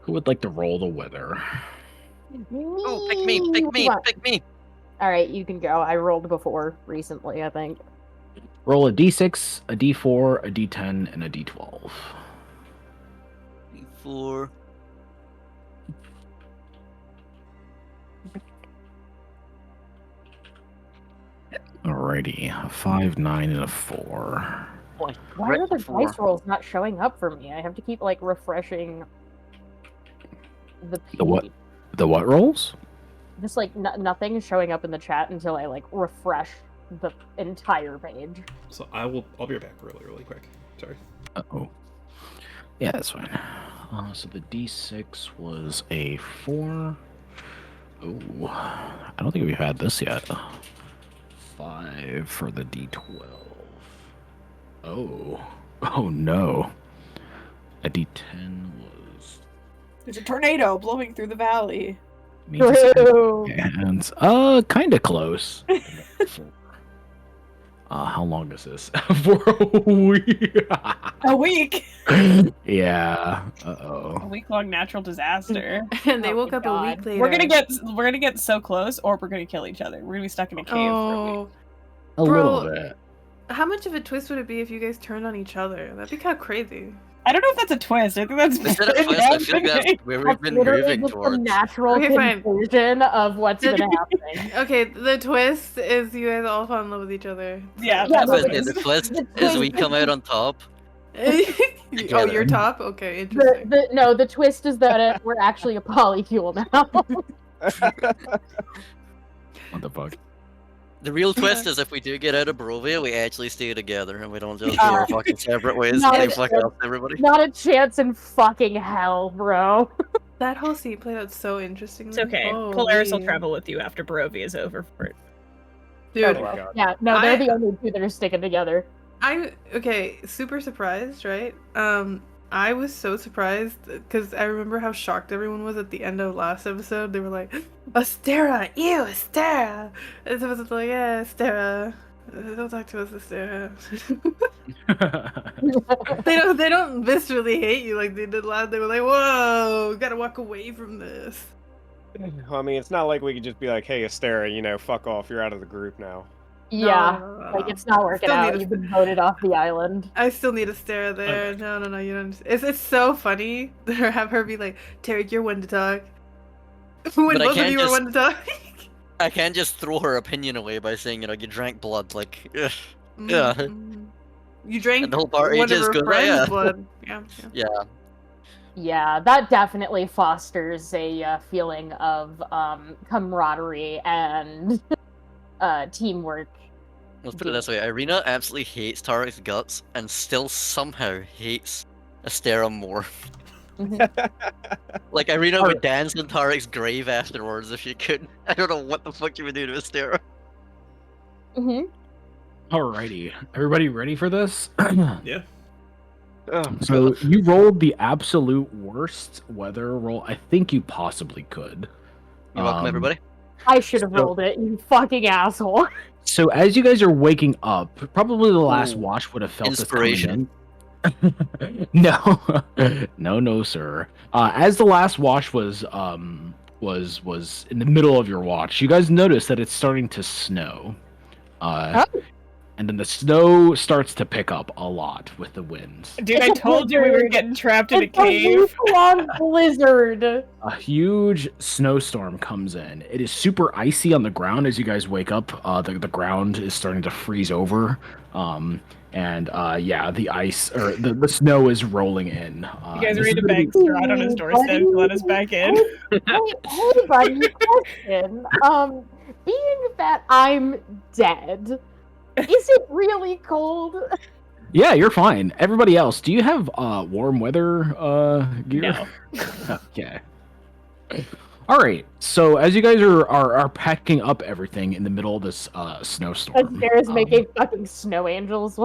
Who would like to roll the weather? Oh, pick me. All right, you can go. I rolled before recently, I think. Roll a d6, a d4, a d10, and a d12. 4. Alrighty, a 5, 9, and a 4. Why are the dice rolls not showing up for me? I have to keep like refreshing the The what? page. The what rolls? Just like nothing is showing up in the chat until I like refresh the entire page. So I'll be right back really quick. Sorry. Uh-oh. Yeah, that's fine. So the D6 was a 4. Oh, I don't think we've had this yet. 5 for the D12. Oh. Oh no. A D10 was. There's a tornado blowing through the valley. And kind of close. How long is this? For a week. A week. Yeah. A Uh-oh. week-long natural disaster. And they Oh woke my up God. a week later. We're gonna get so close, or we're gonna kill each other. We're gonna be stuck in a cave for a week. Oh, A Bro. little bit. how much of a twist would it be if you guys turned on each other? That'd be kind of crazy. I don't know if that's a twist. I think that's Instead of twist, I feel like that's where we've That's been literally moving just the towards. natural Okay, fine. conclusion of what's The- been happening. Okay, the twist is you guys all fall in love with each other. Yeah, Yeah, I was but gonna say, the twist the is we twist- come out on top. Oh, you're top? Okay, interesting. The twist is that we're actually a polycule now. What the fuck? The real twist is if we do get out of Barovia, we actually stay together and we don't just go our fucking separate ways not and a fuck chance. off everybody. Not a chance in fucking hell, bro. That whole scene played out so interestingly. It's okay. Holy. Polaris will travel with you after Barovia is over for it. Dude, Oh, Thank God. Yeah, no, they're I- the only two that are sticking together. I'm okay. Super surprised, right? I was so surprised because I remember how shocked everyone was at the end of last episode. They were like, "Astera, ew, Astera," and so I was like, "Yeah, Astera, don't talk to us, Astera." They don't viscerally hate you like they did last. They were like, "Whoa, gotta walk away from this." I mean, it's not like we could just be like, "Hey, Astera, fuck off. You're out of the group now." Yeah, No. like it's not working Still need out. a- You've been voted off the island. I still need a stare there. No, you don't. It's so funny to have her be like, Tarek, you're one to talk. When But I both of can't you are just- one to talk. I can't just throw her opinion away by saying, you drank blood, like, ugh. Yeah. Mhm. You drank And the whole party one of just her goes, "Oh, friends' yeah." blood. Yeah. Yeah. Yeah, that definitely fosters a feeling of camaraderie and teamwork. Let's put it this way, Irina absolutely hates Tarek's guts and still somehow hates Astera more. Like, Irina would dance on Tarek's grave afterwards if you could. I don't know what the fuck you would do to Astera. Alrighty. Everybody ready for this? Yeah. So you rolled the absolute worst weather roll I think you possibly could. You're welcome, everybody. I should have So- rolled it, you fucking asshole. So as you guys are waking up, probably the last Ooh. watch would have felt Inspiration. this coming in. No, sir. As the last watch was in the middle of your watch, you guys notice that it's starting to snow. And then the snow starts to pick up a lot with the winds. Dude, I told you we were getting trapped in a It's a cave. week-long blizzard. A huge snowstorm comes in. It is super icy on the ground as you guys wake up. The ground is starting to freeze over. The ice or the snow is rolling in. You guys this ready is to gonna beg be- Strahd on his doorstep to let us back in? Hey, buddy, question. Being that I'm dead, is it really cold? Yeah, you're fine. Everybody else, do you have warm weather gear? No. Okay. All right. So as you guys are packing up everything in the middle of this snowstorm, Astera's making fucking snow angels.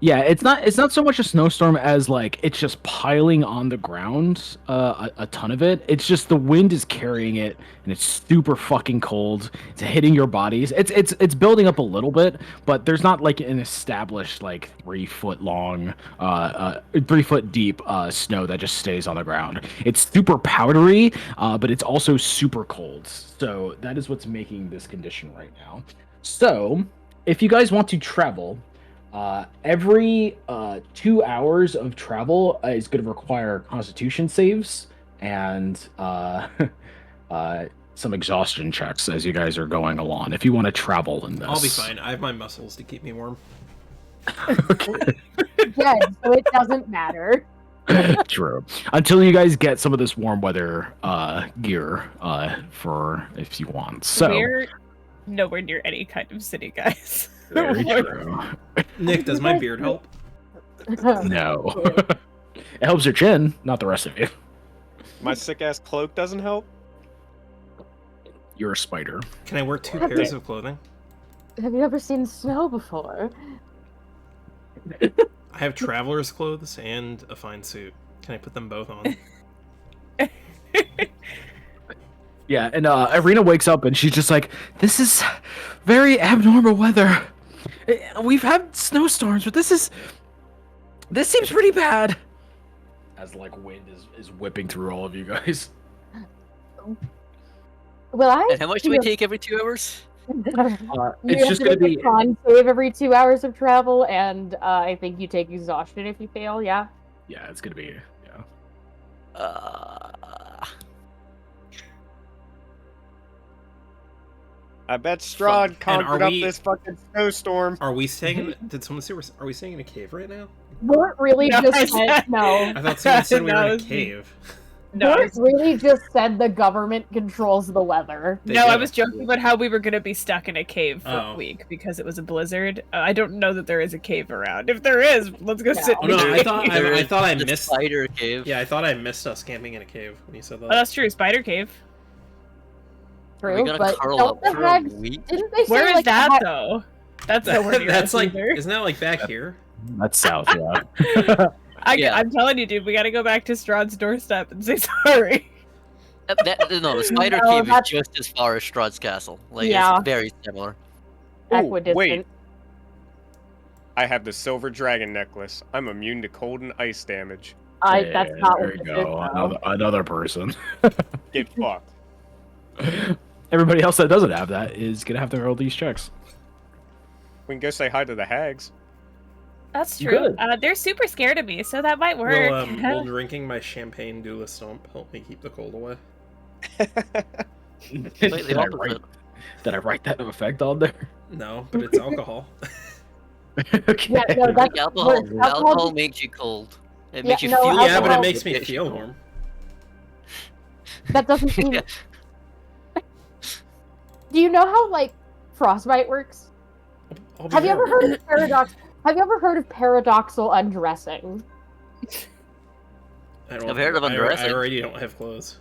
yeah, it's not so much a snowstorm as like it's just piling on the ground, a ton of it. It's just the wind is carrying it, and it's super fucking cold. It's hitting your bodies. It's building up a little bit, but there's not like an established like 3 foot long, 3 foot deep snow that just stays on the ground. It's super powdery, but it's also super cold. So that is what's making this condition right now. So if you guys want to travel. Every 2 hours of travel is going to require constitution saves and some exhaustion checks as you guys are going along. If you want to travel in this, I'll be fine. I have my muscles to keep me warm. Dead, so it doesn't matter. True. Until you guys get some of this warm weather gear for if you want. So We're nowhere near any kind of city, guys. very true. Nick, does my beard help? No. It helps your chin, not the rest of you. My sick ass cloak doesn't help. You're a spider. Can I wear 2 pairs of clothing? Have you ever seen snow before? I have traveler's clothes and a fine suit. Can I put them both on? Yeah, and Irina wakes up and she's just like, "This is very abnormal weather. We've had snowstorms, but this seems pretty bad." As like wind is whipping through all of you guys. Well, And how much do we take every 2 hours? It's just gonna be con save every 2 hours of travel, and I think you take exhaustion if you fail. Yeah. yeah, it's gonna be I bet Strahd And conquered are up we- this fucking snowstorm. Are we staying in... Did someone say are we staying in a cave right now? Bort really No, just I said said- no. I thought someone said we were in No, a it's- cave. No, Bort really just said the government controls the weather. They no, do. I was joking about how we were going to be stuck in a cave for Oh. a week because it was a blizzard. I don't know that there is a cave around. If there is, let's go sit Oh in no, the I cave. thought There I is thought I the missed. spider cave. Yeah, I thought I missed us camping in a cave when you said that. Oh, that's true. Spider cave. Are we True, gonna but curl don't up the for a hags? week? Didn't they say Where is like that though? That's nowhere near That's us like, either. isn't that like back here? that's south, yeah. Yeah. I'm telling you, dude, we got to go back to Strahd's doorstep and say sorry. No, the spider No, cave is that's- just as far as Strahd's castle. Like, Yeah. it's very similar. Ooh, equidistant? wait. I have the silver dragon necklace. I'm immune to cold and ice damage. That's not there what you this go. is, though. Another person. Get fucked. Everybody else that doesn't have that is gonna have to roll these checks. We can go say hi to the hags. That's true. Good. They're super scared of me, so that might work. Will drinking my champagne Dula Stomp help me keep the cold away? Completely opposite. Did I write that effect on there? No, but it's alcohol. Okay. Yeah, no, that's Like, alcohol alcohol- makes you cold. It Yeah, makes you no, feel Yeah, but it Alcohol- makes me feel warm. That doesn't mean. Yeah. Do you know how like frostbite works? I'll be Have you ever warm. heard of paradox? Have you ever heard of paradoxal undressing? I don't, I've heard of I undressing. already don't have clothes.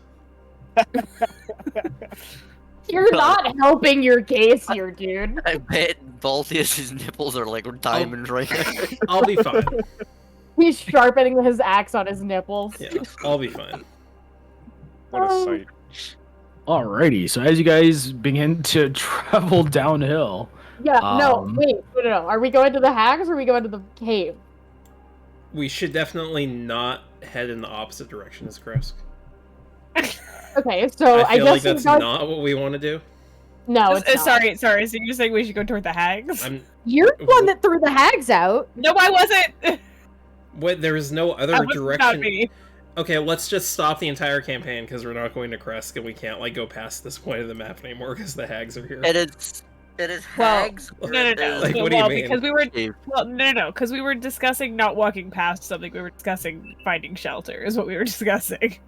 You're God. not helping your case here, dude. I bet Baltius' nipples are like diamonds right now. I'll be fine. He's sharpening his axe on his nipples. Yeah, I'll be fine. What a sight. Alrighty, so as you guys begin to travel downhill, Yeah, no, Um, wait, no. Are we going to the hags or are we going to the cave? We should definitely not head in the opposite direction as Kresk. Okay, so I I feel guess like that's you guys... not what we want to do. No, it's not. Sorry. So you're saying we should go toward the hags? You're the one that threw the hags out. No, I wasn't. Wait, there is no other That was not direction. me. Okay, let's just stop the entire campaign because we're not going to Kresk and we can't like go past this point of the map anymore because the hags are here. It is Well, hags. or No. it is Like, what do you mean? Because we were cave? no, because we were discussing not walking past something. We were discussing finding shelter. Is what we were discussing.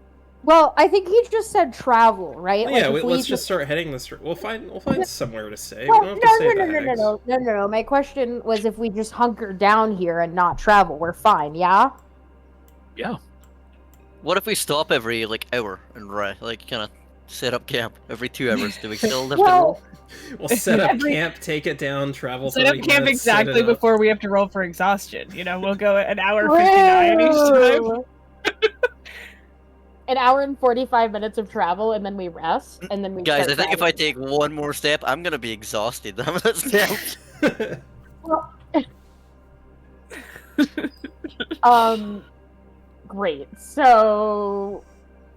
Well, I think he just said travel, right? Well, Like, yeah, if let's just start heading this. We'll find somewhere to stay. Well, we don't have to stay at the hags. no. My question was if we just hunker down here and not travel, we're fine, yeah? What if we stop every like hour and like kind of set up camp every 2 hours? Do we still have to Well, roll? We'll set up Every- camp, take it down, travel. Set up 30 camp minutes, set exactly it up. before we have to roll for exhaustion. You know, we'll go an hour 59 each time. Whoa. An hour and 45 minutes of travel, and then we rest, and then we Guys, I start think if I traveling. take one more step, I'm gonna be exhausted. Let's camp. Great. So,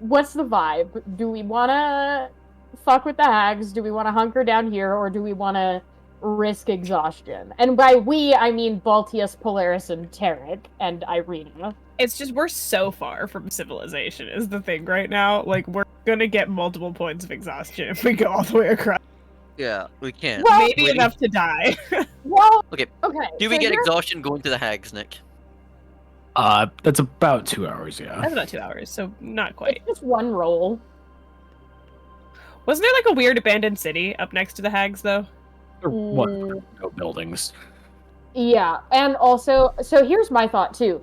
what's the vibe? Do we want to fuck with the hags? Do we want to hunker down here, or do we want to risk exhaustion? And by we, I mean Baltius, Polaris, and Tarek, and Irina. It's just we're so far from civilization is the thing right now. Like we're gonna get multiple points of exhaustion if we go all the way across. Yeah, we can. Well, Maybe Wait. enough to die. Well, Okay. okay. Do we so get here's- exhaustion going to the hags, Nick? that's about 2 hours, yeah. That's about 2 hours, so not quite. It's just one roll. Wasn't there like a weird abandoned city up next to the hags though? Or what? Mm. No buildings. Yeah, and also, so here's my thought too.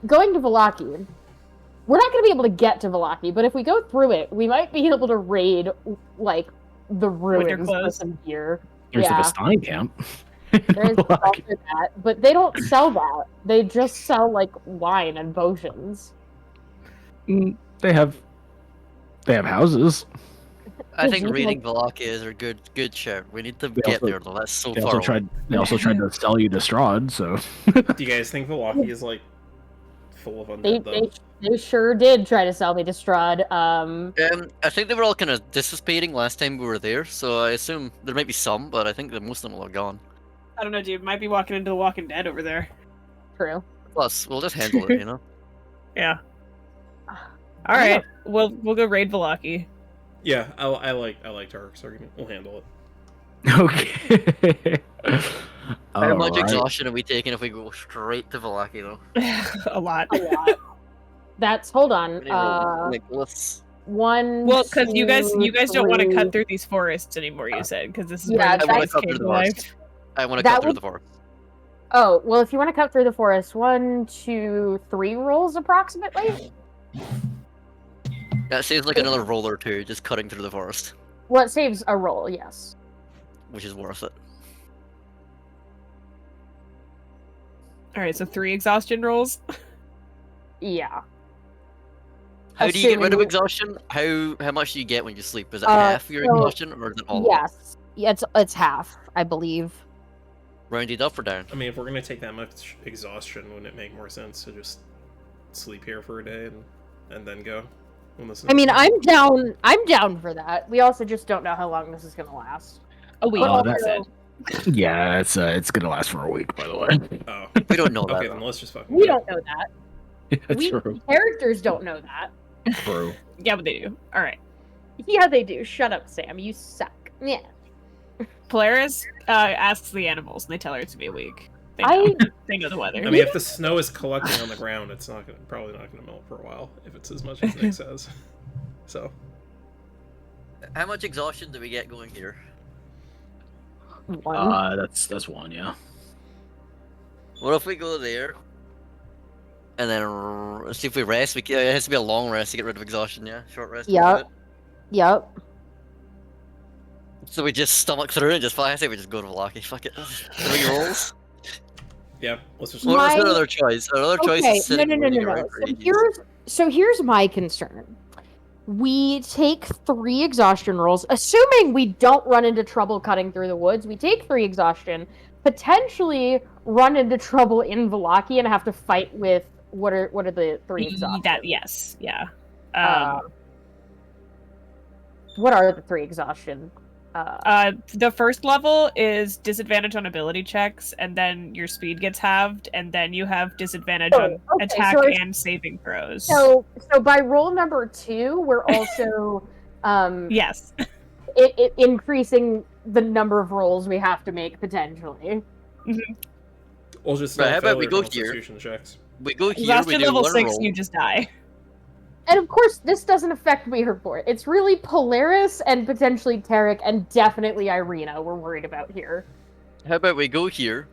going to Vallaki, we're not going to be able to get to Vallaki, but if we go through it, we might be able to raid, like, the ruins for clothes. some gear. There's Yeah. the Vistani camp. There's also that, but they don't sell that. They just sell, like, wine and potions. They have houses. I think raiding Vallaki is a good shout. We need to get there though. That's so They far. also tried to sell you to Strahd, so. Do you guys think Vallaki is like full of undead though? They sure did try to sell me to Strahd. I think they were all kind of dissipating last time we were there, so I assume there might be some, but I think that most of them are gone. I don't know, dude. Might be walking into the Walking Dead over there. True. Plus, we'll just handle it, you know. Yeah. All right, we'll go raid Vallaki. Yeah, I like Tarek's argument. We'll handle it. Okay. How much exhaustion are we taking if we go straight to Vallaki though? A lot. That's hold on. Let's. One. Well, because you guys don't want to three. cut through these forests anymore. You said because this is Yeah, where the I want to trees cut came through the to life. forest. I want to That cut through would- the forest. Oh well, if you want to cut through the forest, 1, 2, 3 rolls approximately. That seems like another roll or two, just cutting through the forest, What saves a roll? Yes. which is worth it. All right, so 3 exhaustion rolls. Yeah. How do you get rid of Assuming- exhaustion? How much do you get when you sleep? Is it Uh, half your so- exhaustion, or is it all? Yes. Yeah, it's half, I believe. Rounded up or down? I mean, if we're gonna take that much exhaustion, wouldn't it make more sense to just sleep here for a day and then go? When this I mean, is- I'm down for that. We also just don't know how long this is gonna last. A week. But that's also- Yeah, it's gonna last for a week, by the way. Oh, We don't know that. okay, then let's just fucking. We go. don't know that. That's We true. characters don't know that. True. Yeah, but they do. All right. Yeah, they do. Shut up, Sam. You suck. Yeah. Polaris asks the animals, and they tell her it's gonna be a week. They know, I they know the weather. I mean, if the snow is collecting on the ground, it's probably not gonna melt for a while if it's as much as Nick says. So How much exhaustion do we get going here? 1. That's one, yeah. What if we go there, and then see if we rest? It has to be a long rest to get rid of exhaustion, yeah? Short rest. Yep. Yep. So we just stomach through and just fly. I say we just go to Vallaki. Fuck it. 3 rolls. yeah, let's just. What was My- our other choice? Our other choice Okay, is sitting no. waiting around for ages. So here's my concern. We take 3 exhaustion rolls, assuming we don't run into trouble cutting through the woods. We take 3 exhaustion, potentially run into trouble in Vallaki and have to fight with what are the 3 exhaustion? Yes, yeah. What are the 3 exhaustion? The first level is disadvantage on ability checks, and then your speed gets halved, and then you have disadvantage on okay, attack so it's- and saving throws. So by roll number 2, we're also yes. it increasing the number of rolls we have to make potentially. We'll just Right, how about fail we your go here? Constitution checks. We go here, we Exhaustion do level one 6, roll. you just die. And of course, this doesn't affect me report. It's really Polaris and potentially Tarek and definitely Irina we're worried about here. How about we go here?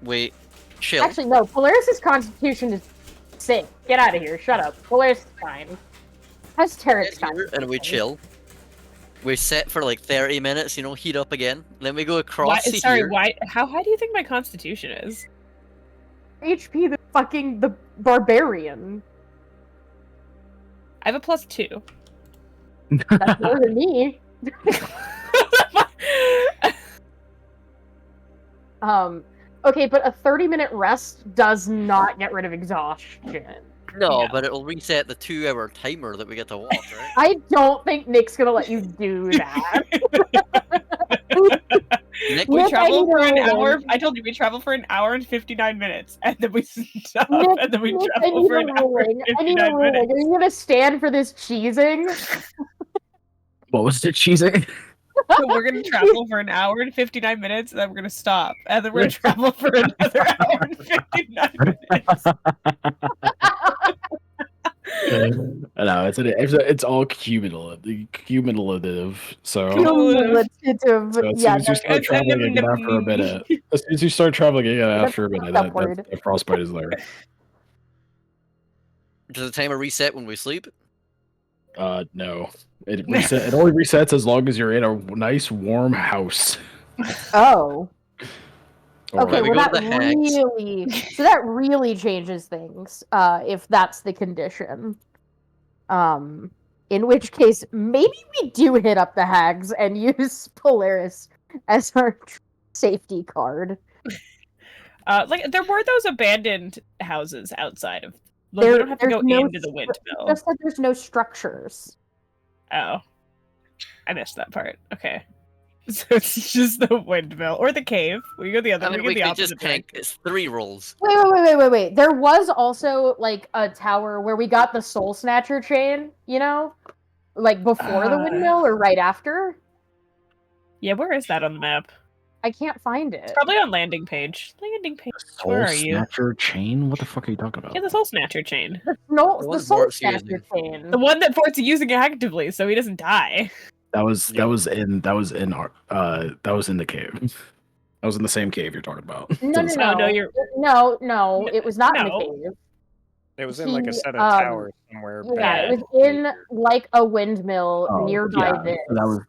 Wait, chill. Actually, no. Polaris's constitution is sick. Get out of here. Shut up. Polaris is fine. How's Tarek's Get here and we constitution? chill. We sit for like 30 minutes, you know, heat up again. Then we go across to Sorry, here. why? How high do you think my constitution is? HP the barbarian. I have a +2. That's more than me. Okay, but a 30-minute rest does not get rid of exhaustion. No, Yeah. but it'll reset the 2-hour timer that we get to watch, right? I don't think Nick's gonna let you do that. Nick, We Nick, travel for an I need a hour. ruling. I told you we travel for an hour and 59 minutes, and then we stop, Nick, and then we Nick, I travel need for a an hour and ruling. I need a 59 ruling. minutes. Are you gonna stand for this cheesing? What was it, cheesing? So we're gonna travel for an hour and 59 minutes, and then we're gonna stop, and then we're gonna travel for another hour and 59 minutes. No, it's all cumulative. So, Cumulative. so as soon as you start And traveling then- again after a minute, as soon as you start traveling again after a minute, upward. that frostbite is there. Does the timer reset when we sleep? No. It reset. It only resets as long as you're in a nice warm house. Oh. Or- Okay, we well go to that the hags. really changes things, if that's the condition. In which case, maybe we do hit up the hags and use Polaris as our safety card. Like there were those abandoned houses outside of. Like, we don't have to go into the windmill. Just that there's no structures. Oh, I missed that part. Okay, so it's just the windmill or the cave. We go the other. I mean, we we go the could opposite just tank. direction. It's 3 rolls. Wait. There was also like a tower where we got the Soul Snatcher chain, you know? Like before the windmill or right after? Yeah, where is that on the map? I can't find it. It's probably on landing page. Landing page. Where are you? Snatcher chain? What the fuck are you talking about? Yeah, the Soul Snatcher chain. No, The the one Soul Bort's Snatcher using. chain. The one that Fort's using actively, so he doesn't die. That was in the cave. That was in the same cave you're talking about. No, No, it was not in the No. cave. It was in like a He, set of towers somewhere. Yeah, bad. it was in like a windmill nearby yeah, this.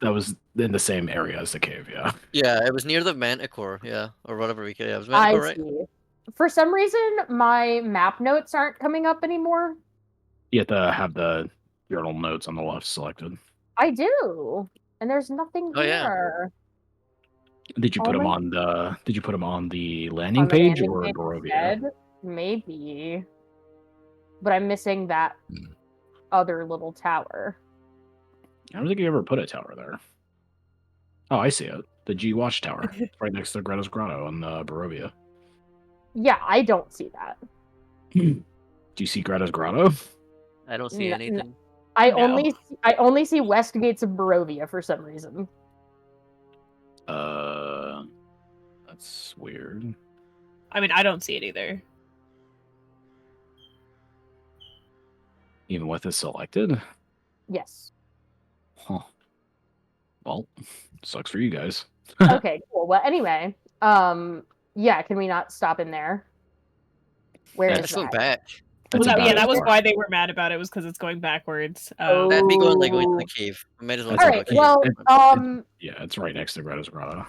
that was in the same area as the cave. Yeah. Yeah, it was near the Manticore. Yeah, or whatever we could. Yeah, it was I Manticore, right? see. For some reason, my map notes aren't coming up anymore. You have to have the journal notes on the left selected. I do, and there's nothing Oh, yeah. here. Did you put them Only- on the? Did you put them on the landing On the page landing or page Barovia? instead? Maybe, but I'm missing that other little tower. I don't think you ever put a tower there. Oh, I see it. The G Watch Tower, right next to Greta's Grotto on Barovia. Yeah, I don't see that. Do you see Greta's Grotto? I don't see No, anything. I No. only see west gates of Barovia for some reason. That's weird. I mean, I don't see it either. Even with it selected? Yes. Huh. Well, sucks for you guys. Okay, cool. Well, anyway, yeah, can we not stop in there? Where Yeah, is Let's go that? back. That's Well, about yeah, as that was far. why they were mad about it. Was because it's going backwards. That'd be going to Oh. the cave. We might as well That's go All to right. the cave. Well, Yeah, it's right next to Greta's Grotto.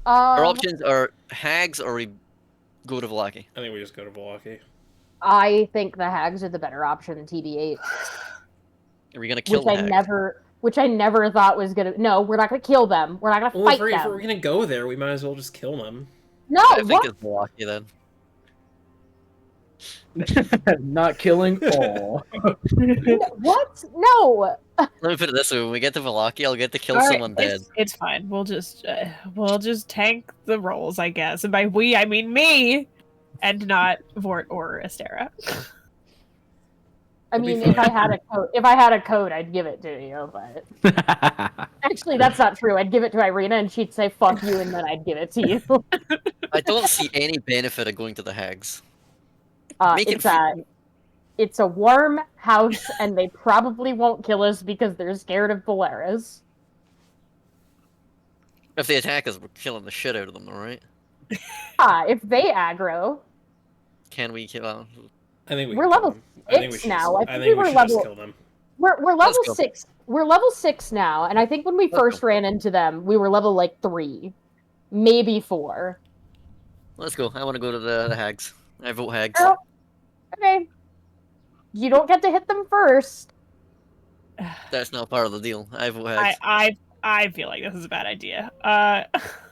Our options are hags or we go to Velaki. I think we just go to Milwaukee. I think the hags are the better option, TBH. Are we gonna kill Which the hags? which I never thought was gonna. No, we're not gonna kill them. We're not gonna Well, fight if them. we're gonna go there, we might as well just kill them. No, I think what? it's Velaki then. Not killing all. What? No. Let me put it this way: when we get to Velaki, I'll get to kill All right, someone dead. It's fine. We'll just tank the rolls, I guess. And by we, I mean me, and not Vort or Astera. I We'll be mean, if I fine. had a code, I'd give it to you. But actually, that's not true. I'd give it to Irina, and she'd say "fuck you," and then I'd give it to you. I don't see any benefit of going to the hags. Make it It's a warm house, and they probably won't kill us because they're scared of Polaris. If they attack us, we're killing the shit out of them, alright? If they aggro, Can we kill them? I think we We're can level kill them. I think we 6 should. now. I I think we think were we should just level- kill them. we're level go. 6. We're level 6 now, and I think when we Let's first go. ran into them, we were level like 3, maybe 4. Let's go. I want to go to the hags. I vote hags. Oh, okay. You don't get to hit them first. That's not part of the deal. I vote hags. I feel like this is a bad idea. I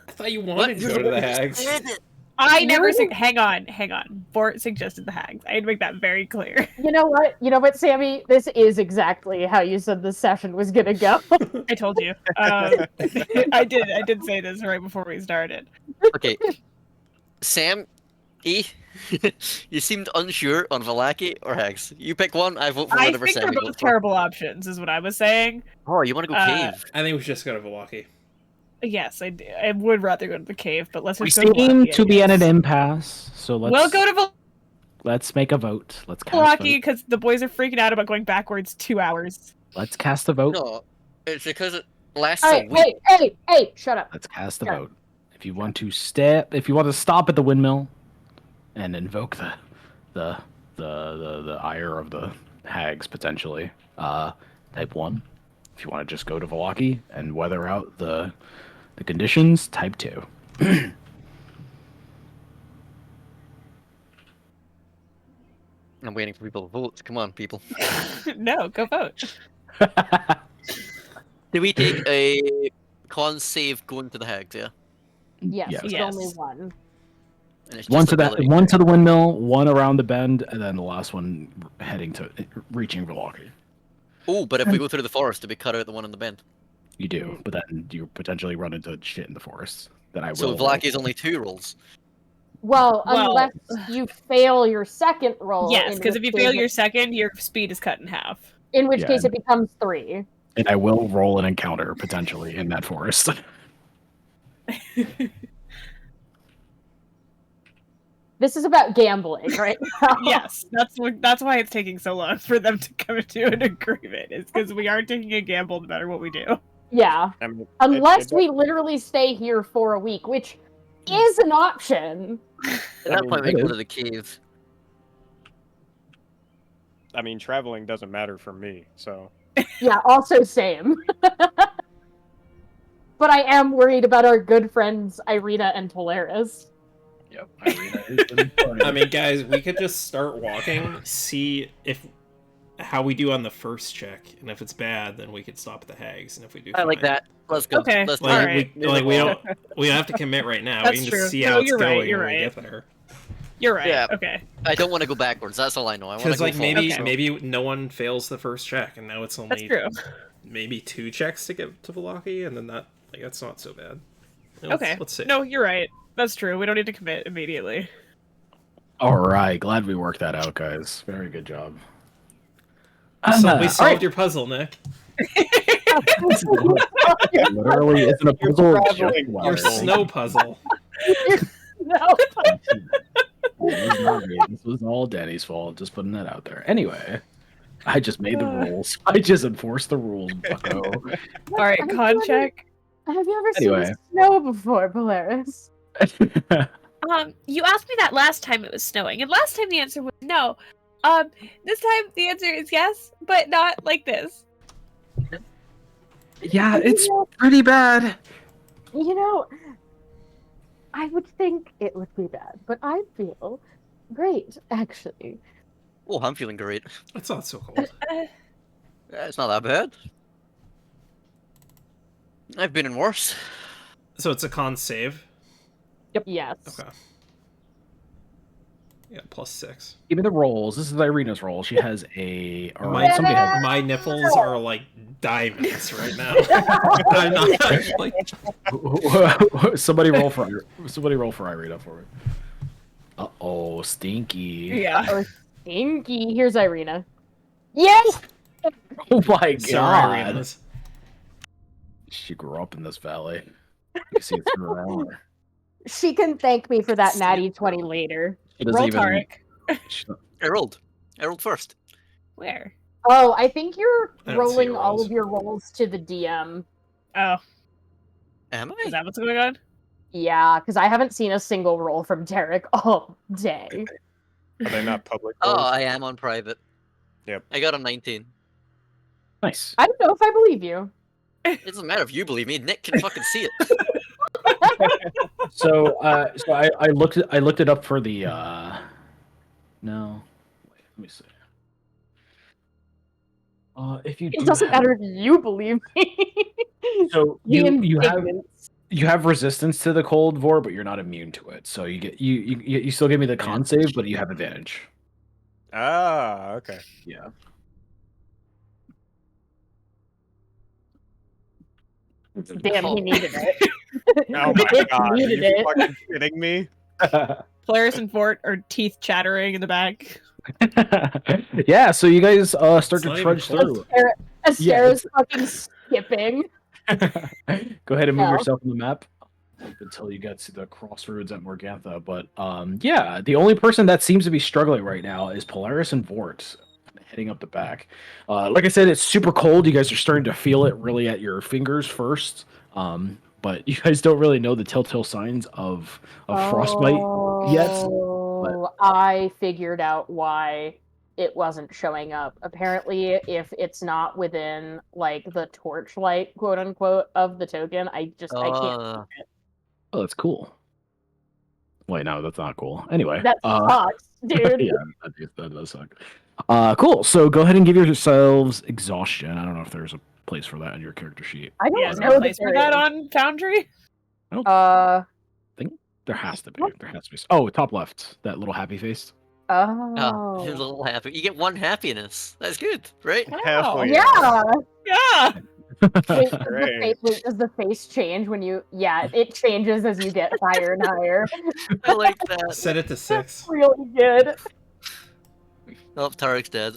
thought you wanted to go to the hags. I never. You're- Hang on. Vort suggested the hags. I had to make that very clear. You know what, Sammy? This is exactly how you said this session was gonna go. I told you. I did say this right before we started. Okay. Sam, E, you seemed unsure on Velaki or hags. You pick one, I vote for I whatever think Sam they're you both vote for. terrible options, is what I was saying. Oh, you want to go cave? I think we should just go to Milwaukee. Yes, I do. I would rather go to the cave, but let's We just go to seem Milwaukee, I to be at an guess. impasse, so let's We'll go to let's make a vote. Let's cast Milwaukee vote. because the boys are freaking out about going backwards 2 hours. Let's cast a vote. No, it's because it lasts a Hey, week. hey, shut up. Let's cast a Sure. vote. If you want to stop at the windmill and invoke the the ire of the hags potentially. Type 1, if you want to just go to Velaki and weather out the conditions. Type 2. I'm waiting for people to vote. Come on, people. No, go vote. Did we take a con save going to the hags? Yeah. Yes, Yes. there's Yes. only one. And it's One just to that, ability. one to the windmill, one around the bend, and then the last one heading to reaching Velaki. Oh, but if we go through the forest, do we cut out the one on the bend? You do, but then you potentially run into shit in the forest. Then I will. So roll. Vlaki is only 2 rolls. Well, Well- unless you fail your second roll. Yes, in because which if you case fail it- your second, your speed is cut in half. in which Yeah, case it becomes 3. And I will roll an encounter potentially in that forest. This is about gambling, right now. Yes, that's why it's taking so long for them to come to an agreement. Is because we are taking a gamble no matter what we do. Yeah. I mean, Unless we literally stay here for a week, which is an option. At that mean, point, we it go is. to the cave. I mean, traveling doesn't matter for me, so Yeah, also same. But I am worried about our good friends Irina and Polaris. Yep. I mean, guys, we could just start walking, see how we do on the first check, and if it's bad, then we could stop at the hags, and if we do, I like fine. that. Let's go. Okay. Let's do Like, it. Alright. we don't have to commit right now. That's we can true. just see No, how it's you're right, going you're when we right. get there. You're right. Yeah. Okay. I don't want to go backwards. That's all I know. I want to Because go like maybe forward. maybe no one fails the first check, and now it's That's only true. maybe 2 checks to get to Velaki, and then that's not so bad. Okay. Let's see. No, you're right. That's true. We don't need to commit immediately. All right, glad we worked that out, guys. Very good job. So we all solved right. your puzzle, Nick. Literally, isn't a puzzle. it's just traveling a Your puzzle. snow puzzle. No. This was not me. This was all Danny's fault. Just putting that out there. Anyway, I just made the rules. I just enforced the rules, bucko. All right, Have you con ever- check. Have you ever Anyway. seen snow before, Polaris? You asked me that last time it was snowing, and last time the answer was no. This time the answer is yes, but not like this. Yeah, it's pretty bad. You know, I would think it would be bad, but I feel great, actually. Oh, I'm feeling great. It's not so cold. Yeah, it's not that bad. I've been in worse. So it's a con save. Yes. Okay. Yeah, +6. Give me the rolls. This is Irina's roll. She has a. Or My, somebody has. my nipples are like diamonds right now. I'm not actually. Somebody roll for Irina for me. Oh, stinky. Yeah. Or stinky. Here's Irina. Yes! Oh my So god. Irina's. She grew up in this valley. You see it through her armor. She can thank me for that natty 20 later. She doesn't Roll even. Tarek. she- I rolled. I rolled first. Where? Oh, I think you're I don't see rolling your all rolls. of your rolls to the DM. Oh, Am I? is that what's going on? Yeah, because I haven't seen a single roll from Derek all day. are they not public? Oh, roles? I am on private. Yep. I got a 19. Nice. I don't know if I believe you. It doesn't matter if you believe me. Nick can fucking see it. So I looked it up for the. No, wait, let me see. If you It do doesn't have- matter if you believe me. So The you have indignance. you have resistance to the cold vor, but you're not immune to it. So you still give me the con save, but you have advantage. Ah, okay. Yeah. Damn, Oh. he needed it. Oh my It god, are needed you it. fucking kidding me? Polaris and Fort are teeth chattering in the back. Yeah. So you guys start It's to not trudge even through. Astera's fucking skipping. Go ahead and move No. yourself on the map until you get to the crossroads at Morgantha. But yeah, the only person that seems to be struggling right now is Polaris and Vort heading up the back. Like I said, it's super cold. You guys are starting to feel it really at your fingers first. But you guys don't really know the telltale signs of frostbite yet. I figured out why it wasn't showing up. Apparently, if it's not within like the torchlight, quote unquote, of the token, I can't. Oh, Oh, that's cool. Wait, no, that's not cool. Anyway, That sucks, dude. yeah, that does suck. Cool. So go ahead and give yourselves exhaustion. I don't know if there's a place for that on your character sheet. I don't Yeah, is know there a that place for there that is. on Foundry? There has to be. There has to be. Oh, top left, that little happy face. a little happy. You get 1 happiness. That's good, right? Hell Yeah. Yeah. Wait, Great. does the face change when you? Yeah, it changes as you get higher and higher. I like that. Set it to 6. Really good. Oh, Tarek's dead.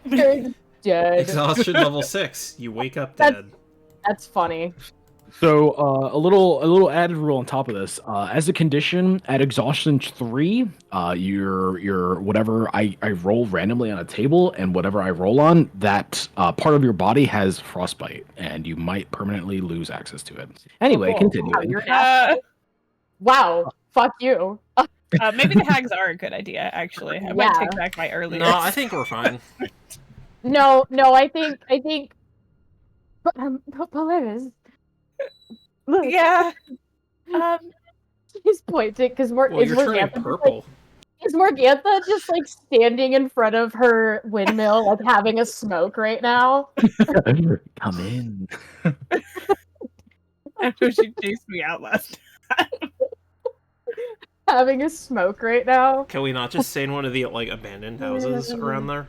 Very dead. Exhaustion level 6. You wake up That's- dead. That's funny. So a little added rule on top of this. As a condition, at exhaustion 3, your whatever I roll randomly on a table, and whatever I roll on, that part of your body has frostbite, and you might permanently lose access to it. Anyway, Wow, continuing. you're nasty. Wow. Fuck you. Maybe the hags are a good idea, actually. I might take back my earlier. No, I think we're fine. No, I think. Polaris. Look, Yeah. he's pointing because Well, you're turning purple. Is Morgantha just like standing in front of her windmill, like having a smoke right now? Come in. After she chased me out last time. Having a smoke right now. Can we not just stay in one of the like abandoned houses around there?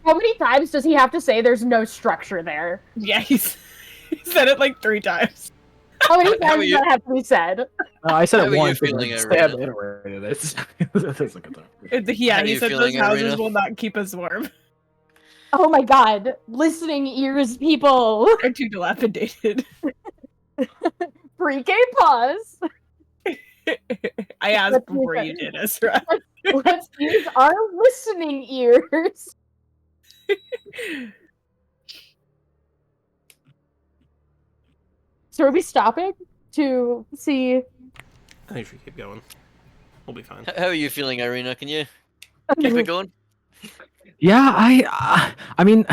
How many times does he have to say there's no structure there? Yeah, he said it like 3 times. How many How times does that have to be said? I said How it are you once. feeling, and Irina? Stab iterated. That's a good time. Yeah, How are he you said those feeling, houses Irina? will not keep us warm. Oh my god. Listening ears, people. They're too dilapidated. Pre-K pause. I asked Let's before use you that. did, Ezra. Let's use our listening ears. So are we stopping to see? I think we should keep going. We'll be fine. How are you feeling, Irina? Can you keep it going? Yeah, I mean,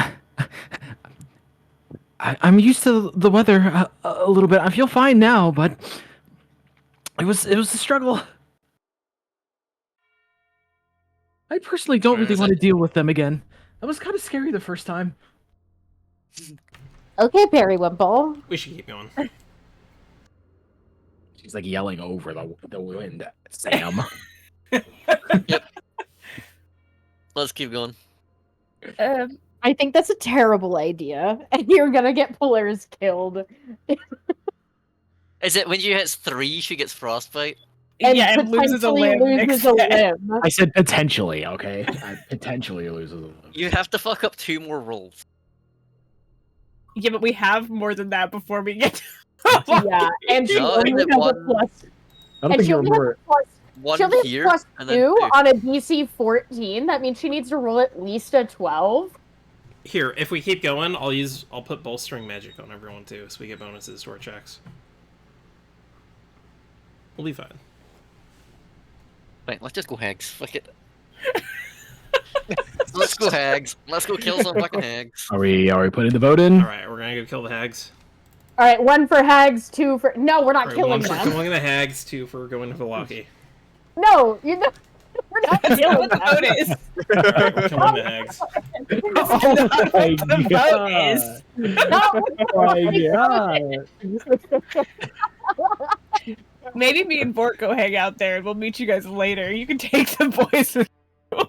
I'm used to the weather a little bit. I feel fine now, but it was a struggle. I personally don't really want to deal with them again. That was kind of scary the first time. Okay, Periwimple. We should keep going. She's like yelling over the wind. Sam. Let's keep going. I think that's a terrible idea, and you're gonna get Polaris killed. Is it when she hits 3, she gets frostbite? And loses a limb. Loses a limb. I said potentially, okay? Potentially loses a limb. You have to fuck up 2 more rolls. Yeah, but we have more than that before we get to Yeah, and she No, only isn't it has a one- plus. I don't And think she you only has a remember. plus. One She only has here, plus and then 2 2. on a DC 14. That means she needs to roll at least a 12. Here, if we keep going, I'll put bolstering magic on everyone too, so we get bonuses to our checks. We'll be fine. Fine, let's just go hags. Fuck it. Let's go hags. Let's go kill some fucking hags. Are we putting the vote in? All right, we're gonna go kill the hags. All right, 1 for hags, 2 for. No, we're not All right, killing 1 for them. killing the hags, 2 for going to Velaki. No, we're not That's not killing what the them. vote is. All right, we're killing the hags. Oh my The vote is. Maybe me and Bort go hang out there, and we'll meet you guys later. You can take the boys with you.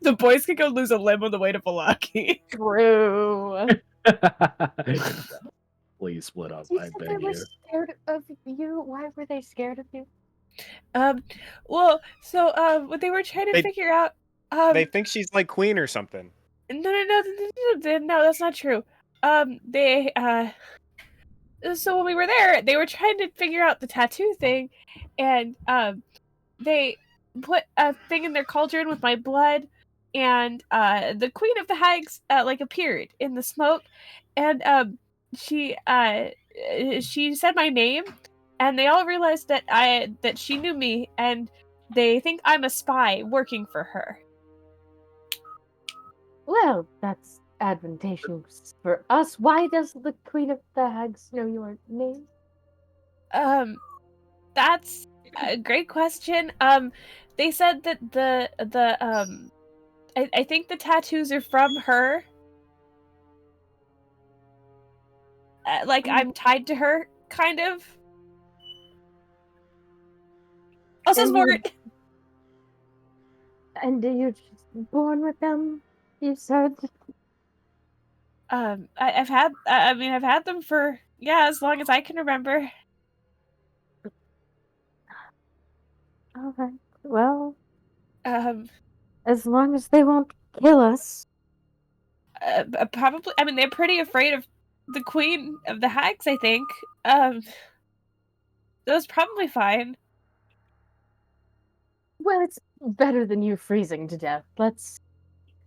The boys can go lose a limb on the way to Velaki. True. Please split up. You I said they beg were you. scared of you. Why were they scared of you? Well, so what they were trying to They- figure out. They think she's like queen or something. No, that's not true. So when we were there, they were trying to figure out the tattoo thing, and they put a thing in their cauldron with my blood, and the queen of the hags like appeared in the smoke, and she said my name, and they all realized that she knew me, and they think I'm a spy working for her. Well, that's advantageous for us. Why does the Queen of the Hags know your name? That's a great question. They said that I think the tattoos are from her. Like I'm tied to her, kind of. Also, And Smart. And you're just born with them, you said? I've had. I mean, I've had them for as long as I can remember. Alright, well, Um, as long as they won't kill us. probably. I mean, they're pretty afraid of the Queen of the Hags. I think. That was probably fine. Well, it's better than you freezing to death. Let's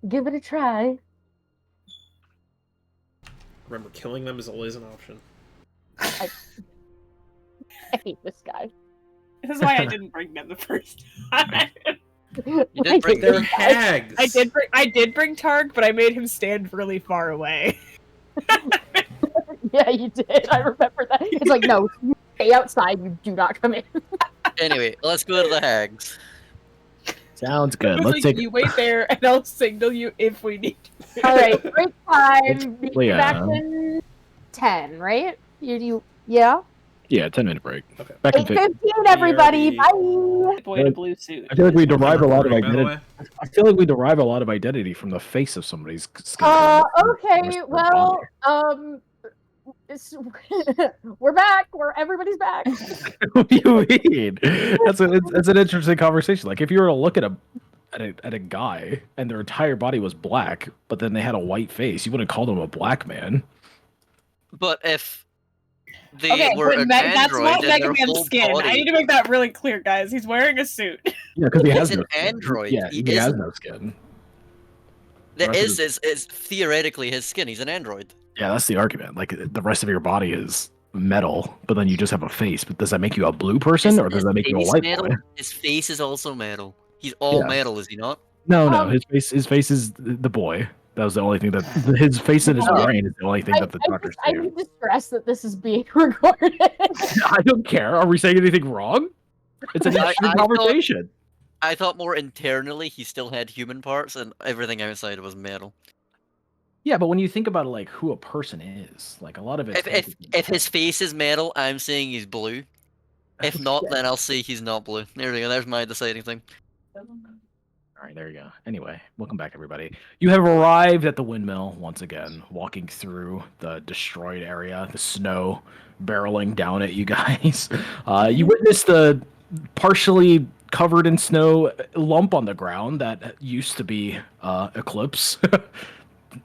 give it a try. Remember, killing them is always an option. I hate this guy. This is why I didn't bring them the first time. You did bring They're hags. I did bring Targ, but I made him stand really far away. Yeah, you did. I remember that. It's like, no, you stay outside. You do not come in. Anyway, let's go to the hags. Sounds good. Let's Like, take. you wait there, and I'll signal you if we need to. All right, break time. Be Well, yeah. back in 10, right? Yeah? Yeah, 10-minute break. Okay. Back in 8:15, everybody. Bye. Boy in a blue suit. I feel like we derive a lot of Recording, by the identity. I feel like we derive a lot of identity from the face of somebody's skin. Okay, well, we're back. Everybody's back. What do you mean? That's an interesting conversation. Like if you were to look at a guy and their entire body was black, but then they had a white face, you wouldn't call them a black man. But if they were an that's android not and their Mega Man's whole skin. body... I need to make that really clear, guys. He's wearing a suit. Yeah, because he has He's no an skin. android. Yeah, He he has isn't- no skin. That The rest is theoretically his skin. He's an android. Yeah, that's the argument. Like the rest of your body is metal, but then you just have a face. But does that make you a blue person, or does that make you a face white metal? boy? His face is also metal. He's all Yeah. metal, is he not? No, Um, his face is the boy. That was the only thing that his face and his Oh. brain is the only thing that the doctor I saved. need to stress that this is being recorded. I don't care. Are we saying anything wrong? It's an I interesting thought- conversation. I thought more internally he still had human parts and everything outside was metal. Yeah, but when you think about it, like who a person is, like a lot of it. If his face is metal, I'm saying he's blue. If not, then I'll say he's not blue. There we go. There's my deciding thing. All right, there you go. Anyway, welcome back, everybody. You have arrived at the windmill once again, walking through the destroyed area, the snow barreling down at you guys. You witnessed the partially covered in snow lump on the ground that used to be Eclipse.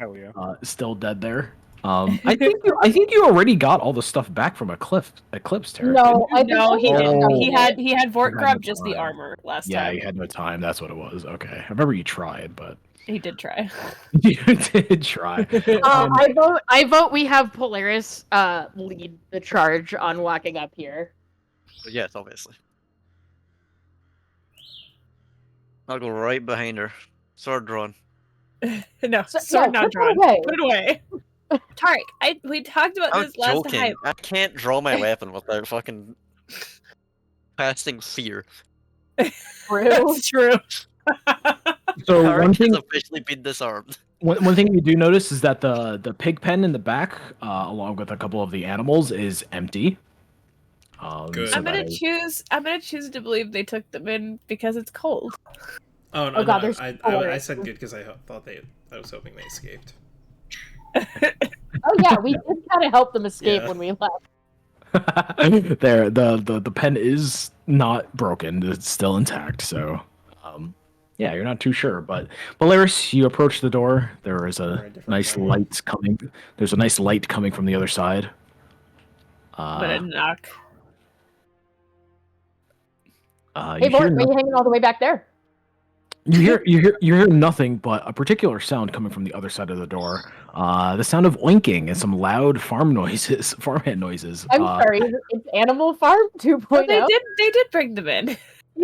Hell yeah. Still dead there. I think you already got all the stuff back from Eclipse, Terry. No, I No, he didn't. Oh. didn't. He had Vort You had grab no just the time. armor last Yeah, time. you had no time. That's what it was. Okay, I remember you tried, but He did try. you did try. I vote we have Polaris lead the charge on walking up here. Yes, obviously. I'll go right behind her. Sword drawn. No, So- sword no, not put it drawn. away. Put it away. Tarek, we talked about I'm this last joking. time. I can't draw my weapon without fucking casting fear. True. That's true. So Tarek one thing, has officially been disarmed. one thing you do notice is that the pig pen in the back, along with a couple of the animals, is empty. Good. so I'm gonna that is- choose to believe they took them in because it's cold. Oh no! Oh, God, no, there's I four. said good because I was hoping they escaped. Oh yeah, we did kind of help them escape Yeah. when we left. there, the pen is not broken; it's still intact. So, yeah, you're not too sure. But Polaris, you approach the door. There is We're a a different nice time. light coming. There's a nice light coming from the other side. I'm gonna knock. Hey, You hear Vort, why are you hanging all the way back there? You hear nothing but a particular sound coming from the other side of the door. The sound of oinking and some loud farmhand noises. I'm sorry, it's Animal Farm 2.0. Oh, they did bring them in.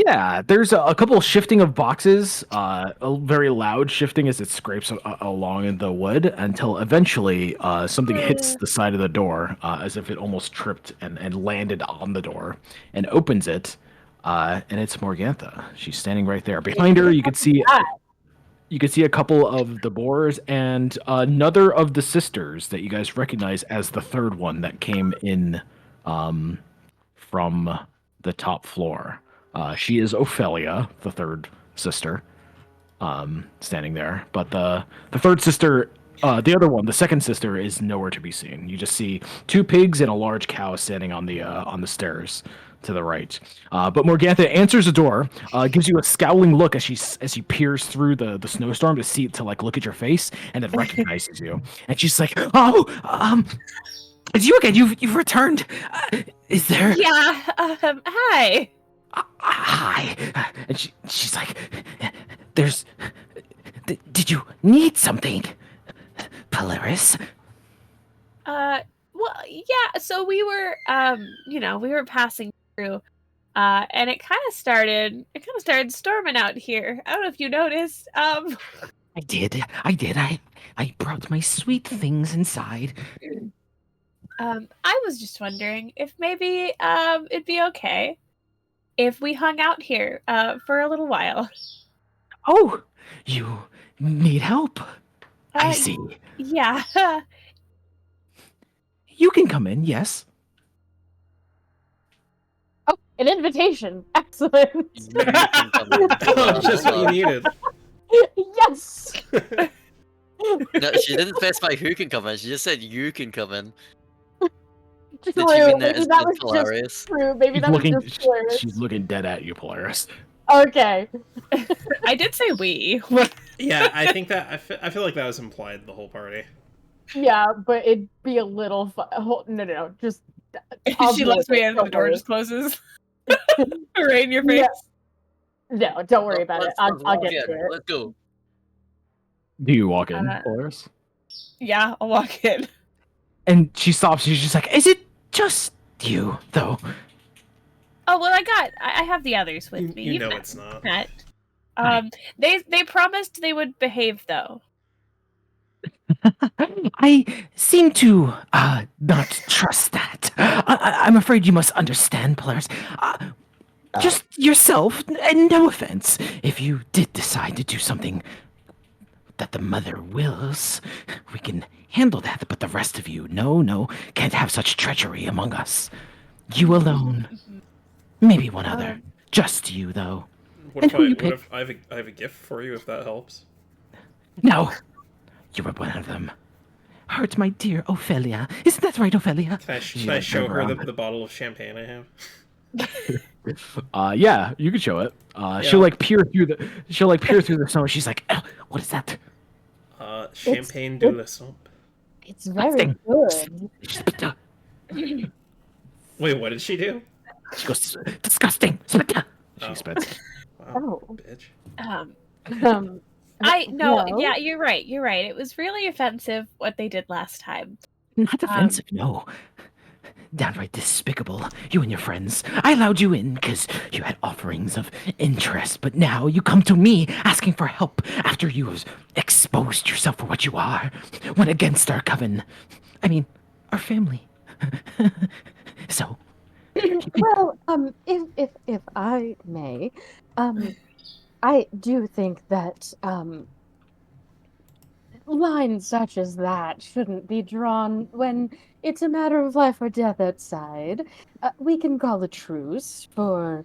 Yeah, there's a couple of shifting of boxes, a very loud shifting as it scrapes along in the wood until eventually something hits the side of the door as if it almost tripped and landed on the door and opens it. And it's Morgantha. She's standing right there. Behind her, you could see a couple of the boars and another of the sisters that you guys recognize as the third one that came in from the top floor. She is Ophelia, the third sister, standing there. But the third sister, the other one, the second sister, is nowhere to be seen. You just see two pigs and a large cow standing on the stairs to the right. But Morgantha answers the door, gives you a scowling look as she peers through the snowstorm to look at your face, and then recognizes you. And she's like, "Oh, it's you again. You've returned. Is there?" Yeah. Hi. Hi. And she's like, there's. Did you need something, Polaris? Well, yeah. So we were, we were passing through, and it kind of started storming out here. I don't know if you noticed. I did. I brought my sweet things inside. I was just wondering if maybe, it'd be okay if we hung out here, for a little while. Oh, you need help. I Uh, see. Yeah. You can come in, yes. Oh, an invitation. Excellent. You can come in. Oh, just what you needed. Yes. No, she didn't specify who can come in. She just said you can come in. True. Did you mean that Maybe as that being was hilarious? just true. Maybe She's that was looking. just hilarious. She's looking dead at you, Polaris. Okay. I did say we. Yeah, I think that I feel like that was implied the whole party. Yeah, but it'd be a little no. Just She lets me in, the door just closes. Right in your face. No, don't worry about it. I'll walk get in. to it. Let's go. Do you walk in, Polaris? Yeah, I'll walk in. And she stops. She's just like, is it just you, though? Oh well, I have the others with me. You You've know met- it's not. met. They promised they would behave though. I seem to not trust that. I'm afraid you must understand, Polaris. Just yourself, and no offense. If you did decide to do something that the mother wills, we can handle that. But the rest of you, no, can't have such treachery among us. You alone. Maybe one other. Just you, though. What And if who you pick? I have a gift for you if that helps? No. You were one of them. Hurt my dear Ophelia. Isn't that right, Ophelia? Can I show her the bottle of champagne I have? Yeah, you can show it. She'll peer through the snow. She's like, "Oh, what is that?" Champagne de la Somp. It's very good. Wait, what did she do? She goes, disgusting. Spit. She spits. Wow, Oh. bitch. Yeah, you're right. It was really offensive what they did last time. Not offensive, no. Downright despicable. You and your friends. I allowed you in because you had offerings of interest, but now you come to me asking for help after you have exposed yourself for what you are. Went against our coven. I mean, our family. So. Well, if I may, I do think that lines such as that shouldn't be drawn when it's a matter of life or death outside. We can call a truce for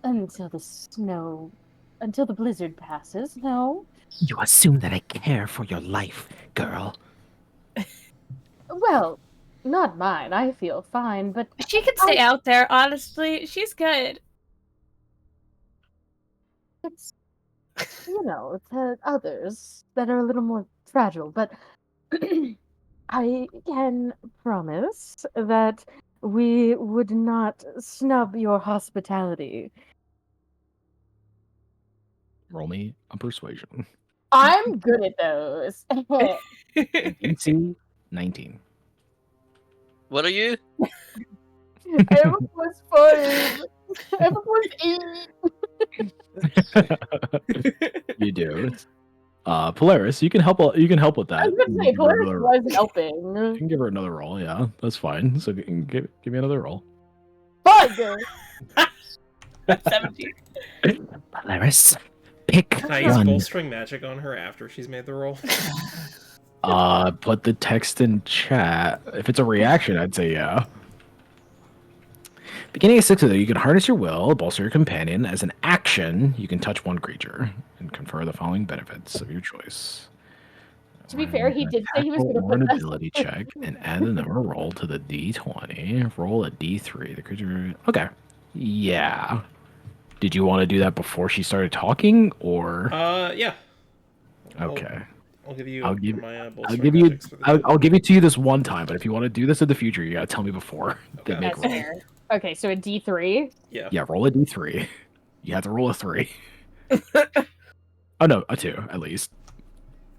until the blizzard passes. No. You assume that I care for your life, girl. Well, not mine. I feel fine, but She can stay out there. Honestly, she's good. it's to others that are a little more fragile. But I can promise that we would not snub your hospitality. Roll me a persuasion. I'm good at those. DC 19. What are you? I have a +5. Everyone's You do. Polaris, you can help. You can help with I that. was gonna say, Give her Polaris another- was You helping. can give her another roll. Yeah, that's fine. So give me another roll. Bug! 17. Polaris, pick Can I use one. bolstering magic on her after she's made the roll? Put the text in chat. If it's a reaction, I'd say yeah. Beginning at 6 of you can harness your will, bolster your companion. As an action, you can touch one creature and confer the following benefits of your choice. To be fair, he did say he was Roll gonna or an put this. ability check and add the number roll to the d20. Roll a d3. The creature. Okay. Yeah. Did you want to do that before she started talking, or? Yeah. Okay. I'll give you I'll give. my I'll bolstering give you. magics for the day. I'll give it to you this one time, but if you want to do this in the future, you gotta tell me before they Okay. make That's roll. fair. Okay, so a D3. Yeah. Yeah, roll a d3. You have to roll a 3. Oh no, a 2 at least.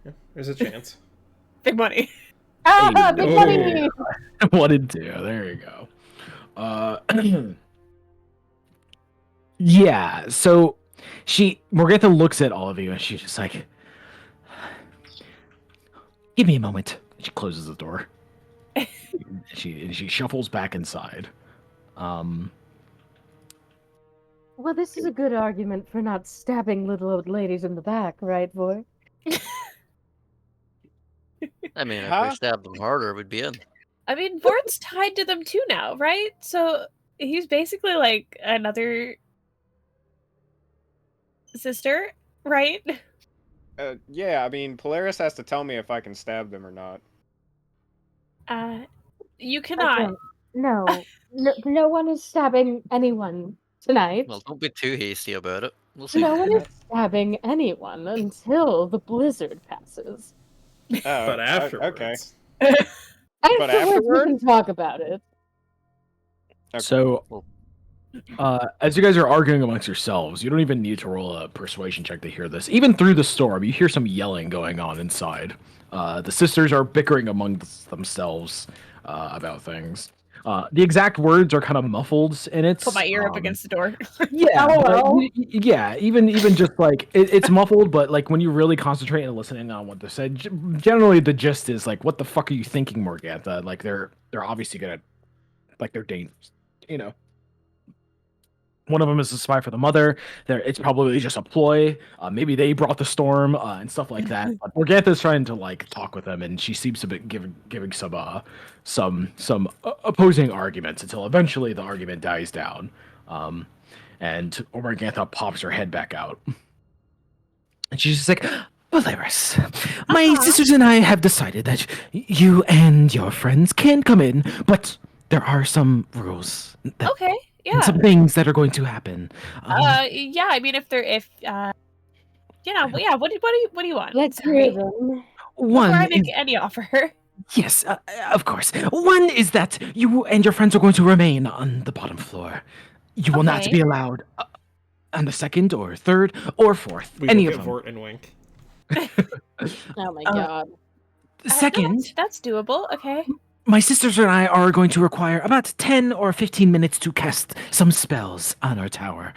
Yeah, there's a chance. Big money. Ah, Hey, big oh. money! 1 and 2. There you go. Yeah. So Morgantha looks at all of you and she's just like, Give me a moment. she closes the door. She shuffles back inside. Well, this is a good argument for not stabbing little old ladies in the back, right, boy? I mean, if Huh? we stabbed them harder, we'd be in. I mean, Vort's tied to them too now, right? So he's basically like another sister, right? Yeah, I mean, Polaris has to tell me if I can stab them or not. You cannot. No, no one is stabbing anyone tonight. Well, don't be too hasty about it. We'll see. No one is stabbing anyone until the blizzard passes. Oh, But okay. afterwards. Afterwards, we afterward? can talk about it. Okay. So, Well- as you guys are arguing amongst yourselves, you don't even need to roll a persuasion check to hear this. Even through the storm, you hear some yelling going on inside. The sisters are bickering among themselves about things. The exact words are kind of muffled in it. Put my ear up against the door. Yeah, LOL. yeah. Even just like it's muffled, but like when you really concentrate and listening on what they're said, generally the gist is like, "What the fuck are you thinking, Morgantha?" Like they're obviously gonna, like they're dangerous, you know. One of them is a spy for the mother. It's probably just a ploy. Maybe they brought the storm and stuff like that. But Morgantha's trying to like talk with them, and she seems to be giving some opposing arguments until eventually the argument dies down, and Morgantha pops her head back out. And she's just like, Polaris, my sisters and I have decided that you and your friends can come in, but there are some rules that, Okay, and yeah. some things that are going to happen. Yeah. I mean, if you know, yeah. What do you want? Let's Sorry. hear them. Before I One make is, any offer. yes, of course. One is that you and your friends are going to remain on the bottom floor. You will not Okay. be allowed on the second or third or fourth. We any look of at them. Vort and wink. Oh my god. Second, That's doable. Okay. my sisters and I are going to require about 10 or 15 minutes to cast some spells on our tower.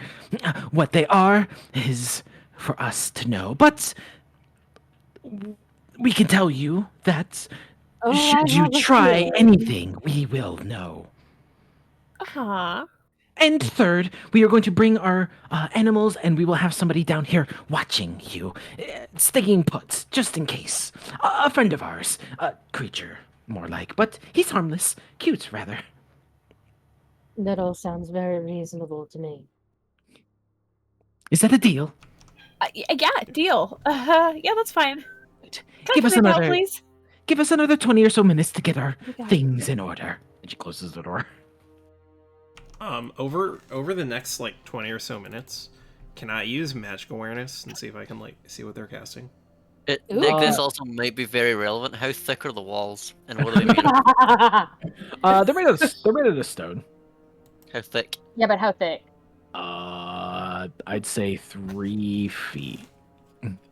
What they are is for us to know, but we can tell you that Oh, I should you have a try feeling. anything, we will know. Uh-huh. And third, we are going to bring our animals, and we will have somebody down here watching you, staying put, just in case. A friend of ours, a creature, more like, but he's harmless, cute, rather. That all sounds very reasonable to me. Is that a deal? Yeah, deal. Yeah, that's fine. Can Give I us come in now, another. please? Give us another 20 or so minutes to get our Oh my God. things in order. And she closes the door. Over the next like 20 or so minutes, can I use magic awareness and see if I can like see what they're casting? Nick, Ooh. this also might be very relevant. How thick are the walls, and what are they made of? They're made of the stone. How thick? Yeah, but how thick? I'd say 3 feet.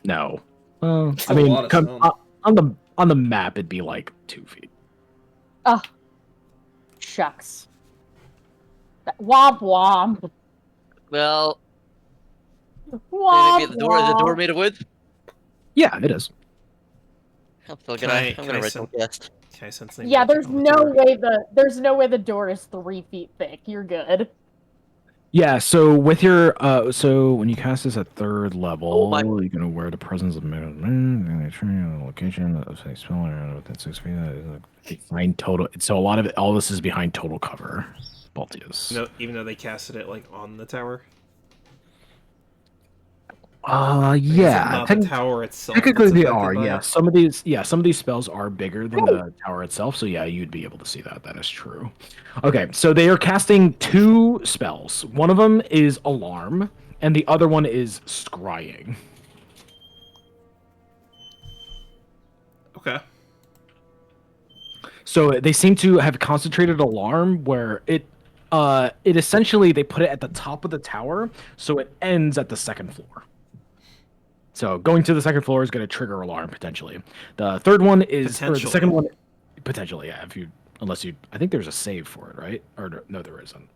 No. That's I a mean, lot of stone. on the map, it'd be like 2 feet. Oh, shucks. Womp womp. Well, Womp maybe the door. Is the door womp. made of wood? Yeah, it is. I'm still Can gonna. I- I'm can gonna I ritual send- cast. Can I sense Yeah, magic there's on the no door? way the door is 3 feet thick. You're good. Yeah, so with your so when you cast this at third level, my- you're gonna wear the presence of the location of a spell within 6 feet. Behind total. So a lot of it, all this is behind total cover. Baltius. No, even though they casted it like on the tower. Like, is it Yeah. not the tower itself. Technically, that's they affected are. by Yeah, it? some of these spells are bigger than the tower itself. So yeah, you'd be able to see that. That is true. Okay, so they are casting 2 spells. One of them is alarm, and the other one is scrying. Okay. So they seem to have concentrated alarm where it essentially they put it at the top of the tower, so it ends at the second floor. So going to the second floor is going to trigger alarm potentially. The third one is, or the second one, potentially, yeah. Unless you, I think there's a save for it, right? Or no, there isn't.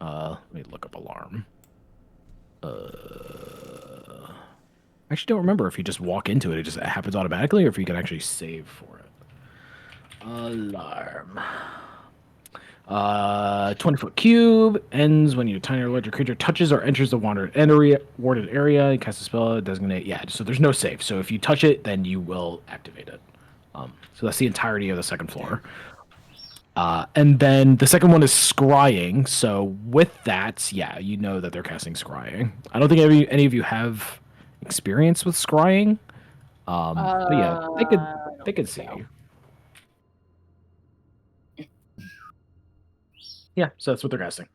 Let me look up alarm. I actually don't remember if you just walk into it, it just happens automatically, or if you can actually save for it. Alarm. 20-foot cube ends when your tiny or larger creature touches or enters the warded area. You cast a spell, designate. Yeah, so there's no save. So if you touch it, then you will activate it. So that's the entirety of the second floor. And then the second one is scrying. So with that, yeah, you know that they're casting scrying. I don't think any of you have experience with scrying. But yeah, they could see. Yeah, so that's what they're casting.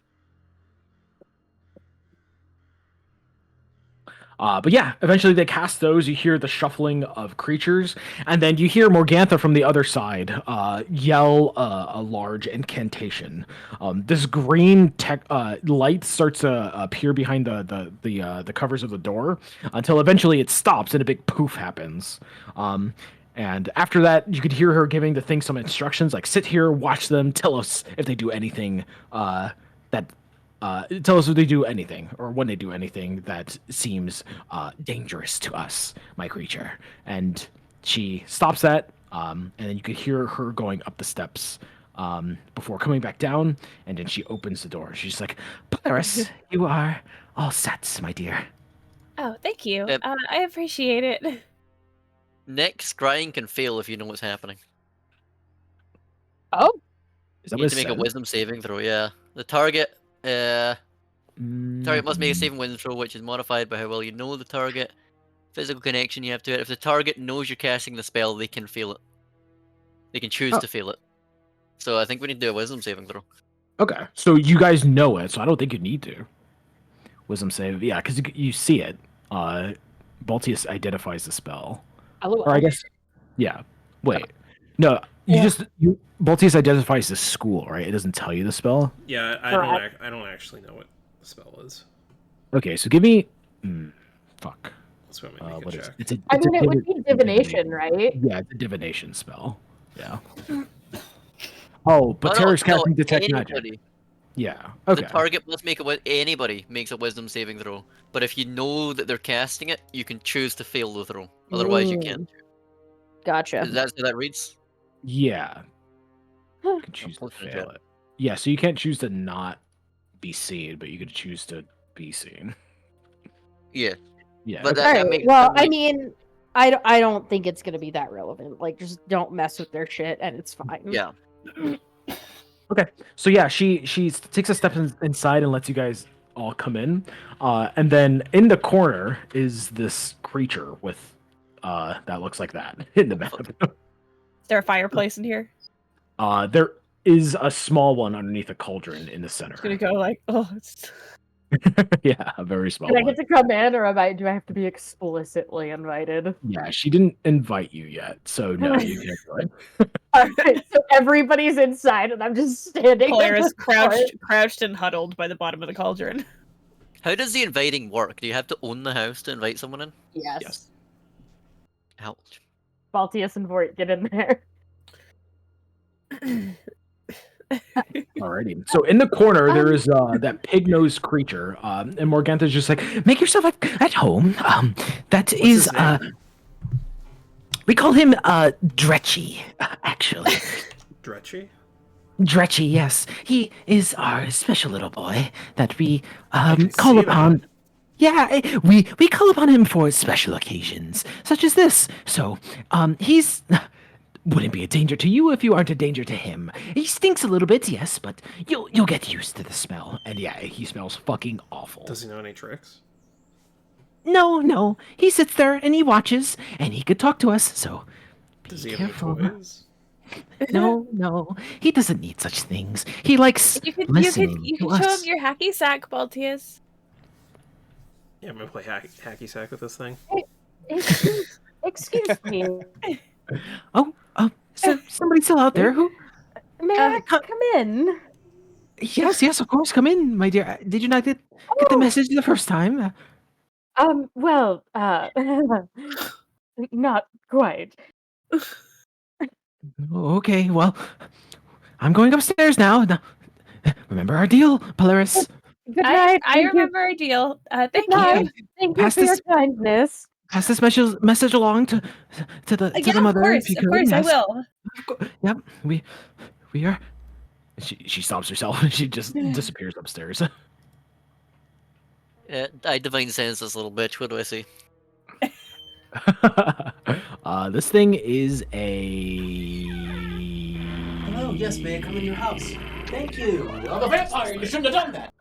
But yeah, eventually they cast those. You hear the shuffling of creatures, and then you hear Morgantha from the other side yell a large incantation. This green light starts to appear behind the covers of the door until eventually it stops and a big poof happens. And after that, you could hear her giving the thing some instructions, like sit here, watch them, tell us if they do anything tell us if they do anything or when they do anything that seems dangerous to us, my creature. And she stops that, and then you could hear her going up the steps before coming back down, and then she opens the door. She's like, Polaris, you are all set, my dear. Oh, thank you. Yep. I appreciate it. Next, scrying can fail if you know what's happening. Oh, Is that You what need it to make a said? wisdom saving throw, yeah. The target must make a saving wisdom throw, which is modified by how well you know the target. Physical connection you have to it. If the target knows you're casting the spell, they can fail it. They can choose to fail it. So I think we need to do a wisdom saving throw. Okay, so you guys know it, so I don't think you need to. Wisdom save, yeah, because you see it. Baltius identifies the spell. LOL. Or I guess, yeah. Wait, no, Baltius identifies the school, right? It doesn't tell you the spell. Yeah, I don't actually know what the spell is. Okay, so give me. Fuck. That's what we make What a is check. it? I mean, it would be divination, right? Yeah, it's a divination spell. Yeah. Oh, but Oh, Terra's no, casting detect anybody. magic. Yeah. Okay. The target must make anybody makes a wisdom saving throw. But if you know that they're casting it, you can choose to fail the throw. Otherwise, you can't. Gotcha. Is that how that reads? Yeah. You can choose to Unfortunate fail yet. it. Yeah, so you can't choose to not be seen, but you could choose to be seen. Yeah. Yeah. But okay. that Alright, makes well, that I makes- mean, I don't think it's gonna be that relevant. Like, just don't mess with their shit, and it's fine. Yeah. Okay, so yeah, she takes a step inside and lets you guys all come in, and then in the corner is this creature with that looks like that in the map. Is there a fireplace in here? There is a small one underneath a cauldron in the center. It's gonna go like, oh, it's Yeah, a very small Can I one. get to come in, or do I have to be explicitly invited? Yeah, she didn't invite you yet, so no, you can't join. Alright, so everybody's inside, and I'm just standing. Polaris there. crouched and huddled by the bottom of the cauldron. How does the inviting work? Do you have to own the house to invite someone in? Yes. Ouch. Baltius and Vort, get in there. Alrighty. So in the corner there is that pig-nosed creature, and Morganta's just like, make yourself at home. That What's is his name? we call him Dretchy, actually. Dretchy? Dretchy, yes. He is our special little boy that we can call see upon. that. Yeah, we call upon him for special occasions, such as this. So, he's wouldn't be a danger to you if you aren't a danger to him. He stinks a little bit, yes, but you'll get used to the smell. And yeah, he smells fucking awful. Does he know any tricks? No, he sits there and he watches, and he could talk to us. So, Does be he careful. have any toys? No, he doesn't need such things. He likes listening you to could show him us. your hacky sack, Baltius. Yeah, I'm gonna play hacky sack with this thing. Excuse me. Oh, somebody still out there? Who? May I come in? Yes, of course. Come in, my dear. Did you not get the message the first time? Well, not quite. Oh, okay, well, I'm going upstairs now. Remember our deal, Polaris. Good night. I remember our deal. Thank Good you. night. Thank you Pass for your this- kindness. Pass this message along to the Yeah, mother, if you of could. course, I Yes. will. Yep, we are. She stops herself. She just disappears upstairs. I divine sense this little bitch. What do I see? This thing is a. Hello, yes, may I come in your house? Thank you. I'm a vampire. You shouldn't have done that.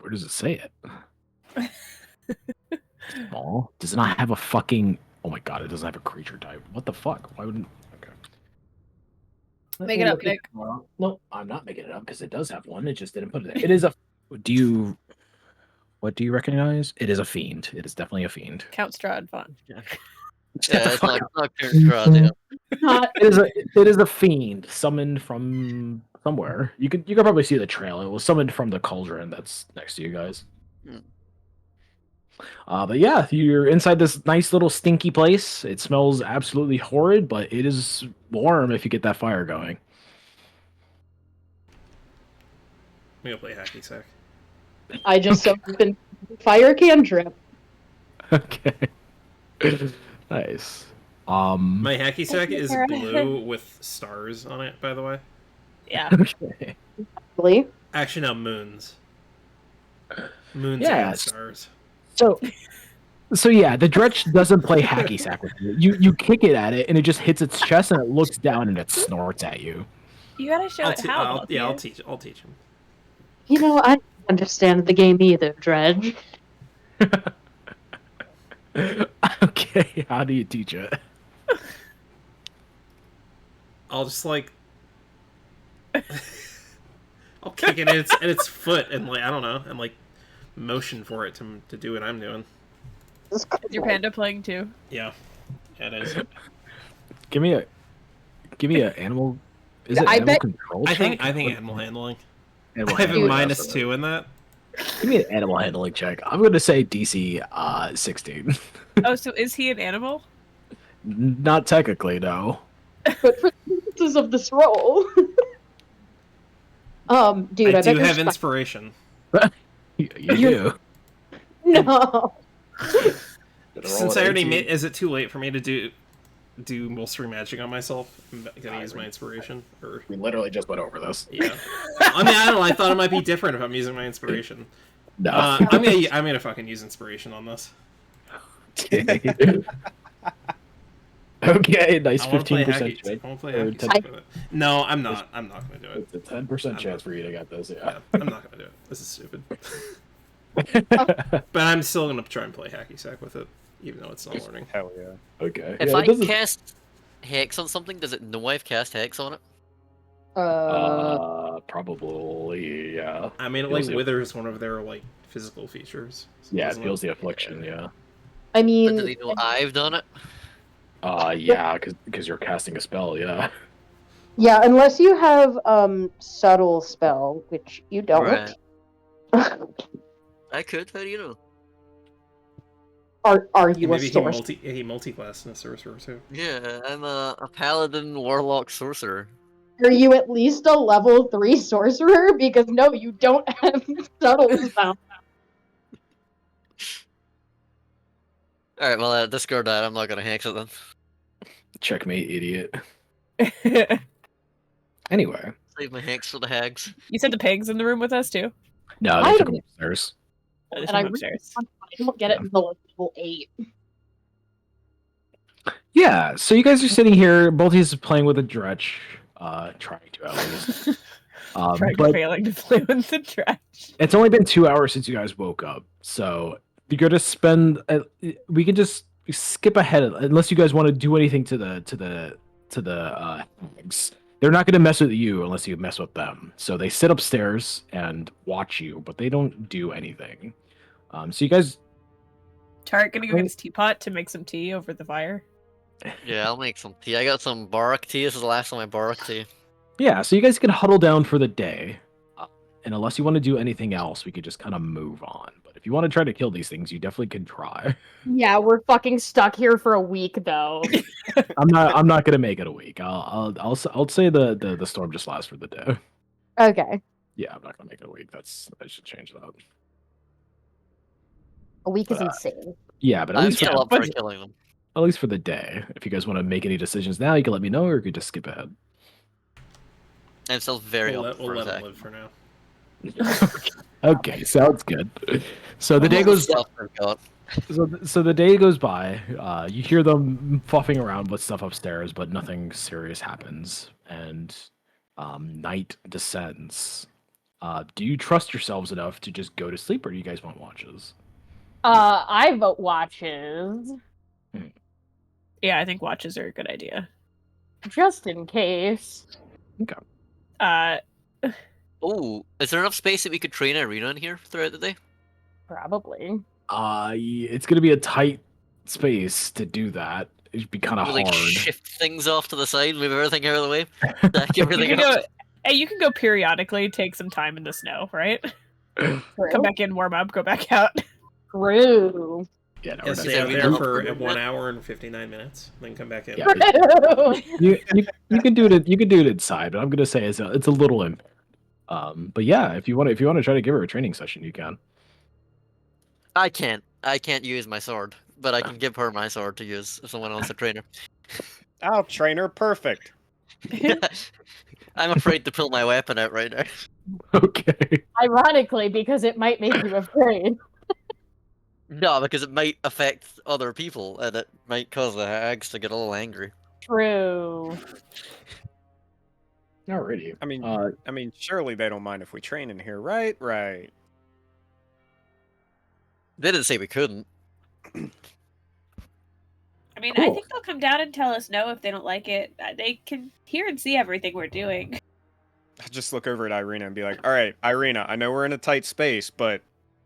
Where does it say it? Small. Does it not have a fucking? Oh my god! It doesn't have a creature type. What the fuck? Why wouldn't? Okay. Make it up, Nick. No, I'm not making it up because it does have one. It just didn't put it there. It is a. Do you? What do you recognize? It is a fiend. It is definitely a fiend. Count Strahd font. Yeah, it's not Strahd, yeah. It is a fiend summoned from somewhere. You could probably see the trail. It was summoned from the cauldron that's next to you guys. But yeah, you're inside this nice little stinky place. It smells absolutely horrid, but it is warm if you get that fire going. I'm gonna play hacky sack. I just opened fire cantrip. Okay. Nice. My hacky sack is Sarah. blue with stars on it, by the way. Yeah. Okay. Really? Actually, no, moons. Moons Yeah, and stars. So yeah, the Dretch doesn't play hacky sack with you. You kick it at it, and it just hits its chest, and it looks down and it snorts at you. You gotta show it how. I'll teach him. You know, I don't understand the game either, Dredge. Okay, how do you teach it? I'll just like I'll kick it at its foot and like I don't know and like motion for it to do what I'm doing. Is your panda playing too? Yeah, it is. Give me a animal. Is it I animal bet- control? I think check? animal handling. Animal I have a handling, -2 in that. Give me an animal handling check. I'm going to say DC 16. Oh, so is he an animal? Not technically, no. But for the purposes of this role. Dude, I I do bet have you're inspiration. You do. No. Since I already made, is it too late for me to do Molstery magic on myself? I'm gonna use my inspiration, or We literally just went over this. yeah. I mean, I don't know. I thought it might be different if I'm using my inspiration. No. I'm gonna fucking use inspiration on this. Okay, nice I want to play 15% hacky. chance. I want to play or hacky 10 sack with it. No, I'm not. I'm not gonna do it. It's a 10% chance for you to get this, Yeah, yeah. I'm not gonna do it. This is stupid. But I'm still gonna try and play hacky sack with it, even though it's not learning. Hell yeah. Okay. If yeah, I it doesn't- cast Hex on something, does it know I've cast Hex on it? Probably, yeah. I mean, it Feels like the- withers one of their like physical features. Yeah, it doesn't feels the affliction, yeah. I But mean, does he know I've done it? Yeah, because you're casting a spell, yeah. yeah, unless you have subtle spell, which you don't. Right. I could. How do you know? Are And you a maybe sorcerer? he multi-classed in a sorcerer too. Yeah, I'm a paladin, warlock, sorcerer. Are you at least a level 3 sorcerer? Because no, you don't have subtle sound. Alright, well, discard that. I'm not gonna hex it then. Checkmate, idiot. Anyway, Save my hex for the hags. You said the pigs in the room with us too. no, they took him upstairs. Oh, they And took I them really upstairs. want, I don't get it Yeah. until like level 8. Yeah, so you guys are sitting here, both of you playing with a dretch, trying to at least. Trying But failing to play with the trash. it's only been 2 hours since you guys woke up, so you're gonna spend. We can just skip ahead unless you guys want to do anything to the hags. They're not gonna mess with you unless you mess with them. So they sit upstairs and watch you, but they don't do anything. So you guys, Tarek gonna go get his teapot to make some tea over the fire. Yeah, I'll make some tea. I got some bark tea. This is the last time I bark tea. yeah. So you guys can huddle down for the day, and unless you want to do anything else, we could just kind of move on. But if you want to try to kill these things, you definitely can try. Yeah, we're fucking stuck here for a week though. I'm not gonna make it a week. I'll say the storm just lasts for the day. Okay. Yeah, I'm not gonna make it a week. I should change that. A week is But, insane. Yeah, but I'm still up for killing them. at least for the day. If you guys want to make any decisions now, you can let me know, or you could just skip ahead. I'm still very We'll up let for him attack. live for now. Okay, sounds good. So the day All the goes. stuff I've got. So the day goes by. You hear them fluffing around with stuff upstairs, but nothing serious happens, and night descends. Do you trust yourselves enough to just go to sleep, or do you guys want watches? I vote watches. Yeah, I think watches are a good idea. Just in case. Okay. Oh, is there enough space that we could train Irina in here throughout the day? Probably. It's gonna be a tight space to do that. It'd be kind of We'll, like, hard. shift things off to the side, move everything out of the way, stack You everything can up. go. Hey, you can go periodically, take some time in the snow, right? True. Come back in, warm up, go back out. True. Yeah, no, Yeah, we're stay not out we there don't for have to 1 hour and 59 minutes, then come back in. Yeah, you can do it. You can do it inside, but I'm gonna say it's a little impaired. But yeah, if you want to try to give her a training session, you can. I can't use my sword, but I can give her my sword to use if someone wants to train her. I'll train her perfect. I'm afraid to pull my weapon out right now. Okay. Ironically, because it might make you afraid. No, because it might affect other people, and it might cause the hags to get a little angry. True. Alrighty. I mean, surely they don't mind if we train in here, right? Right. They didn't say we couldn't. I mean, I Cool. think they'll come down and tell us no if they don't like it. They can hear and see everything we're doing. I'll just look over at Irina and be like, all right, Irina, I know we're in a tight space, but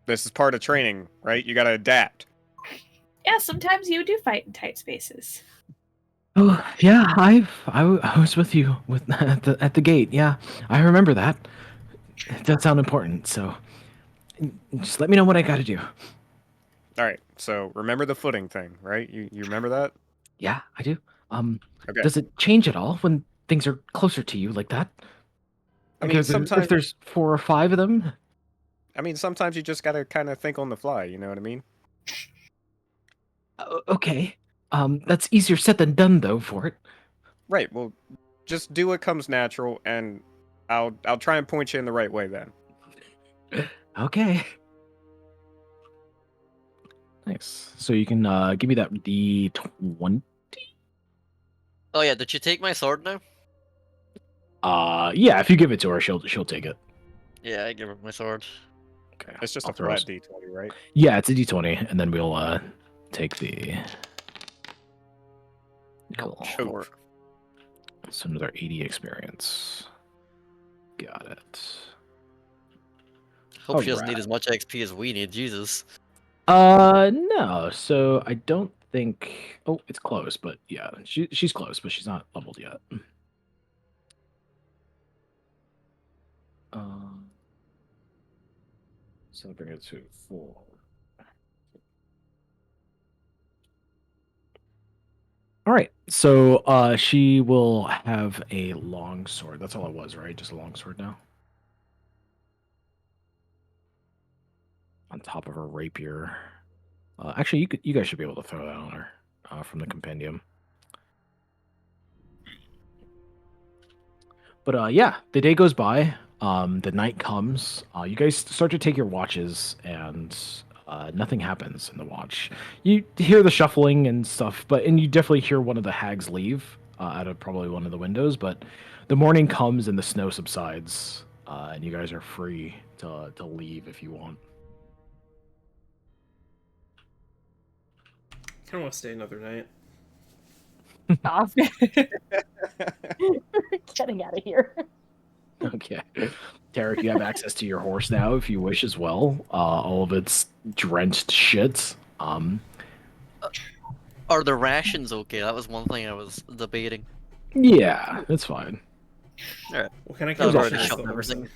this is part of training, right? You gotta adapt. Yeah, sometimes you do fight in tight spaces. Oh yeah, I was with you at the gate. Yeah, I remember that. It does sound important. So just let me know what I got to do. All right, so remember the footing thing, right? You remember that? Yeah, I do. Okay. Does it change at all when things are closer to you like that? I Like mean, if sometimes there's 4 or 5 of them. sometimes you just gotta kind of think on the fly. You know what I mean? Okay. That's easier said than done though. For it. Right. Well, just do what comes natural, and I'll try and point you in the right way then. Okay. Nice. So you can give me that D20. Oh yeah, did you take my sword now? Yeah. If you give it to her, she'll take it. Yeah, I give her my sword. Okay. It's just I'll a throw flat us- D20, right? Yeah, it's a D20, and then we'll take the. Cool. Sure. So another 80 experience. Got it. Hope she doesn't Alright. need as much XP as we need, Jesus. No. So I don't think. Oh, it's close, but yeah, she's close, but she's not leveled yet. So bring it to 4. All right. So she will have a long sword. That's all it was, right? Just a long sword now. On top of her rapier. Actually, you guys should be able to throw that on her from the compendium. But yeah, the day goes by. The night comes. You guys start to take your watches, and nothing happens in the watch. You hear the shuffling and stuff, and you definitely hear one of the hags leave out of probably one of the windows. But the morning comes and the snow subsides, and you guys are free to leave if you want. I kind of want to stay another night. Off. Getting out of here. Okay. Tarek, you have access to your horse now if you wish as well. All of its drenched shit. Are the rations okay? That was one thing I was debating. Yeah, it's fine. Alright. What kind of I've already condition is shoved the horse everything. in?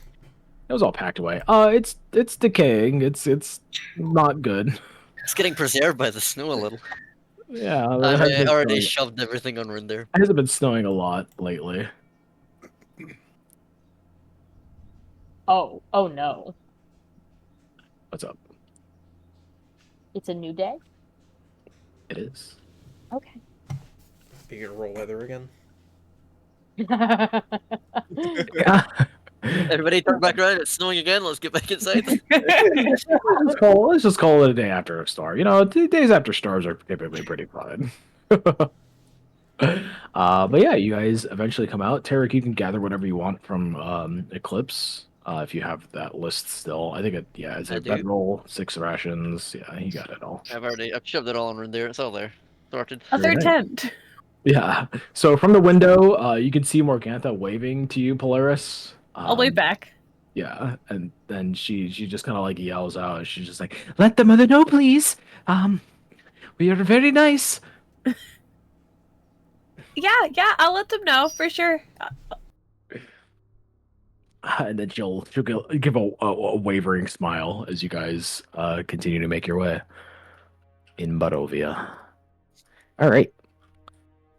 It was all packed away. It's decaying. It's not good. It's getting preserved by the snow a little. Yeah, I it hasn't been already snowing- shoved everything on there. it hasn't been snowing a lot lately. Oh no. What's up? It's a new day? It is. Okay. Are you gonna roll weather again? Yeah. Everybody turn back around. It's snowing again. Let's get back inside. Let's just call it a day after a storm. You know, days after storms are typically pretty fun. But yeah, you guys eventually come out. Tarek, you can gather whatever you want from Eclipse. If you have that list still, I think it's I a do. bedroll, 6 rations. Yeah, you got it all. I've shoved it all on there. It's all there. Sorted. A third Very tent. Yeah. So from the window, you can see Morgantha waving to you, Polaris. I'll wave back. Yeah, and then she just kind of like yells out. She's just like, "Let the mother know, please. We are very nice." Yeah, I'll let them know for sure. And then she'll give a wavering smile as you guys continue to make your way in Barovia. All right.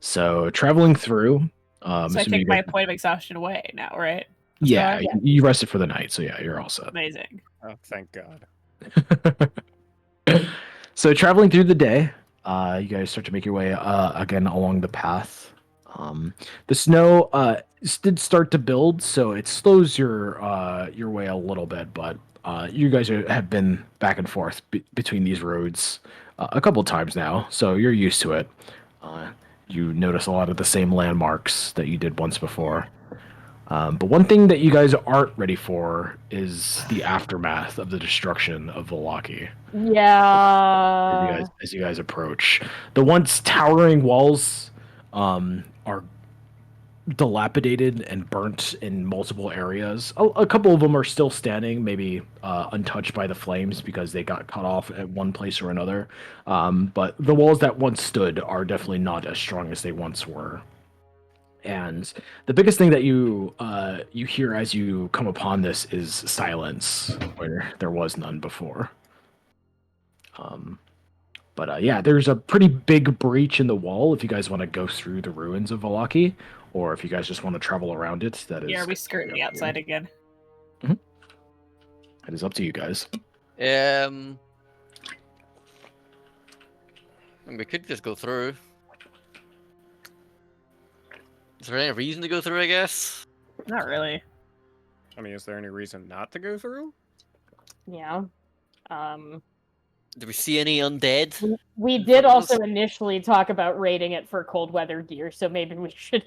So traveling through. So I assuming take you my guys- point of exhaustion away now, right? Yeah, Yeah. you rested for the night, so yeah, you're all set. Amazing. Oh, thank God. So traveling through the day, you guys start to make your way again along the path. The snow did start to build, so it slows your way a little bit. But you guys have been back and forth between these roads a couple times now, so you're used to it. You notice a lot of the same landmarks that you did once before. But one thing that you guys aren't ready for is the aftermath of the destruction of Vallaki. Yeah. As you guys approach, the once towering walls are dilapidated and burnt in multiple areas. A couple of them are still standing, maybe untouched by the flames because they got cut off at one place or another. But the walls that once stood are definitely not as strong as they once were. And the biggest thing that you hear as you come upon this is silence, where there was none before. But yeah, there's a pretty big breach in the wall if you guys want to go through the ruins of Vallaki, or if you guys just want to travel around it. That is. Yeah, are we skirting the outside again? That is up to you guys. We could just go through. Is there any reason to go through, I guess? Not really. I mean, is there any reason not to go through? Yeah. Do we see any undead? We in did front of us? also initially talk about raiding it for cold weather gear, so maybe we should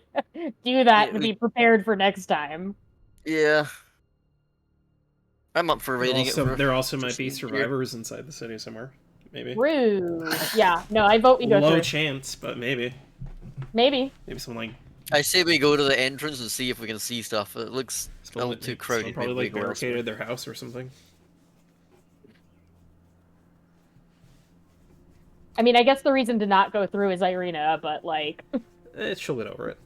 do that and be prepared for next time. Yeah. I'm up for raiding it. There also might be just gear. survivors inside the city somewhere. Maybe. Rude. Yeah, no, I vote we go Low through. chance, but maybe. Maybe. Maybe someone like. I say we go to the entrance and see if we can see stuff. It looks a little too crowded. Probably Maybe like we go elsewhere. barricaded their house or something. I mean, I guess the reason to not go through is Irina, but like, She'll get over it.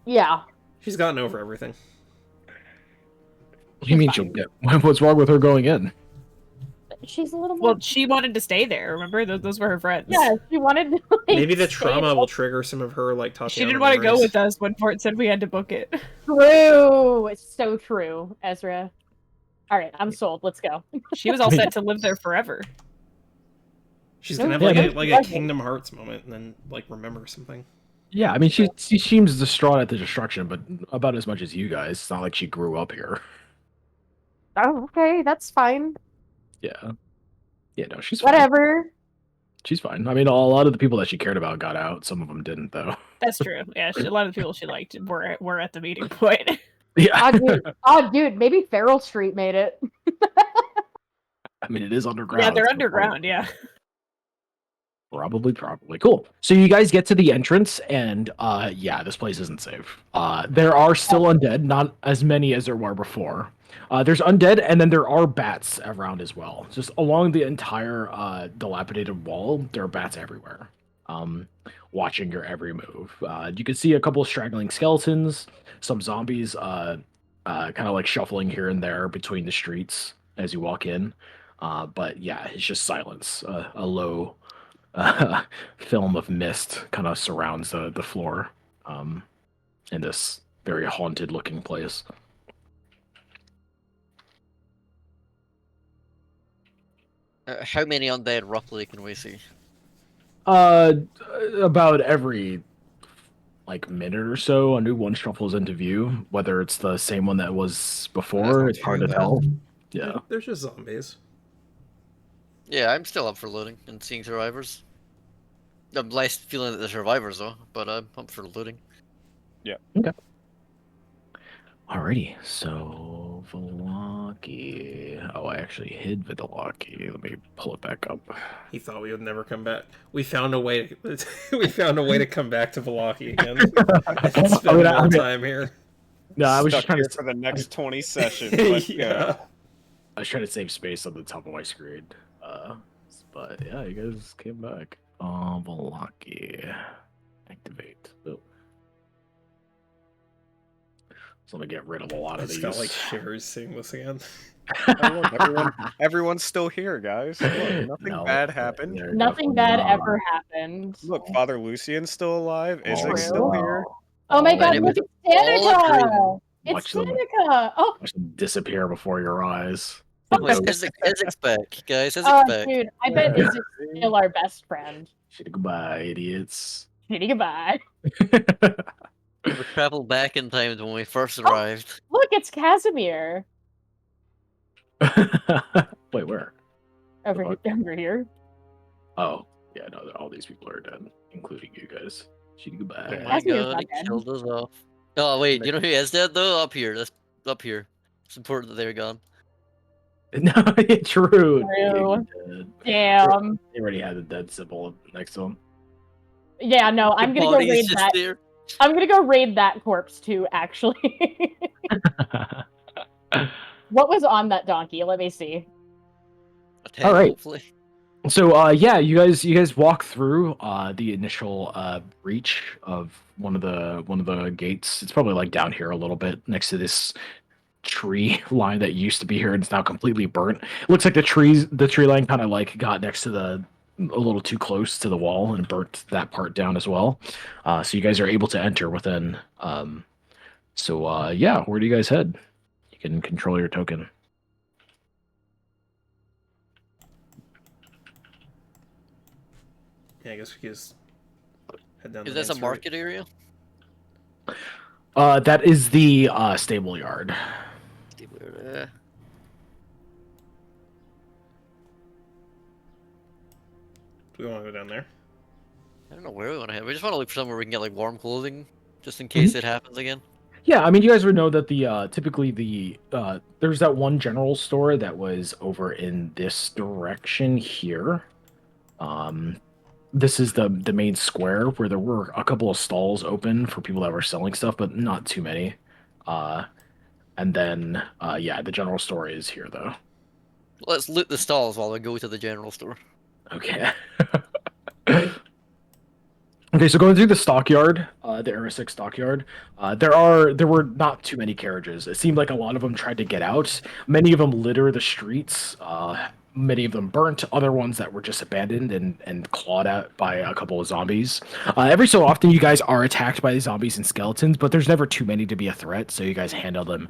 yeah. She's gotten over everything. What do you mean she'll get? What's wrong with her going in? She's a little more. Well, she wanted to stay there. Remember, those were her friends. Yeah, she wanted to. Like, Maybe the stay trauma there. will trigger some of her like Tatiana She didn't want to go memories. with us when Fort said we had to book it. True. It's so true, Ezra. All right, I'm sold. Let's go. She was all set to live there forever. She's gonna have Yeah, like a Kingdom Hearts moment and then like remember something. Yeah, I mean, she seems distraught at the destruction, but about as much as you guys. It's not like she grew up here. Oh, okay, that's fine. Yeah. Yeah, no, she's fine. Whatever. She's fine. I mean, a lot of the people that she cared about got out. Some of them didn't, though. That's true. Yeah, a lot of the people she liked were at the meeting point. Yeah. Oh, dude, maybe Feral Street made it. I mean, it is underground. Yeah, they're so underground. Yeah. Probably. Cool. So you guys get to the entrance, and yeah, this place isn't safe. There are still undead, not as many as there were before. There's undead, and then there are bats around as well. Just along the entire dilapidated wall, there are bats everywhere, watching your every move. You can see a couple of straggling skeletons, some zombies, kind of like shuffling here and there between the streets as you walk in. But yeah, it's just silence, a low film of mist kind of surrounds the floor in this very haunted looking place. How many undead roughly can we see? About every like minute or so, a new one shuffles into view. Whether it's the same one that was before, it's hard to tell. Yeah, There's just zombies. Yeah, I'm still up for looting and seeing survivors. I'm less feeling that the survivors though, but I'm up for looting. okay. Alrighty, so Velaki. Oh, I actually hid Velaki. Let me pull it back up. He thought we would never come back. We found a way. We found a way to come back to Velaki again. And spend more time here. No, I was Stuck just trying here to. for the next 20 sessions. Let's go. I was trying to save space on the top of my screen. But yeah, you guys came back. Velaki. Activate. Oh. So let me get rid of a lot I of just these. got like shivers seeing this again. Everyone's still here, guys. Look, nothing No, bad happened. they're Nothing definitely bad not. ever happened. Look, Father Lucian's still alive. Isaac's True. still here. Oh my Oh, god, it look, was it's all Danica! It's Watch them. Danica! Oh, Watch them disappear before your eyes. Wait, Isaac's back, guys. Isaac's back. dude, I bet Isaac's still our best friend. Goodbye, idiots. Shitty goodbye. We traveled back in time to when we first arrived. Look, it's Casimir. Wait, where? Over here. Oh, yeah, no, all these people are dead, including you guys. Goodbye. Oh my Casimir's god, not he dead. killed us off. Oh wait, you know who is dead though? Up here. That's up here. It's important that they're gone. No, true. True. Dead. Damn. They already had the dead symbol next to him. Yeah, no, I'm The gonna go body is raid just that. there. I'm gonna go raid that corpse too, actually. What was on that donkey? Let me see. A 10, All right. hopefully. So yeah, you guys walk through the initial breach of one of the gates. It's probably like down here a little bit next to this tree line that used to be here and it's now completely burnt. It looks like the tree line kind of like got next to a little too close to the wall and burnt that part down as well. So you guys are able to enter within. Yeah, where do you guys head? You can control your token. Yeah, I guess we could just head down. Is the this a main street. market area? That is the stable yard. Do we want to go down there? I don't know where we want to head. We just want to look for somewhere we can get like warm clothing, just in case it happens again. Yeah, I mean, you guys would know that the typically there's that one general store that was over in this direction here. This is the main square where there were a couple of stalls open for people that were selling stuff, but not too many. And then yeah, the general store is here though. Let's loot the stalls while we go to the general store. Okay. Okay, so going through the stockyard, the Era 6 stockyard, there were not too many carriages. It seemed like a lot of them tried to get out. Many of them litter the streets. many of them burnt, other ones that were just abandoned and clawed at by a couple of zombies. Every so often, you guys are attacked by the zombies and skeletons, but there's never too many to be a threat, so you guys handle them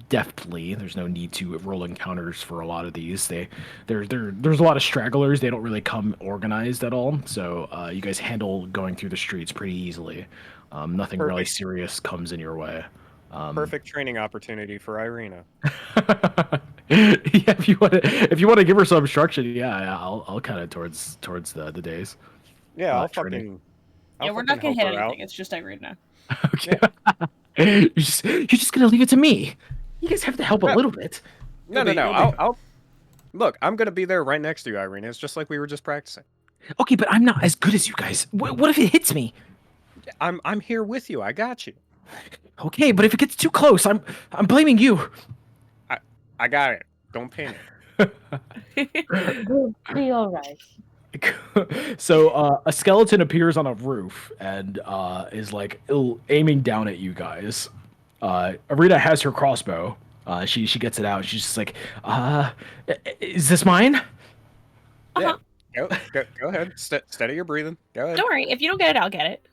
deftly. There's no need to roll encounters for a lot of these. There's a lot of stragglers. They don't really come organized at all, so you guys handle going through the streets pretty easily. Nothing really Perfect. serious comes in your way. Perfect training opportunity for Irina. Yeah, if you want to give her some instruction, yeah, I'll kind of towards the days. Yeah, I'll training. Yeah, we're not gonna hit anything. It's just Irina. Okay. You're just gonna leave it to me. You guys have to help a little bit. No. I'll look. I'm gonna be there right next to you, Irina. It's just like we were just practicing. Okay, but I'm not as good as you guys. What if it hits me? I'm here with you. I got you. Okay, but if it gets too close, I'm blaming you. I got it. Don't panic. Be all right. So a skeleton appears on a roof and is like aiming down at you guys. Arita has her crossbow. She gets it out. She's just like, is this mine? Yeah. Go ahead. Steady your breathing. Go ahead. Don't worry. If you don't get it, I'll get it.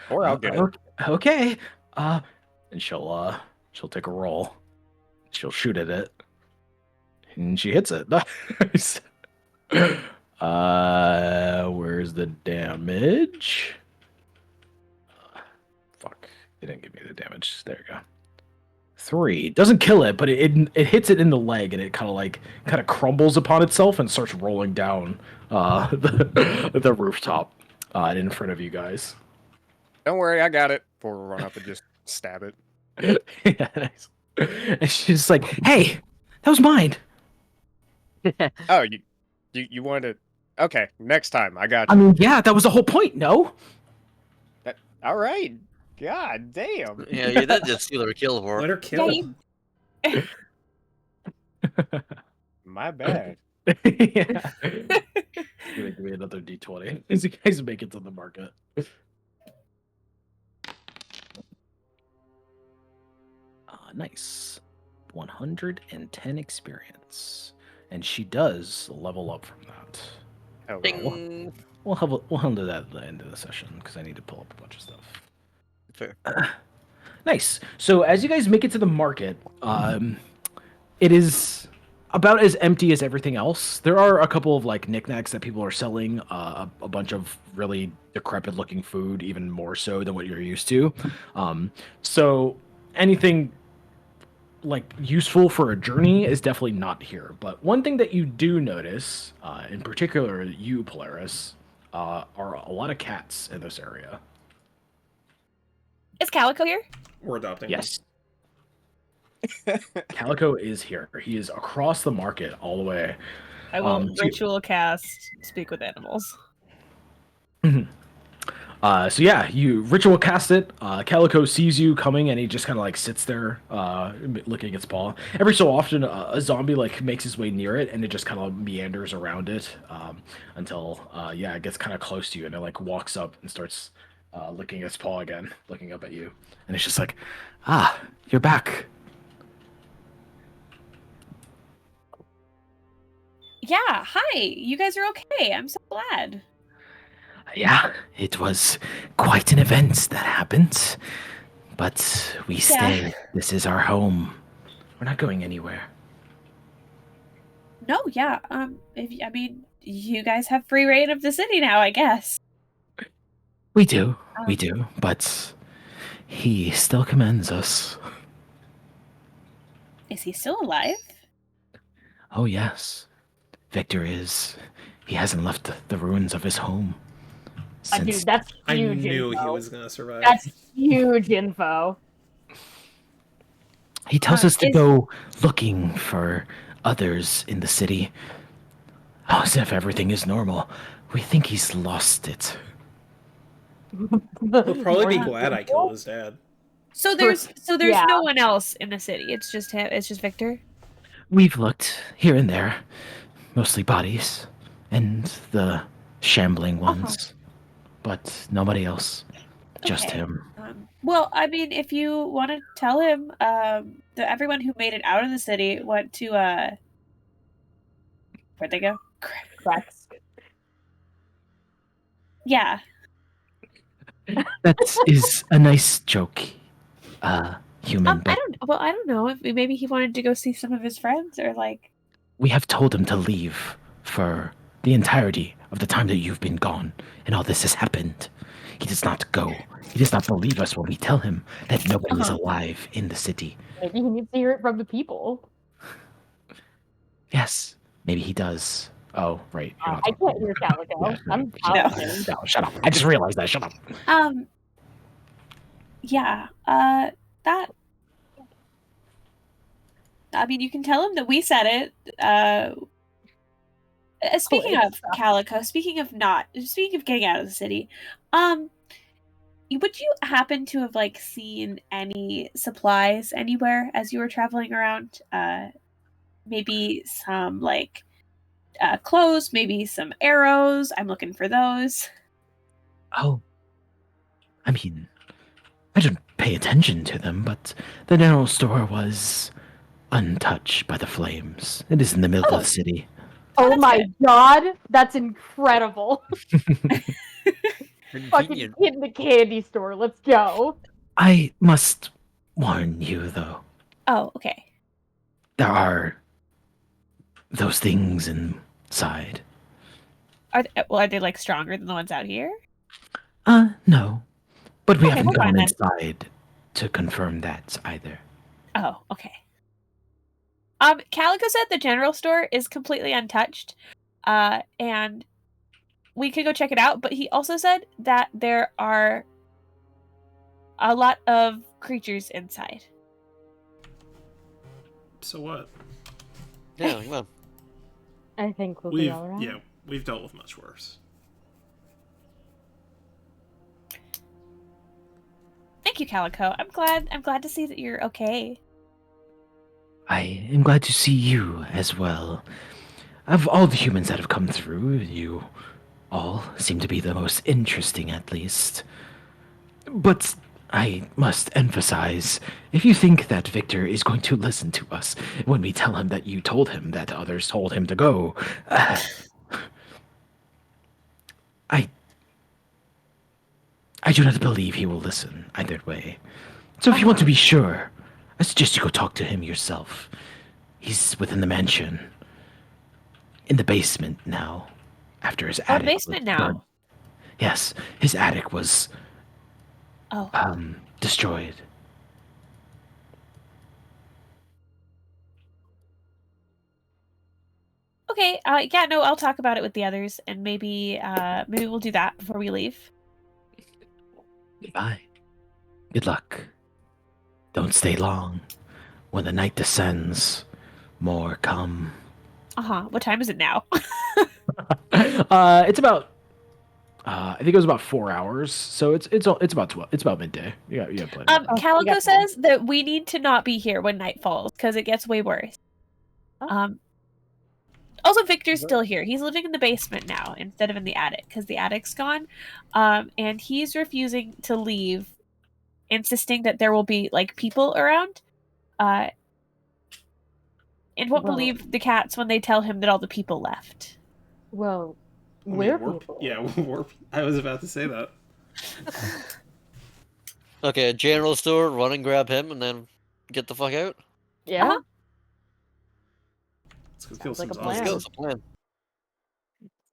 Or I'll get it. Okay. And she'll take a roll. She'll shoot at it. And she hits it. Nice. Where's the damage? Fuck. It didn't give me the damage. There you go. 3. Doesn't kill it, but it hits it in the leg and it kind of crumbles upon itself and starts rolling down the rooftop in front of you guys. Don't worry, I got it. Before we run up and just stab it. Yeah, nice. And she's like, "Hey, that was mine." Oh, you wanted to... Okay, next time. I got you. I mean, yeah, that was the whole point, no? All right. God damn. Yeah, you did just steal her kill for Let it. her kill. Yeah, My bad. Yeah. Give me another D20 as you guys make it to the market. Nice. 110 experience. And she does level up from that. Oh, Ding. We'll handle that at the end of the session because I need to pull up a bunch of stuff. Fair. Nice. So as you guys make it to the market, it is about as empty as everything else. There are a couple of like knickknacks that people are selling, a bunch of really decrepit looking food, even more so than what you're used to. So anything like useful for a journey is definitely not here. But one thing that you do notice, in particular you, Polaris, are a lot of cats in this area. Is Calico here? We're adopting. Yes. Calico is here. He is across the market all the way. I will ritual cast speak with animals. So yeah, you ritual cast it. Calico sees you coming, and he just kind of like sits there, licking its paw. Every so often, a zombie like makes his way near it, and it just kind of meanders around it until it gets kind of close to you, and it like walks up and starts licking its paw again, looking up at you, and it's just like, You're back. Yeah, hi. You guys are okay. I'm so glad. Yeah, it was quite an event that happened. But we stay. This is our home. We're not going anywhere. No, yeah. You guys have free reign of the city now, I guess. We do. We do. But he still commands us. Is he still alive? Oh, yes. Victor is. He hasn't left the ruins of his home. Dude, that's I huge knew info. he was gonna survive. That's huge info. He tells us to go looking for others in the city. Oh, as if everything is normal. We think he's lost it. He'll probably be glad I killed his dad. So there's Yeah. no one else in the city. It's just him. It's just Victor. We've looked here and there, mostly bodies, and the shambling ones, but nobody else. Just Okay. him. Well, I mean, if you want to tell him, that everyone who made it out of the city went to Where'd they go? Cracks. Yeah. That is a nice joke, human, but I don't know. If maybe he wanted to go see some of his friends, or like. we have told him to leave for the entirety of the time that you've been gone and all this has happened. He does not go. He does not believe us when we tell him that nobody is alive in the city. Maybe he needs to hear it from the people. Yes, maybe he does. Oh, right. You're not I talking. can't hear Calico. Yeah, I'm no, talking. no, shut up. I just realized that. Shut up. Yeah. That. I mean, you can tell him that we said it. Speaking of Calico, speaking of getting out of the city, would you happen to have like seen any supplies anywhere as you were traveling around? Maybe some like clothes, maybe some arrows. I'm looking for those. Oh, I mean, I don't pay attention to them, but the general store was untouched by the flames. It is in the middle of the city. Oh my god, that's incredible. Fucking Convenient. kid in the candy store, let's go. I must warn you, though. Oh, okay. There are those things inside. Are they like stronger than the ones out here? No. But we Okay, haven't we're fine gone then. inside to confirm that either. Oh, okay. Calico said the general store is completely untouched, and we could go check it out. But he also said that there are a lot of creatures inside. So what? Yeah, come on. I think we'll be alright. Yeah, we've dealt with much worse. Thank you, Calico. I'm glad to see that you're okay. I am glad to see you as well. Of all the humans that have come through, you all seem to be the most interesting, at least. But I must emphasize, if you think that Victor is going to listen to us when we tell him that you told him that others told him to go, I do not believe he will listen either way. So if you want to be sure, I suggest you go talk to him yourself. He's within the mansion. In the basement now. After his attic. Basement now. burned. Yes, his attic was Oh. destroyed. Okay. Yeah. No, I'll talk about it with the others, and maybe we'll do that before we leave. Goodbye. Good luck. Don't stay long. When the night descends, more come. What time is it now? It's about. I think it was about 4 hours, so it's about 12. It's about midday. Yeah, plenty. Calico says that we need to not be here when night falls because it gets way worse. Also, Victor's still here. He's living in the basement now instead of in the attic because the attic's gone, and he's refusing to leave, insisting that there will be like people around, and won't believe the cats when they tell him that all the people left. Well, we're people. Yeah, I was about to say that. Okay, general store, run and grab him, and then get the fuck out. Yeah. Let's go kill Sounds like some a plan. Let's go. zombies. It's a plan.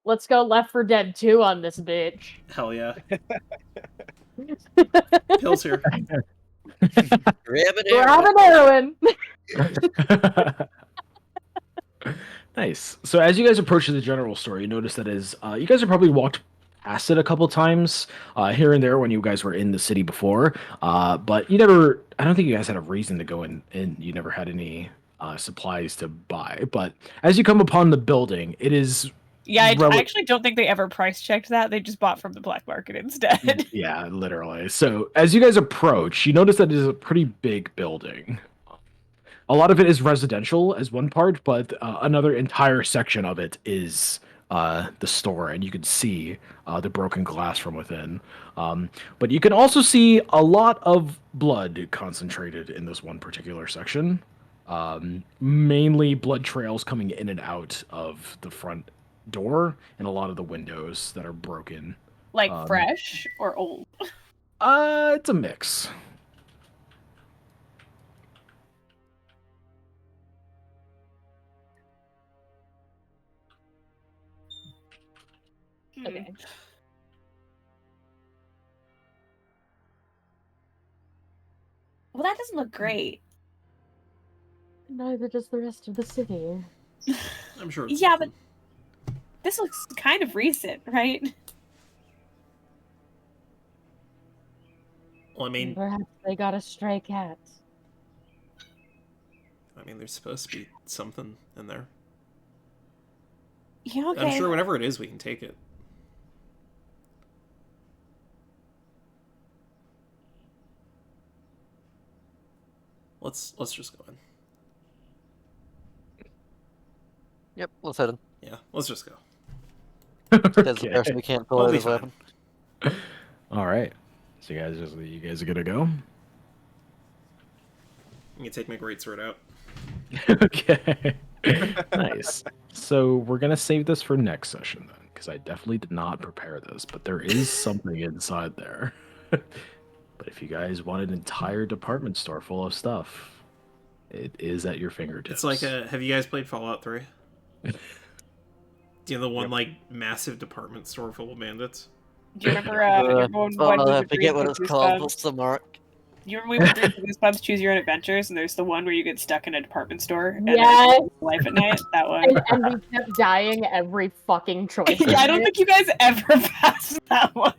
Let's go Left 4 Dead 2 on this bitch. Hell yeah. Pills here. Grab it here. Grab an heroin. Nice. So as you guys approach the general store, you notice that you guys have probably walked past it a couple times here and there when you guys were in the city before, but you never. I don't think you guys had a reason to go in, and you never had any supplies to buy. But as you come upon the building, it is. Yeah, I actually don't think they ever price checked that. They just bought from the black market instead. Yeah, literally. So as you guys approach, you notice that it is a pretty big building. A lot of it is residential as one part, but another entire section of it is the store, and you can see the broken glass from within. But you can also see a lot of blood concentrated in this one particular section. Mainly blood trails coming in and out of the front door and a lot of the windows that are broken. Like fresh or old? It's a mix. Okay. Well, that doesn't look great. Neither does the rest of the city. I'm sure. It's Yeah, nothing. but this looks kind of recent, right? Well, I mean, Perhaps they got a stray cat. there's supposed to be something in there. Yeah, okay. I'm sure whatever it is, we can take it. Let's just go in. Yep, let's head in. Yeah, let's just go. There's a person we can't pull We'll out be his weapon. All right. So you guys are gonna go? You can take my greatsword out. Okay. Nice. So we're gonna save this for next session then, because I definitely did not prepare this, but there is something inside there. But if you guys want an entire department store full of stuff, it is at your fingertips. It's like a. Have you guys played Fallout 3? Do you know the one Yep. like massive department store full of bandits? Do you remember I forget what it's called. What's the mark? You remember we went through Goosebumps Choose Your Own Adventures, and there's the one where you get stuck in a department store and Yes. life at night? That one. And we kept dying every fucking choice. Yeah, I don't think you guys ever passed that one.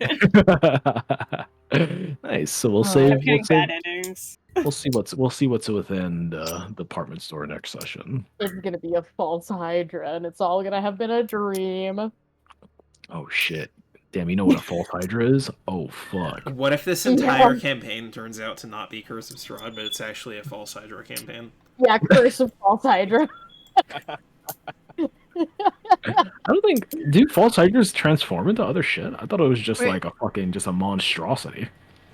Nice. So we'll I'm save. Getting bad endings. We'll see what's within the department store next session. It's gonna be a false Hydra, and it's all gonna have been a dream. Oh shit! Damn, you know what a false Hydra is? Oh fuck! What if this entire campaign turns out to not be Curse of Strahd, but it's actually a false Hydra campaign? Yeah, Curse of False Hydra. I don't think. Do false Hydras transform into other shit? I thought it was just Wait. like a monstrosity.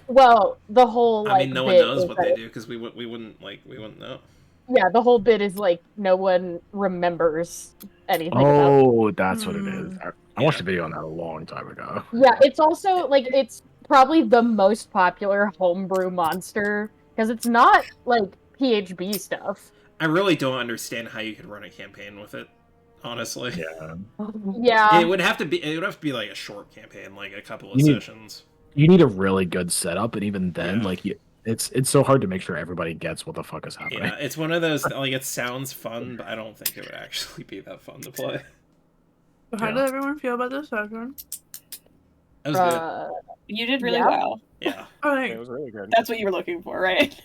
Well, the whole like I mean, no one bit knows is what that they do because we wouldn't know. Yeah, the whole bit is like no one remembers anything about. Oh, that's what it is. I watched a video on that a long time ago. Yeah, it's also like it's probably the most popular homebrew monster because it's not like PHB stuff. I really don't understand how you could run a campaign with it. Honestly, Yeah, it would have to be like a short campaign, like a couple of sessions. You need a really good setup, and even then, Yeah. it's so hard to make sure everybody gets what the fuck is happening. Yeah, it's one of those like it sounds fun, but I don't think it would actually be that fun to play. So how did everyone feel about this session? That was good. You did really Yeah. well. Yeah. Oh, Yeah, thanks. it was really good. That's what you were looking for, right?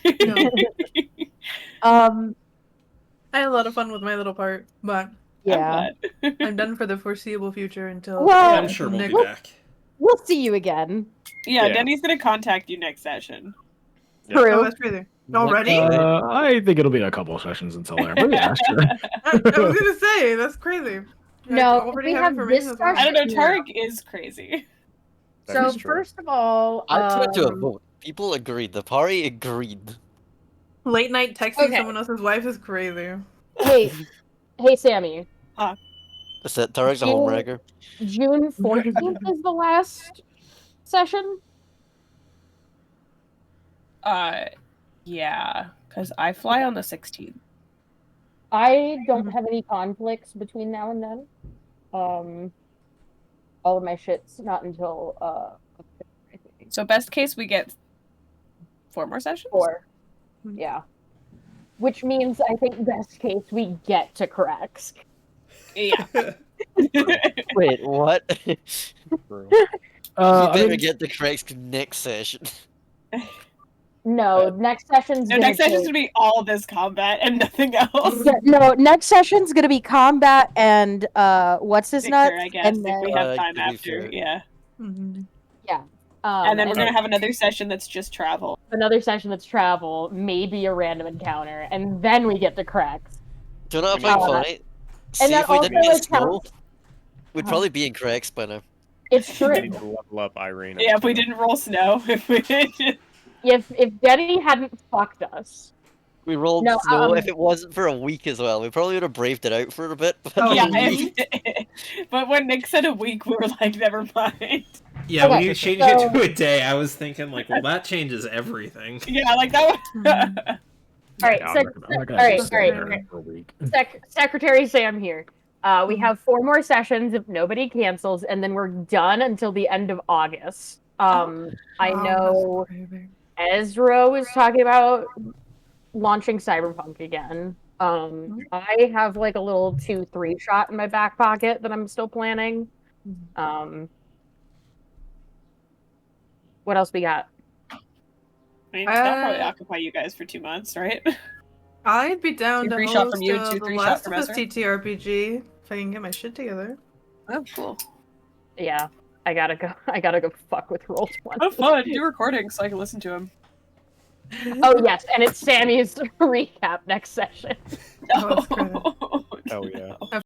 No. I I had a lot of fun with my little part, but yeah. I'm done for the foreseeable future until Well, I'm sure we'll next- be back. We'll see you again. Yeah, Yeah. Denny's gonna contact you next session. Oh, True. that's crazy. Already? I think it'll be a couple of sessions until there. But yeah, sure. I was gonna say that's crazy. No, I already we have have information this about I don't know, it. Tarek is crazy. That So is true. first of all, I put it to a vote. People agreed. The party agreed. Late night texting Okay. someone else's wife is crazy. hey, Sammy. Is that Tarek's a June- homewrecker? June 14th is the last session. Yeah, because I fly on the 16th. I don't have any conflicts between now and then. All of my shit's not until I think So best case, we get 4 more sessions? 4. Yeah. Which means I think best case we get to Krax. Yeah. Wait, what? True. You I better mean, get the correct next session. No, next session's No, gonna next session's take- gonna be all this combat and nothing else. Yeah, no, next session's gonna be combat and what's his Victor, nuts? I guess, And if then, we have time to be after. fair. Yeah. Mhm. And then we're gonna have another session that's just travel. another session that's travel, maybe a random encounter, and then we get to Krax. Do you know what Uh, I find? See, that if we didn't also get snow, accounts- we'd probably be in Craig's by now. It's We true. need to level up Irene. Yeah, if we didn't roll snow, if we if Denny hadn't fucked us, We rolled No, snow. If it wasn't for a week as well, we probably would have braved it out for a bit. But Oh, Yeah, a week- but when Nick said a week, we were like, never mind. Yeah, when Okay, you changed so- it to a day, I was thinking like, well, that changes everything. Yeah, like that was. All right, Yeah, sec- I'm not all gonna right, just sit all right, there all right. for a week. Secretary Sam here. We have 4 more sessions if nobody cancels, and then we're done until the end of August. I Oh, know that's crazy. Ezra was talking about launching Cyberpunk again. I have like a little 2-3 shot in my back pocket that I'm still planning. What else we got? I mean, that'll probably Uh, occupy you guys for 2 months, right? I'd be down to 2-3 host shot from you, the 2-3 shot Last from of Us Ezra. TTRPG if I can get my shit together. Oh, cool. Yeah, I gotta go. I gotta go fuck with Roll20. Have fun. Do recordings so I can listen to him. Oh yes, and it's Sammy's recap next session. Oh, that's great. Hell yeah.